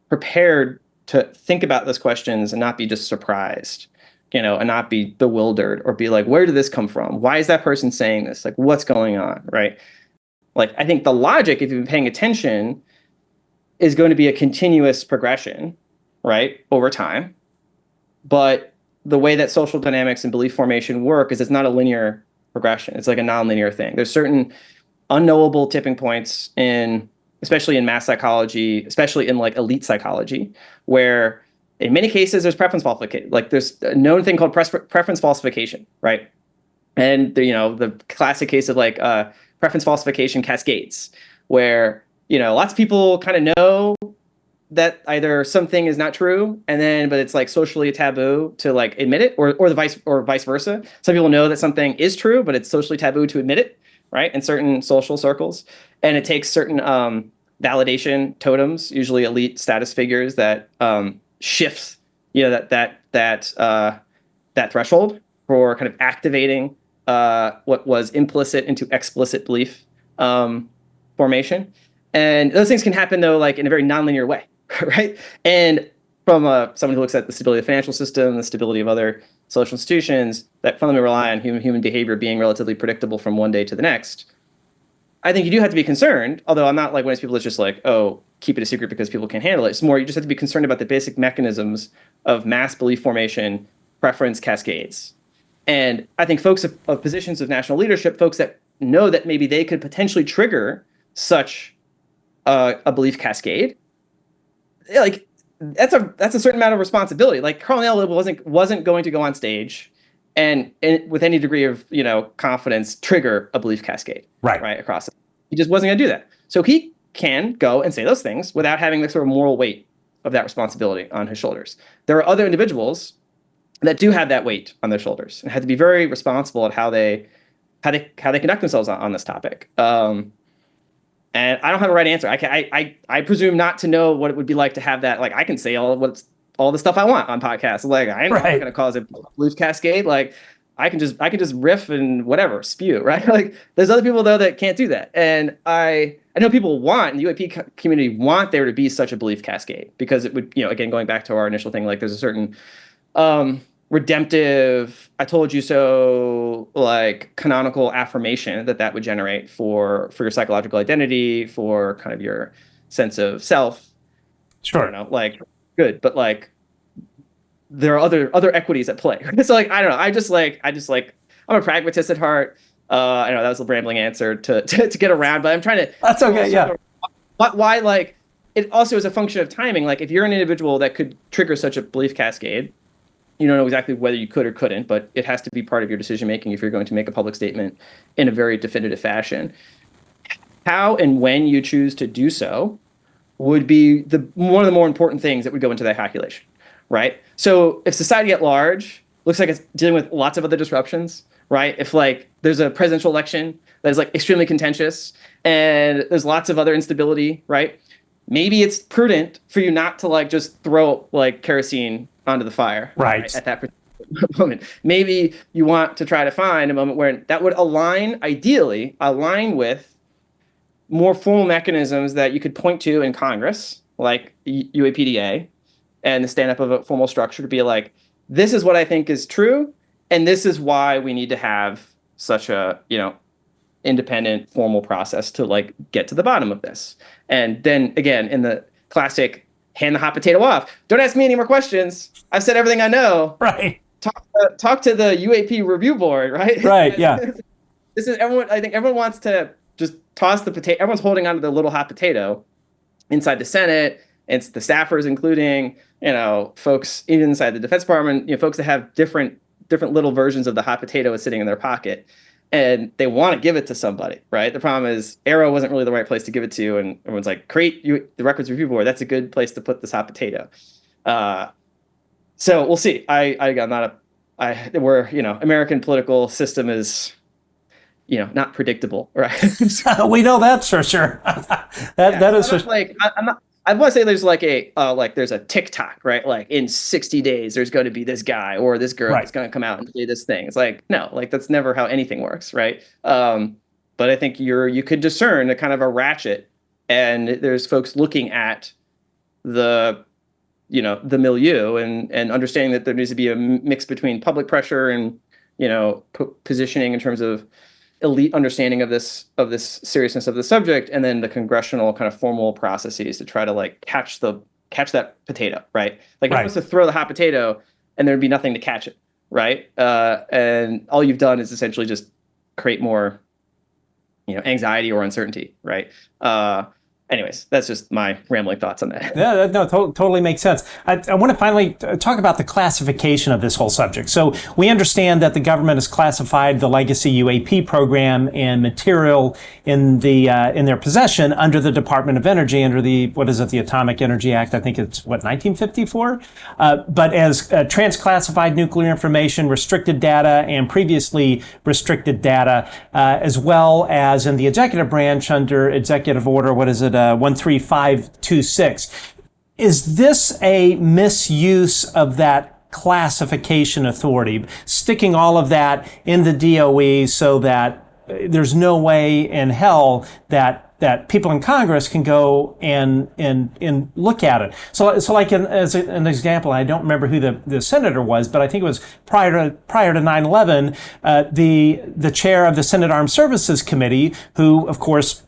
prepared to think about those questions and not be just surprised, and not be bewildered or be like, where did this come from? Why is that person saying this? Like, what's going on? Right. Like, I think the logic, if you've been paying attention, is going to be a continuous progression, right, over time. But the way that social dynamics and belief formation work is it's not a linear progression. It's like a nonlinear thing. There's certain unknowable tipping points especially in mass psychology, especially in like elite psychology, where in many cases there's preference falsification. Like there's a known thing called preference falsification, right? And the classic case of like preference falsification cascades, where lots of people kind of know that either something is not true, but it's like socially taboo to like admit it, or the vice versa. Some people know that something is true, but it's socially taboo to admit it, right? In certain social circles, and it takes certain validation totems, usually elite status figures, that shifts that threshold for kind of activating what was implicit into explicit belief formation. And those things can happen though, like in a very nonlinear way, right? And from someone who looks at the stability of the financial system, the stability of other social institutions that fundamentally rely on human behavior being relatively predictable from one day to the next, I think you do have to be concerned, although I'm not like one of those people that's just like, oh, keep it a secret because people can't handle it. It's more, you just have to be concerned about the basic mechanisms of mass belief formation, preference cascades. And I think folks of positions of national leadership, folks that know that maybe they could potentially trigger such a belief cascade, like that's a certain amount of responsibility. Like Carl Nell wasn't going to go on stage and with any degree of confidence trigger a belief cascade right across it. He just wasn't going to do that. So he can go and say those things without having the sort of moral weight of that responsibility on his shoulders. There are other individuals that do have that weight on their shoulders and have to be very responsible at how they conduct themselves on this topic. And I don't have a right answer. I presume not to know what it would be like to have that. Like I can say all the stuff I want on podcasts. Like I'm not going to cause a belief cascade. Like I can just riff and whatever, spew, right? Like there's other people though that can't do that. And I know people want, in the UAP community want there to be such a belief cascade because it would, again, going back to our initial thing, like there's a certain redemptive, I told you so, like canonical affirmation that would generate for your psychological identity, for kind of your sense of self. Sure. I don't know, like good, but like there are other equities at play. So like I don't know. I just like I'm a pragmatist at heart. I know that was a rambling answer to get around, but I'm trying to. That's okay. Yeah. Why like it also is a function of timing. Like if you're an individual that could trigger such a belief cascade, you don't know exactly whether you could or couldn't, but it has to be part of your decision making if you're going to make a public statement in a very definitive fashion. How and when you choose to do so would be one of the more important things that would go into that calculation, right? So if society at large looks like it's dealing with lots of other disruptions, right? If like there's a presidential election that is like extremely contentious and there's lots of other instability, right? Maybe it's prudent for you not to like just throw like kerosene onto the fire right at that moment. Maybe you want to try to find a moment where that would ideally align with more formal mechanisms that you could point to in Congress, like UAPDA, and the stand-up of a formal structure to be like, this is what I think is true, and this is why we need to have such a, independent formal process to like get to the bottom of this. And then again, in the classic hand the hot potato off, don't ask me any more questions, I've said everything I know. Right. Talk to the UAP review board, right? Right, yeah. This is everyone. I think everyone wants to just toss the potato. Everyone's holding onto the little hot potato inside the Senate. It's the staffers, including, folks inside the Defense Department, folks that have different little versions of the hot potato is sitting in their pocket. And they want to give it to somebody, right? The problem is Arrow wasn't really the right place to give it to. And everyone's like, create the Records Review Board. That's a good place to put this hot potato. So we'll see. American political system is, not predictable, right? We know that's for sure. That is for like, I want to say there's like there's a TikTok, right? Like in 60 days, there's going to be this guy or this girl that's going to come out and say this thing. It's like, no, like that's never how anything works, right? But I think you could discern a kind of a ratchet, and there's folks looking at the the milieu and understanding that there needs to be a mix between public pressure and positioning in terms of elite understanding of this seriousness of the subject, and then the congressional kind of formal processes to try to like catch that potato, right? Like, right. It was to throw the hot potato and there'd be nothing to catch it, right? And all you've done is essentially just create more anxiety or uncertainty, right? Anyways, that's just my rambling thoughts on that. Yeah, no, totally makes sense. I want to finally talk about the classification of this whole subject. So we understand that the government has classified the legacy UAP program and material in their possession under the Department of Energy, under the Atomic Energy Act. I think it's 1954. But as transclassified nuclear information, restricted data, and previously restricted data, as well as in the executive branch under Executive Order, 13526. Is this a misuse of that classification authority, sticking all of that in the DOE so that there's no way in hell that people in Congress can go and look at it? So like as an example, I don't remember who the senator was, but I think it was prior to 9/11, the chair of the Senate Armed Services Committee, who of course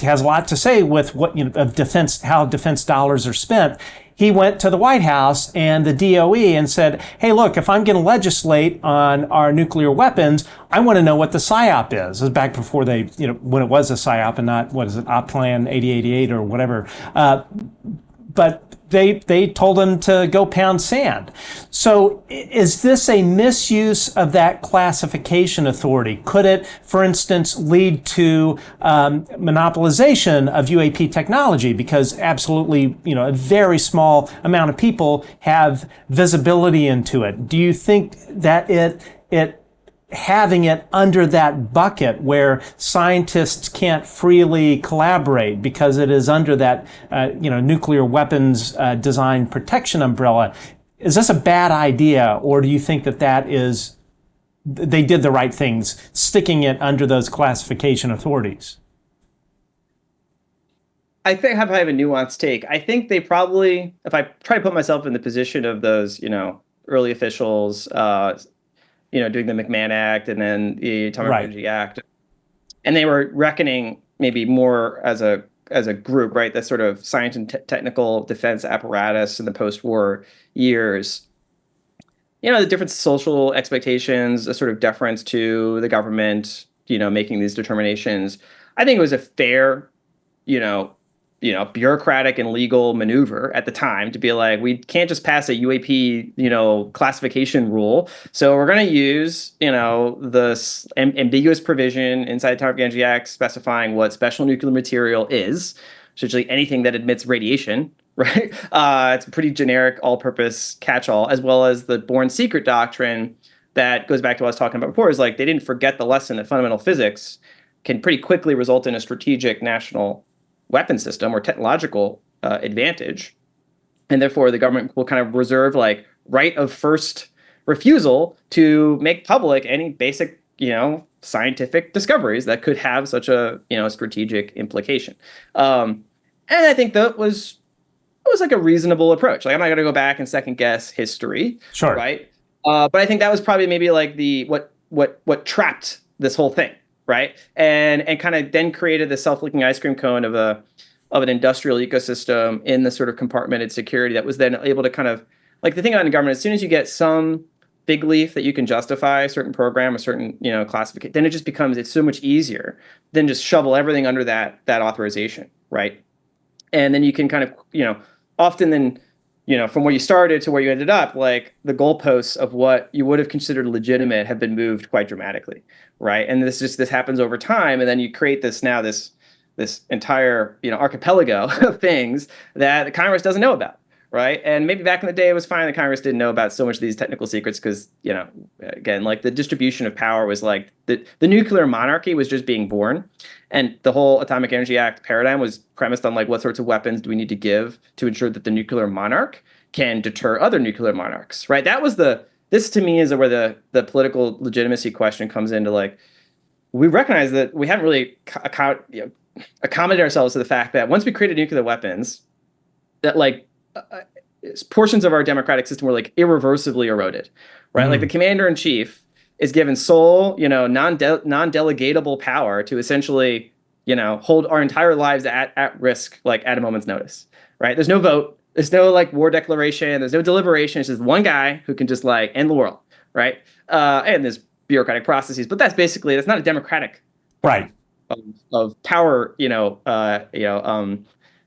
has a lot to say with of defense, how defense dollars are spent. He went to the White House and the DOE and said, hey, look, if I'm going to legislate on our nuclear weapons, I want to know what the PSYOP is. It was back before they, when it was a PSYOP and not, Op Plan 8088 or whatever. But they told him to go pound sand. So is this a misuse of that classification authority? Could it, for instance, lead to monopolization of UAP technology? Because absolutely, a very small amount of people have visibility into it. Do you think that it having it under that bucket where scientists can't freely collaborate because it is under that, nuclear weapons design protection umbrella, is this a bad idea, or do you think that they did the right things sticking it under those classification authorities? I think I have a nuanced take. I think they probably, if I try to put myself in the position of those, early officials, doing the McMahon Act and then the Atomic Energy Act. And they were reckoning maybe more as a group, right? That sort of science and technical defense apparatus in the post-war years. The different social expectations, a sort of deference to the government, making these determinations. I think it was a fair, bureaucratic and legal maneuver at the time to be like, we can't just pass a UAP, classification rule. So we're going to use, the ambiguous provision inside the Atomic Energy Act specifying what special nuclear material is, essentially anything that emits radiation, right? It's a pretty generic all-purpose catch-all, as well as the born secret doctrine that goes back to what I was talking about before, is like they didn't forget the lesson that fundamental physics can pretty quickly result in a strategic national weapon system or technological advantage, and therefore the government will kind of reserve like right of first refusal to make public any basic scientific discoveries that could have such a strategic implication. And I think that was like a reasonable approach. Like, I'm not going to go back and second guess history, sure, right? But I think that was probably maybe like what trapped this whole thing. Right. And kind of then created the self-licking ice cream cone of an industrial ecosystem in the sort of compartmented security that was then able to kind of, like, the thing about the government, as soon as you get some big leaf that you can justify a certain program, a certain, classification, then it just becomes, it's so much easier than just shovel everything under that authorization. Right. And then you can kind of, often then, from where you started to where you ended up, like the goalposts of what you would have considered legitimate have been moved quite dramatically, right? And this happens over time, and then you create this entire archipelago of things that the Congress doesn't know about, right? And maybe back in the day it was fine that Congress didn't know about so much of these technical secrets because, again, like the distribution of power was like the nuclear monarchy was just being born. And the whole Atomic Energy Act paradigm was premised on like what sorts of weapons do we need to give to ensure that the nuclear monarch can deter other nuclear monarchs, right? This to me is where the political legitimacy question comes into. Like, we recognize that we haven't really accommodated ourselves to the fact that once we created nuclear weapons, that like portions of our democratic system were like irreversibly eroded, right? Like the commander in chief is given sole, non-delegatable power to essentially, hold our entire lives at risk, like at a moment's notice, right? There's no vote. There's no like war declaration. There's no deliberation. It's just one guy who can just like end the world, right? And there's bureaucratic processes, but that's not a democratic right of power,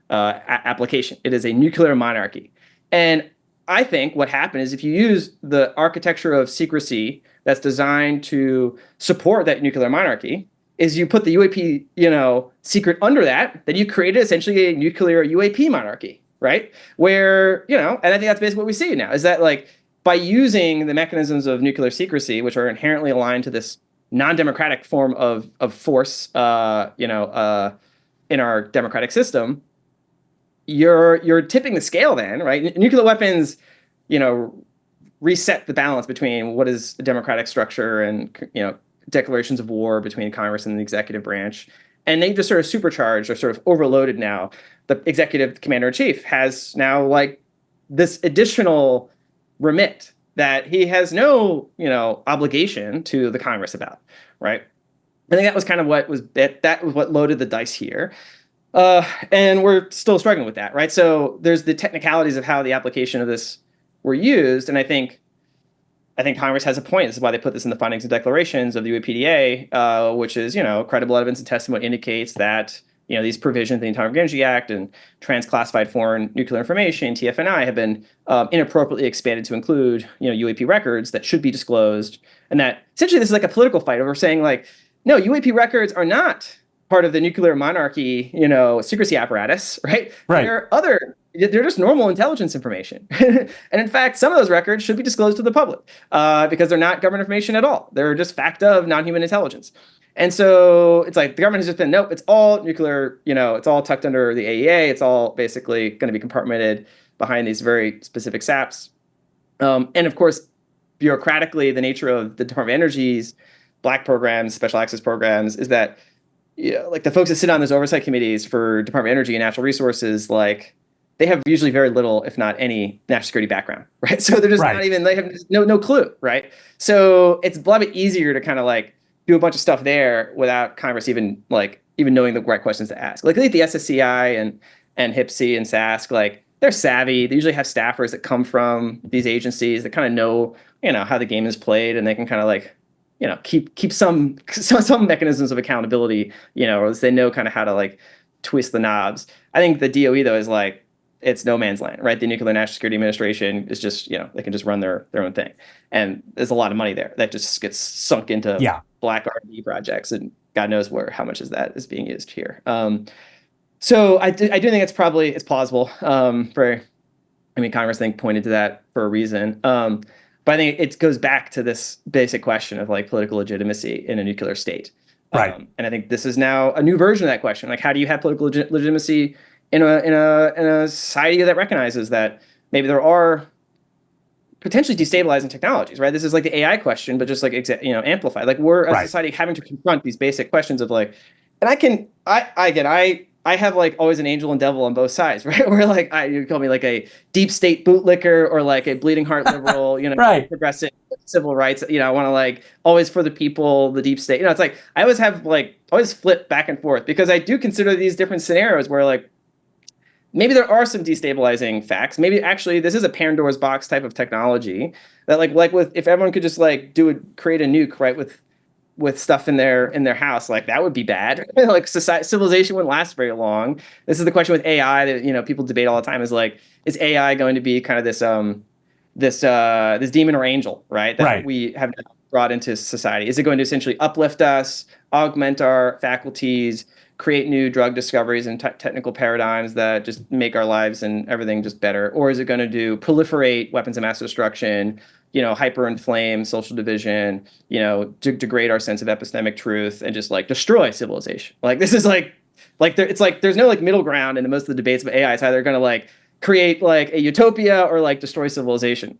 application. It is a nuclear monarchy. And I think what happened is if you use the architecture of secrecy that's designed to support that nuclear monarchy, is you put the UAP, secret under that, then you created essentially a nuclear UAP monarchy, right? Where, and I think that's basically what we see now, is that like by using the mechanisms of nuclear secrecy, which are inherently aligned to this non-democratic form of force, in our democratic system, you're tipping the scale then, right? Nuclear weapons, reset the balance between what is a democratic structure and, declarations of war between Congress and the executive branch. And they just sort of supercharged or sort of overloaded now. The executive commander-in-chief has now like this additional remit that he has no, obligation to the Congress about, right? I think that was kind of what was what loaded the dice here. And we're still struggling with that, right? So there's the technicalities of how the application of this were used. And I think Congress has a point. This is why they put this in the findings and declarations of the UAPDA, which is, credible evidence and testimony indicates that, these provisions of the Atomic Energy Act and transclassified foreign nuclear information, TFNI, have been inappropriately expanded to include, UAP records that should be disclosed. And that essentially this is like a political fight over saying like, no, UAP records are not part of the nuclear monarchy, secrecy apparatus, right? Right. They're just normal intelligence information. And in fact, some of those records should be disclosed to the public because they're not government information at all. They're just fact of non-human intelligence. And so it's like the government has just been, nope, it's all nuclear, it's all tucked under the AEA. It's all basically going to be compartmented behind these very specific SAPs. And of course, bureaucratically, the nature of the Department of Energy's black programs, special access programs, is that like the folks that sit on those oversight committees for Department of Energy and Natural Resources, like they have usually very little, if not any, national security background, right? So they're just not even, they have no clue, right? So it's a lot bit easier to kind of like do a bunch of stuff there without Congress even knowing the right questions to ask. Like the SSCI and HIPC and SASC, like they're savvy. They usually have staffers that come from these agencies that kind of know, how the game is played, and they can kind of like, keep some mechanisms of accountability, or else they know kind of how to like twist the knobs. I think the DOE though is like, it's no man's land, right? The Nuclear National Security Administration is just, they can just run their own thing. And there's a lot of money there that just gets sunk into black R&D projects, and God knows how much of that is being used here. So I do think it's plausible. Congress, I think, pointed to that for a reason. But I think it goes back to this basic question of like political legitimacy in a nuclear state. Right. And I think this is now a new version of that question. Like, how do you have political legitimacy in a society that recognizes that maybe there are potentially destabilizing technologies, right? This is like the AI question, but just like amplified. Like we're as a society having to confront these basic questions of like, and I have like always an angel and devil on both sides, right? Where like you call me like a deep state bootlicker or like a bleeding heart liberal, progressive civil rights. I want to like always for the people, the deep state. It's like I always flip back and forth because I do consider these different scenarios where like maybe there are some destabilizing facts. Maybe actually this is a Pandora's box type of technology that like with if everyone could just like create a nuke, right, with stuff in their house, like that would be bad. Like civilization wouldn't last very long. This is the question with AI that people debate all the time is like, is AI going to be kind of this demon or angel, right? That we have brought into society. Is it going to essentially uplift us, augment our faculties, create new drug discoveries and technical paradigms that just make our lives and everything just better? Or is it going to do proliferate weapons of mass destruction, hyper-inflame social division, degrade our sense of epistemic truth and just like destroy civilization? Like this is it's like there's no like middle ground in most of the debates about AI. It's either going to like create like a utopia or like destroy civilization.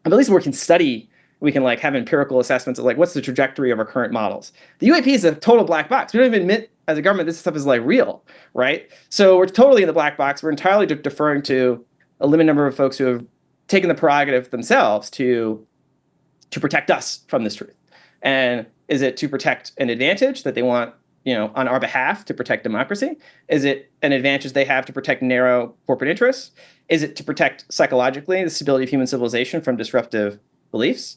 But at least we can study, we can like have empirical assessments of like what's the trajectory of our current models. The UAP is a total black box. We don't even admit as a government this stuff is like real, right? So we're totally in the black box. We're entirely deferring to a limited number of folks who have taken the prerogative themselves to protect us from this truth. And is it to protect an advantage that they want, on our behalf to protect democracy? Is it an advantage they have to protect narrow corporate interests? Is it to protect psychologically the stability of human civilization from disruptive beliefs?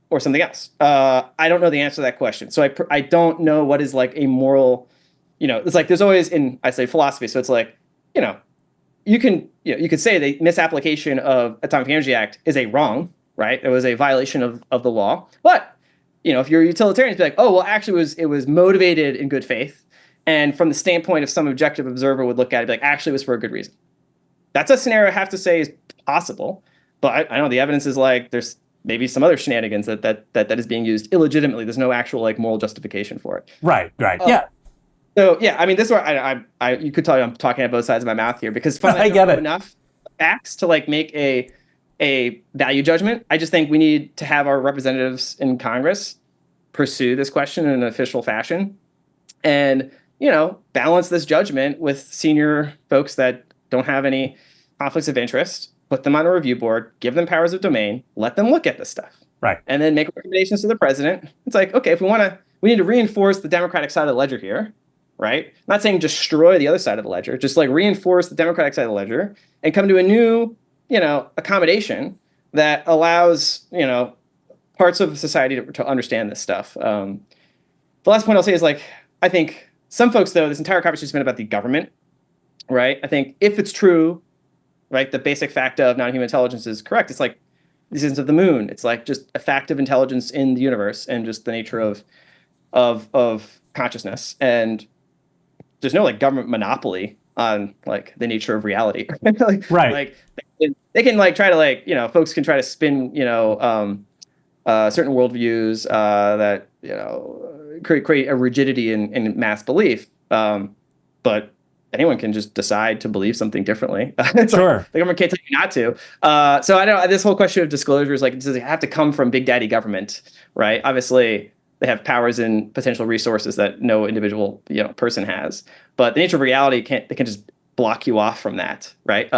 Or something else? I don't know the answer to that question. So I don't know what is like a moral, it's like there's always I say philosophy. So it's like, you could say the misapplication of Atomic Energy Act is a wrong, right? It was a violation of the law. But, if you're a utilitarian, it's like, oh, well, actually it was motivated in good faith. And from the standpoint of some objective observer would look at it, like, actually it was for a good reason. That's a scenario I have to say is possible. But I know the evidence is like, there's maybe some other shenanigans that is being used illegitimately. There's no actual like moral justification for it. Right. Yeah. So yeah, I mean, this is where you could tell I'm talking at both sides of my mouth here because I get it. Enough facts to like make a value judgment. I just think we need to have our representatives in Congress pursue this question in an official fashion, and balance this judgment with senior folks that don't have any conflicts of interest. Put them on a review board, give them powers of domain, let them look at this stuff. Right. And then make recommendations to the president. It's like, okay, if we need to reinforce the Democratic side of the ledger here, right? I'm not saying destroy the other side of the ledger, just like reinforce the Democratic side of the ledger and come to a new, accommodation that allows, parts of society to understand this stuff. The last point I'll say is like, I think some folks, though, this entire conversation has been about the government, right? I think if it's true, right, the basic fact of non-human intelligence is correct. It's like the existence of the moon. It's like just a fact of intelligence in the universe and just the nature of consciousness. And there's no like government monopoly on like the nature of reality. Right. Like they can like try to like, folks can try to spin, certain worldviews that, create a rigidity in mass belief. But anyone can just decide to believe something differently. Sure. Like, the government can't tell you not to. So I don't. This whole question of disclosure is like, does it have to come from big daddy government, right? Obviously, they have powers and potential resources that no individual person has. But the nature of reality they can just block you off from that, right?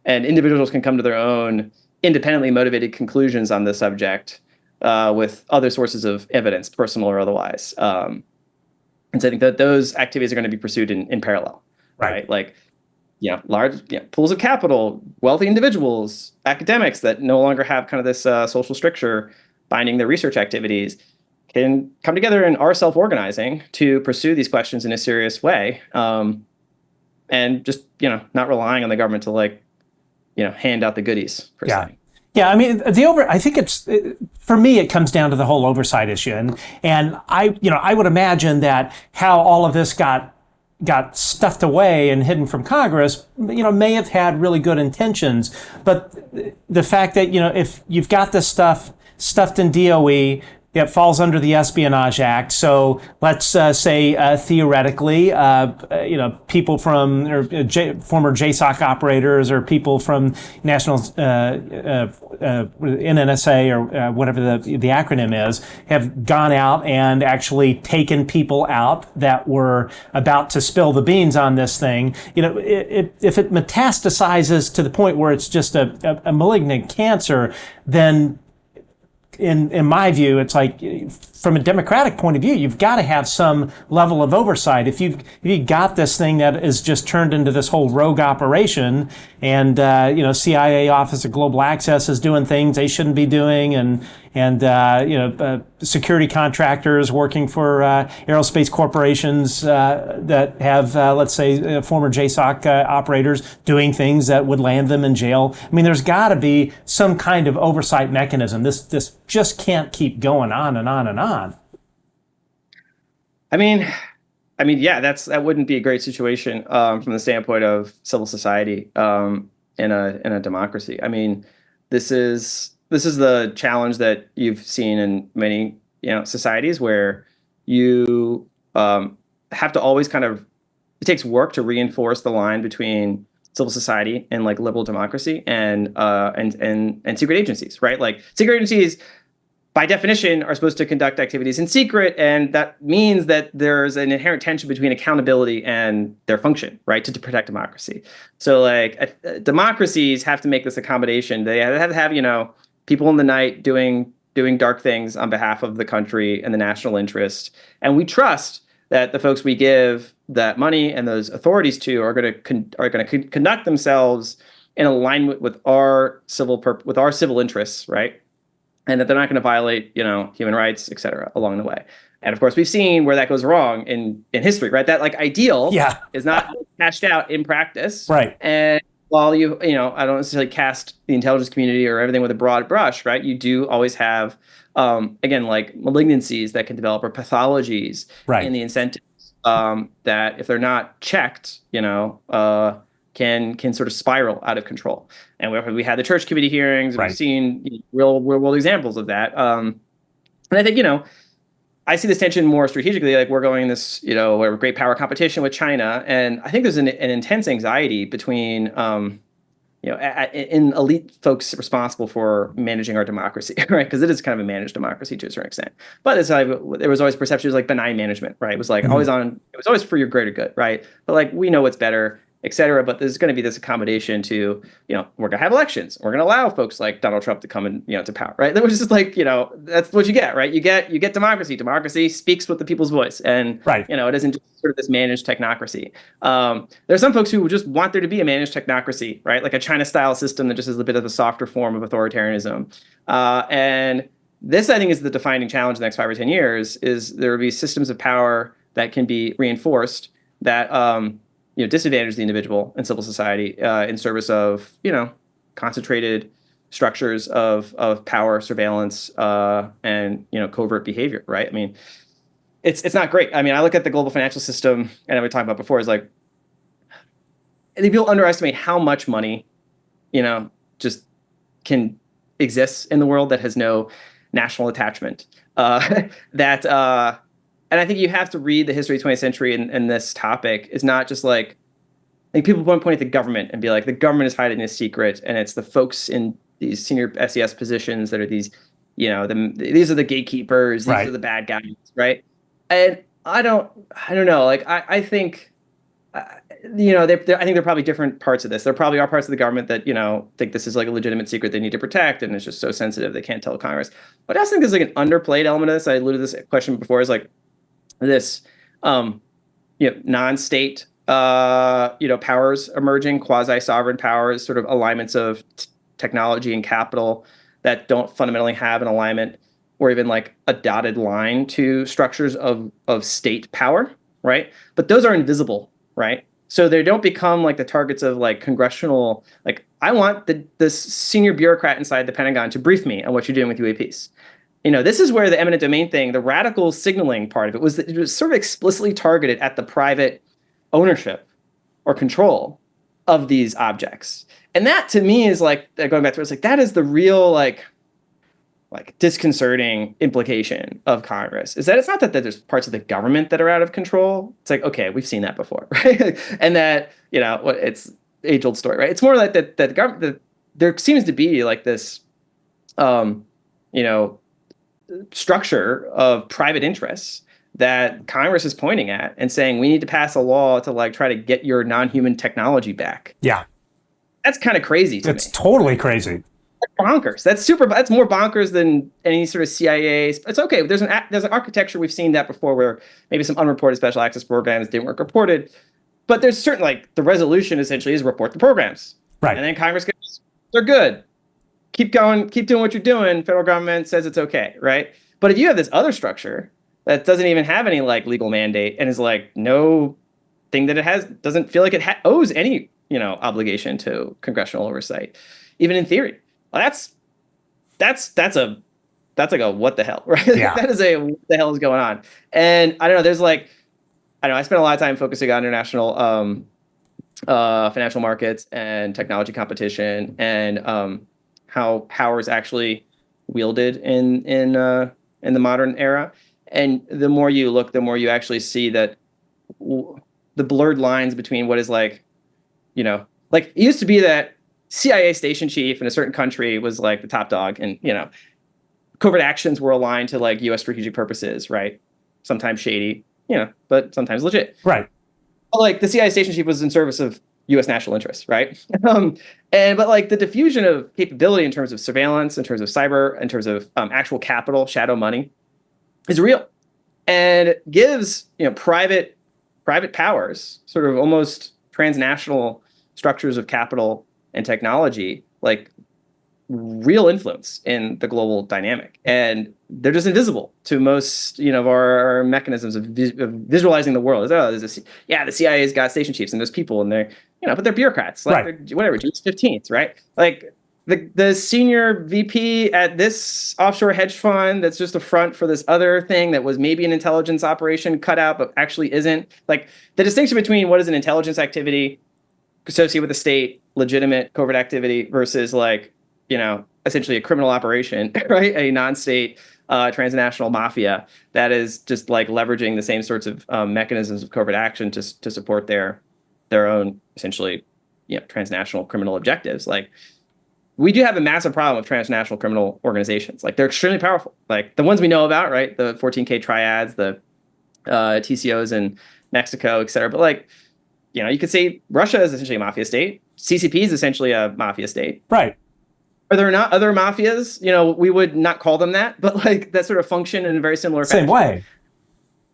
And individuals can come to their own independently motivated conclusions on the subject with other sources of evidence, personal or otherwise. And so I think that those activities are going to be pursued in parallel. Right. Like, large pools of capital, wealthy individuals, academics that no longer have kind of this social stricture binding their research activities can come together and are self-organizing to pursue these questions in a serious way. And just, not relying on the government to like, hand out the goodies per se. Yeah, I mean, I think for me, it comes down to the whole oversight issue. And I would imagine that how all of this got stuffed away and hidden from Congress, may have had really good intentions. But the fact that, if you've got this stuff stuffed in DOE, it falls under the Espionage Act. So let's say theoretically, people from former JSOC operators or people from National NNSA or whatever the acronym is, have gone out and actually taken people out that were about to spill the beans on this thing. If it metastasizes to the point where it's just a malignant cancer, then in my view, it's like, from a democratic point of view, you've got to have some level of oversight. If you got this thing that is just turned into this whole rogue operation, and CIA Office of Global Access is doing things they shouldn't be doing, and security contractors working for aerospace corporations that have, let's say, former JSOC operators doing things that would land them in jail. I mean, there's got to be some kind of oversight mechanism. This just can't keep going on and on and on. I mean, I mean, yeah, that wouldn't be a great situation from the standpoint of civil society in a democracy. I mean, this is the challenge that you've seen in many societies where you have to always kind of it takes work to reinforce the line between civil society and like liberal democracy and secret agencies, right? Like secret agencies by definition, are supposed to conduct activities in secret, and that means that there's an inherent tension between accountability and their function, right, to protect democracy. So, like, democracies have to make this accommodation. They have to have, people in the night doing dark things on behalf of the country and the national interest, and we trust that the folks we give that money and those authorities to are going to conduct themselves in alignment with our civil interests, right? And that they're not going to violate, human rights, et cetera, along the way. And of course, we've seen where that goes wrong in history, right? That like ideal is not cashed out in practice. Right. And while I don't necessarily cast the intelligence community or everything with a broad brush, right? You do always have, again, like malignancies that can develop or pathologies in the incentives that if they're not checked, can sort of spiral out of control. And we had the church committee hearings. We've seen real world examples of that. And I think, I see this tension more strategically, like we're going this, great power competition with China. And I think there's an intense anxiety between, in elite folks responsible for managing our democracy, right? Because it is kind of a managed democracy to a certain extent. But there was always perceptions like benign management, right? It was like it was always for your greater good, right? But like, we know what's better, et cetera. But there's going to be this accommodation to, we're going to have elections. We're going to allow folks like Donald Trump to come and, to power, right? That was just like, that's what you get, right? You get democracy. Democracy speaks with the people's voice. And, it isn't just sort of this managed technocracy. There are some folks who just want there to be a managed technocracy, right? Like a China style system that just is a bit of a softer form of authoritarianism. And this, I think, is the defining challenge in the next 5 or 10 years, is there will be systems of power that can be reinforced that, disadvantage the individual and civil society in service of, concentrated structures of power, surveillance, and, covert behavior, right? I mean, it's not great. I mean, I look at the global financial system, and we talked about before, is like, I think people underestimate how much money, just can exist in the world that has no national attachment. And I think you have to read the history of the 20th century and this topic is not just like, I think people point at the government and be like, the government is hiding a secret, and it's the folks in these senior SES positions that are these, these are the gatekeepers, these are the bad guys, right? And I don't know. Like, I think, I think there are probably different parts of this. There probably are parts of the government that, think this is like a legitimate secret they need to protect, and it's just so sensitive they can't tell Congress. But I also think there's like an underplayed element of this. I alluded to this question before, is like this, non-state, powers emerging, quasi-sovereign powers, sort of alignments of technology and capital that don't fundamentally have an alignment or even like a dotted line to structures of state power, right? But those are invisible, right? So they don't become like the targets of like congressional, like, I want the senior bureaucrat inside the Pentagon to brief me on what you're doing with UAPs. This is where the eminent domain thing, the radical signaling part of it was that it was sort of explicitly targeted at the private ownership or control of these objects. And that to me is like, going back to it, it's like, that is the real like disconcerting implication of Congress, is that it's not that there's parts of the government that are out of control. It's like, okay, we've seen that before, right? And that, it's age old story, right? It's more like that the government, there seems to be like this, structure of private interests that Congress is pointing at and saying, we need to pass a law to like try to get your non-human technology back. Yeah. That's kind of crazy to me. It's totally crazy. That's bonkers. That's more bonkers than any sort of CIA. It's okay. There's an architecture. We've seen that before, where maybe some unreported special access programs didn't work reported, but there's certain, like, the resolution essentially is report the programs. Right. And then Congress goes, they're good. Keep going, keep doing what you're doing. Federal government says it's okay, right? But if you have this other structure that doesn't even have any like legal mandate and is like no thing that it has, doesn't feel like it owes any, obligation to congressional oversight, even in theory. Well, that's like a what the hell, right? Yeah. That is a what the hell is going on? And I don't know. There's like, I know I spent a lot of time focusing on international financial markets and technology competition, and how power is actually wielded in the modern era. And the more you look, the more you actually see that the blurred lines between what is like, like it used to be that CIA station chief in a certain country was like the top dog, and covert actions were aligned to like U.S. strategic purposes, right? Sometimes shady, but sometimes legit. Right. But like the CIA station chief was in service of U.S. national interests, right? But like the diffusion of capability in terms of surveillance, in terms of cyber, in terms of actual capital, shadow money, is real, and gives private powers, sort of almost transnational structures of capital and technology, like real influence in the global dynamic, and they're just invisible to most of our mechanisms of visualizing the world. The CIA's got station chiefs and there's people, and they're but they're bureaucrats, like right. they're, whatever, June 15th, right? Like the senior VP at this offshore hedge fund that's just a front for this other thing that was maybe an intelligence operation cut out but actually isn't. Like the distinction between what is an intelligence activity associated with the state, legitimate covert activity, versus like essentially a criminal operation, right? A non-state transnational mafia that is just like leveraging the same sorts of mechanisms of covert action to support their own essentially transnational criminal objectives. Like we do have a massive problem with transnational criminal organizations. Like they're extremely powerful. Like the ones we know about, right? The 14K triads, the TCOs in Mexico, et cetera. But like you could say Russia is essentially a mafia state. CCP is essentially a mafia state. Right. Are there not other mafias? We would not call them that, but like that sort of function in a very similar Same fashion, way,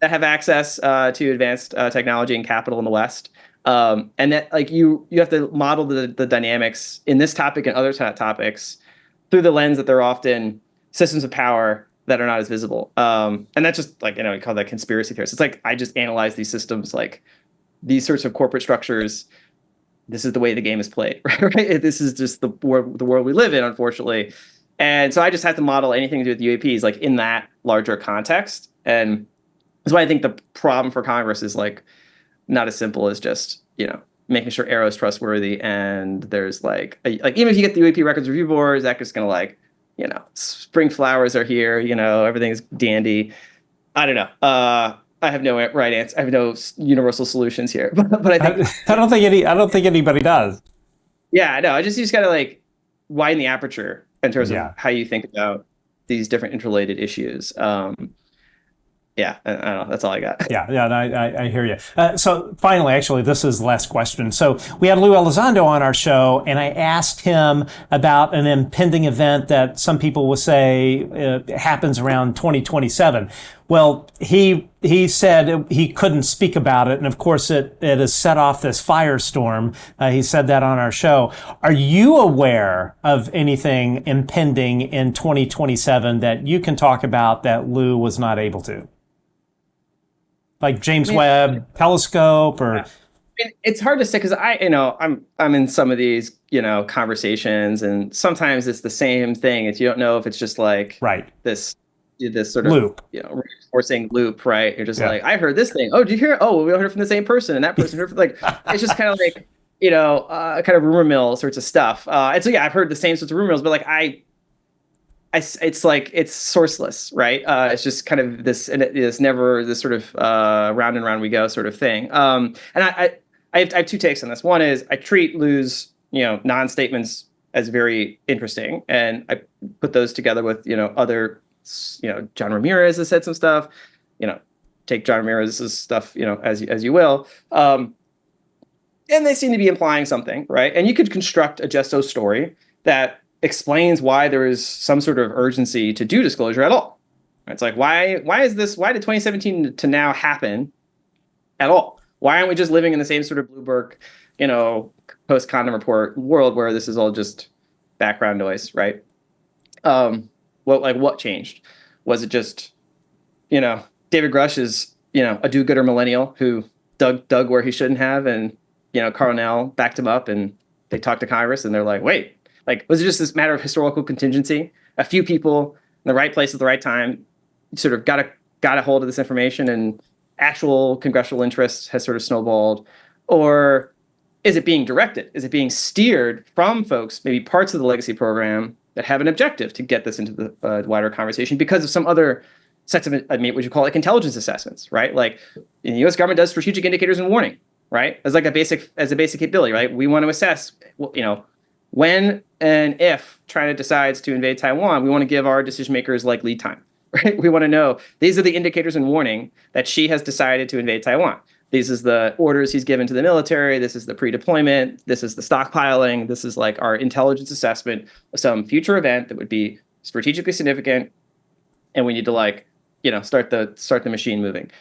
that have access to advanced technology and capital in the West. And that like you have to model the dynamics in this topic and other topics through the lens that they're often systems of power that are not as visible. And that's just like, we call that conspiracy theorists. It's like, I just analyze these systems, like these sorts of corporate structures. This is the way the game is played, right? This is just the world we live in, unfortunately. And so I just have to model anything to do with UAPs like in that larger context. And that's why I think the problem for Congress is like not as simple as just, making sure Arrow is trustworthy. And there's like even if you get the UAP records review boards, that's just going to like, spring flowers are here, everything's dandy. I don't know. I have no right answer. I have no universal solutions here, but I think I don't think anybody does. Yeah, no. You just got to like widen the aperture in terms Yeah. of how you think about these different interrelated issues. Yeah, I don't know. That's all I got. Yeah, and I hear you. So finally, actually, this is the last question. So we had Lou Elizondo on our show, and I asked him about an impending event that some people will say happens around 2027. Well, he said he couldn't speak about it, and of course it has set off this firestorm. He said that on our show. Are you aware of anything impending in 2027 that you can talk about that Lou was not able to? Like James Webb Telescope, or it's hard to say because I'm in some of these conversations, and sometimes it's the same thing. You don't know if it's just like right this sort of loop, reinforcing loop, right? You're just like, I heard this thing. Oh, did you hear it? Oh, well, we all heard from the same person, and that person heard from, like it's just kind of like kind of rumor mill sorts of stuff. And so I've heard the same sorts of rumor mills, but like it's like it's sourceless, right? It's just kind of this never this sort of round and round we go sort of thing. And I have two takes on this. One is I treat Lou's non-statements as very interesting, and I put those together with other John Ramirez has said some stuff. Take John Ramirez's stuff as you will. And they seem to be implying something, right? And you could construct a Just-So story that explains why there is some sort of urgency to do disclosure at all. It's like, why did 2017 to now happen at all? Why aren't we just living in the same sort of Bloomberg, post-Condom report world where this is all just background noise, right? What changed? Was it just, David Grush is, a do-gooder millennial who dug where he shouldn't have, and, Carnell backed him up, and they talked to Congress, and they're like, wait, like, was it just this matter of historical contingency? A few people in the right place at the right time sort of got a hold of this information and actual congressional interest has sort of snowballed, or is it being directed? Is it being steered from folks, maybe parts of the legacy program that have an objective to get this into the wider conversation because of some other sets of, what you call like intelligence assessments, right? Like the U.S. government does strategic indicators and warning, right? As like a basic capability, right? We want to assess, when and if China decides to invade Taiwan, we want to give our decision makers like lead time, right? We want to know these are the indicators and warning that Xi has decided to invade Taiwan. These is the orders he's given to the military. This is the pre-deployment. This is the stockpiling. This is like our intelligence assessment of some future event that would be strategically significant, and we need to start the machine moving.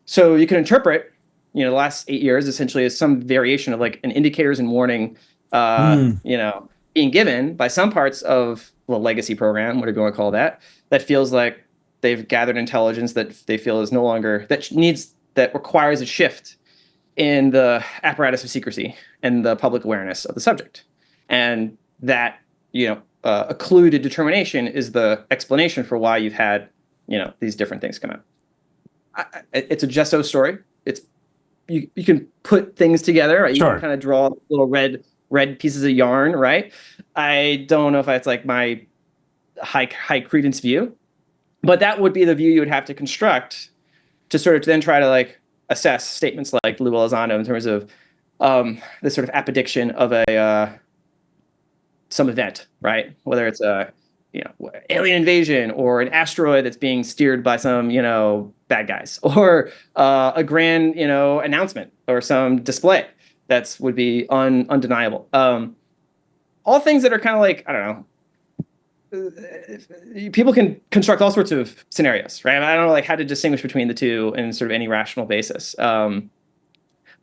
So you can interpret, the last 8 years essentially as some variation of like an indicators and warning, being given by some parts of the legacy program, whatever you want to call that feels like they've gathered intelligence that they feel is no longer that requires a shift in the apparatus of secrecy and the public awareness of the subject. And that, occluded determination is the explanation for why you've had, these different things come out. It's a just-so story. You can put things together, right? You Sure. can kind of draw little red pieces of yarn, right? I don't know if that's like my high credence view, but that would be the view you would have to construct to sort of then try to like assess statements like Lou Elizondo in terms of this sort of apprediction of some event, right? Whether it's a alien invasion or an asteroid that's being steered by some bad guys, or a grand announcement or some display that's would be undeniable. All things that are kind of like, I don't know. People can construct all sorts of scenarios, right? I don't know like how to distinguish between the two in sort of any rational basis. But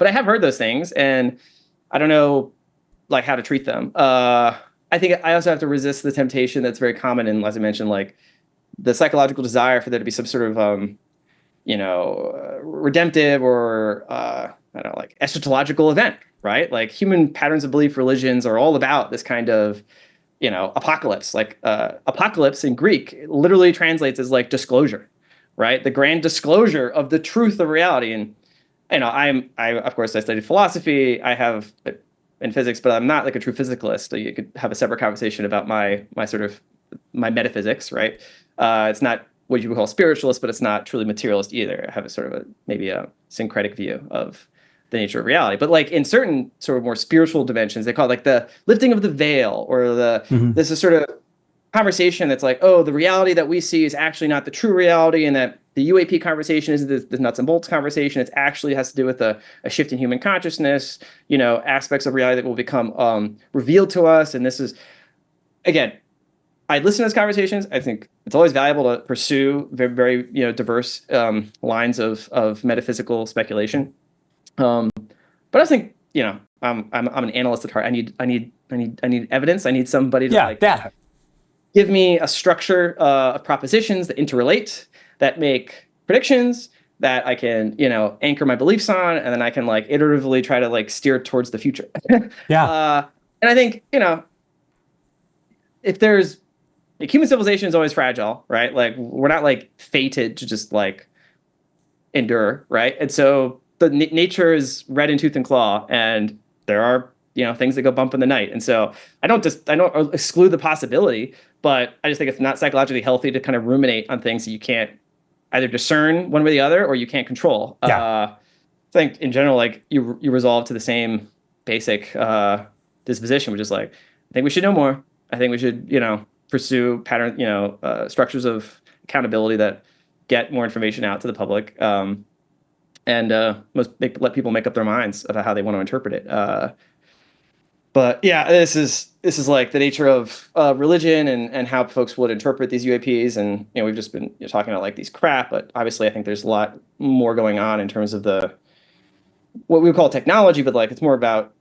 I have heard those things, and I don't know like how to treat them. I think I also have to resist the temptation that's very common in, as I mentioned, like the psychological desire for there to be some sort of redemptive or I don't know, like eschatological event, right? Like human patterns of belief, religions are all about this kind of apocalypse. Like apocalypse in Greek literally translates as like disclosure, right? The grand disclosure of the truth of reality. And I of course I studied philosophy. I have in physics, but I'm not like a true physicalist. You could have a separate conversation about my metaphysics, right? It's not what you would call spiritualist, but it's not truly materialist either. I have a sort of maybe a syncretic view of the nature of reality. But like in certain sort of more spiritual dimensions, they call it like the lifting of the veil, or this is sort of conversation that's like, oh, the reality that we see is actually not the true reality, and that the UAP conversation isn't the nuts and bolts conversation. It actually has to do with a shift in human consciousness, aspects of reality that will become revealed to us. And this is, again, I listen to those conversations. I think it's always valuable to pursue very, very diverse lines of metaphysical speculation. But I think I'm an analyst at heart. I need evidence. I need somebody to data. Give me a structure of propositions that interrelate, that make predictions that I can anchor my beliefs on, and then I can like iteratively try to like steer towards the future. And I think if there's like, human civilization is always fragile, right? Like we're not like fated to just like endure, right? And so the nature is red in tooth and claw, and there are things that go bump in the night. And so I don't exclude the possibility, but I just think it's not psychologically healthy to kind of ruminate on things that you can't either discern one way or the other, or you can't control. I think in general, like you resolve to the same basic disposition, which is like, I think we should know more. I think we should pursue pattern structures of accountability that get more information out to the public, and let people make up their minds about how they want to interpret it. But yeah, this is like the nature of religion and how folks would interpret these UAPs. And we've just been talking about like these crap, but obviously I think there's a lot more going on in terms of what we would call technology, but like it's more about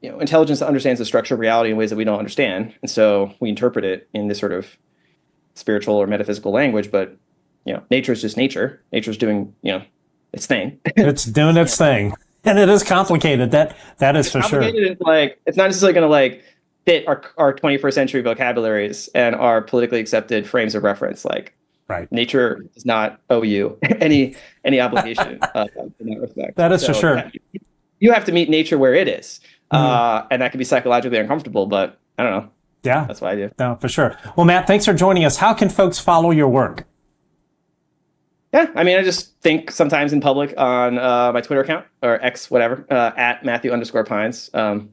intelligence that understands the structure of reality in ways that we don't understand, and so we interpret it in this sort of spiritual or metaphysical language. But nature is just nature. Nature's doing its thing. It's doing its thing. And it is complicated. That is for sure. Like it's not necessarily going to like fit our 21st century vocabularies and our politically accepted frames of reference. Like Right. Nature does not owe you any obligation in that respect. That is for sure. You have to meet nature where it is. And that can be psychologically uncomfortable, but I don't know. Yeah. That's what I do. No, for sure. Well, Matt, thanks for joining us. How can folks follow your work? Yeah, I mean, I just think sometimes in public on my Twitter account or X, whatever, at Matthew_Pines.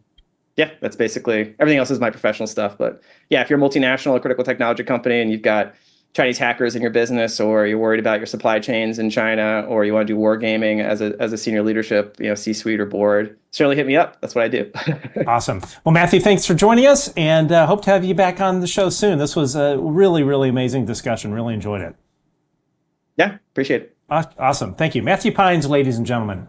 Yeah, that's basically everything else is my professional stuff. But yeah, if you're a multinational or critical technology company and you've got Chinese hackers in your business, or you're worried about your supply chains in China, or you want to do wargaming as a senior leadership, C-suite or board, certainly hit me up. That's what I do. Awesome. Well, Matthew, thanks for joining us, and hope to have you back on the show soon. This was a really, really amazing discussion. Really enjoyed it. Yeah, appreciate it. Awesome. Thank you. Matthew Pines, ladies and gentlemen.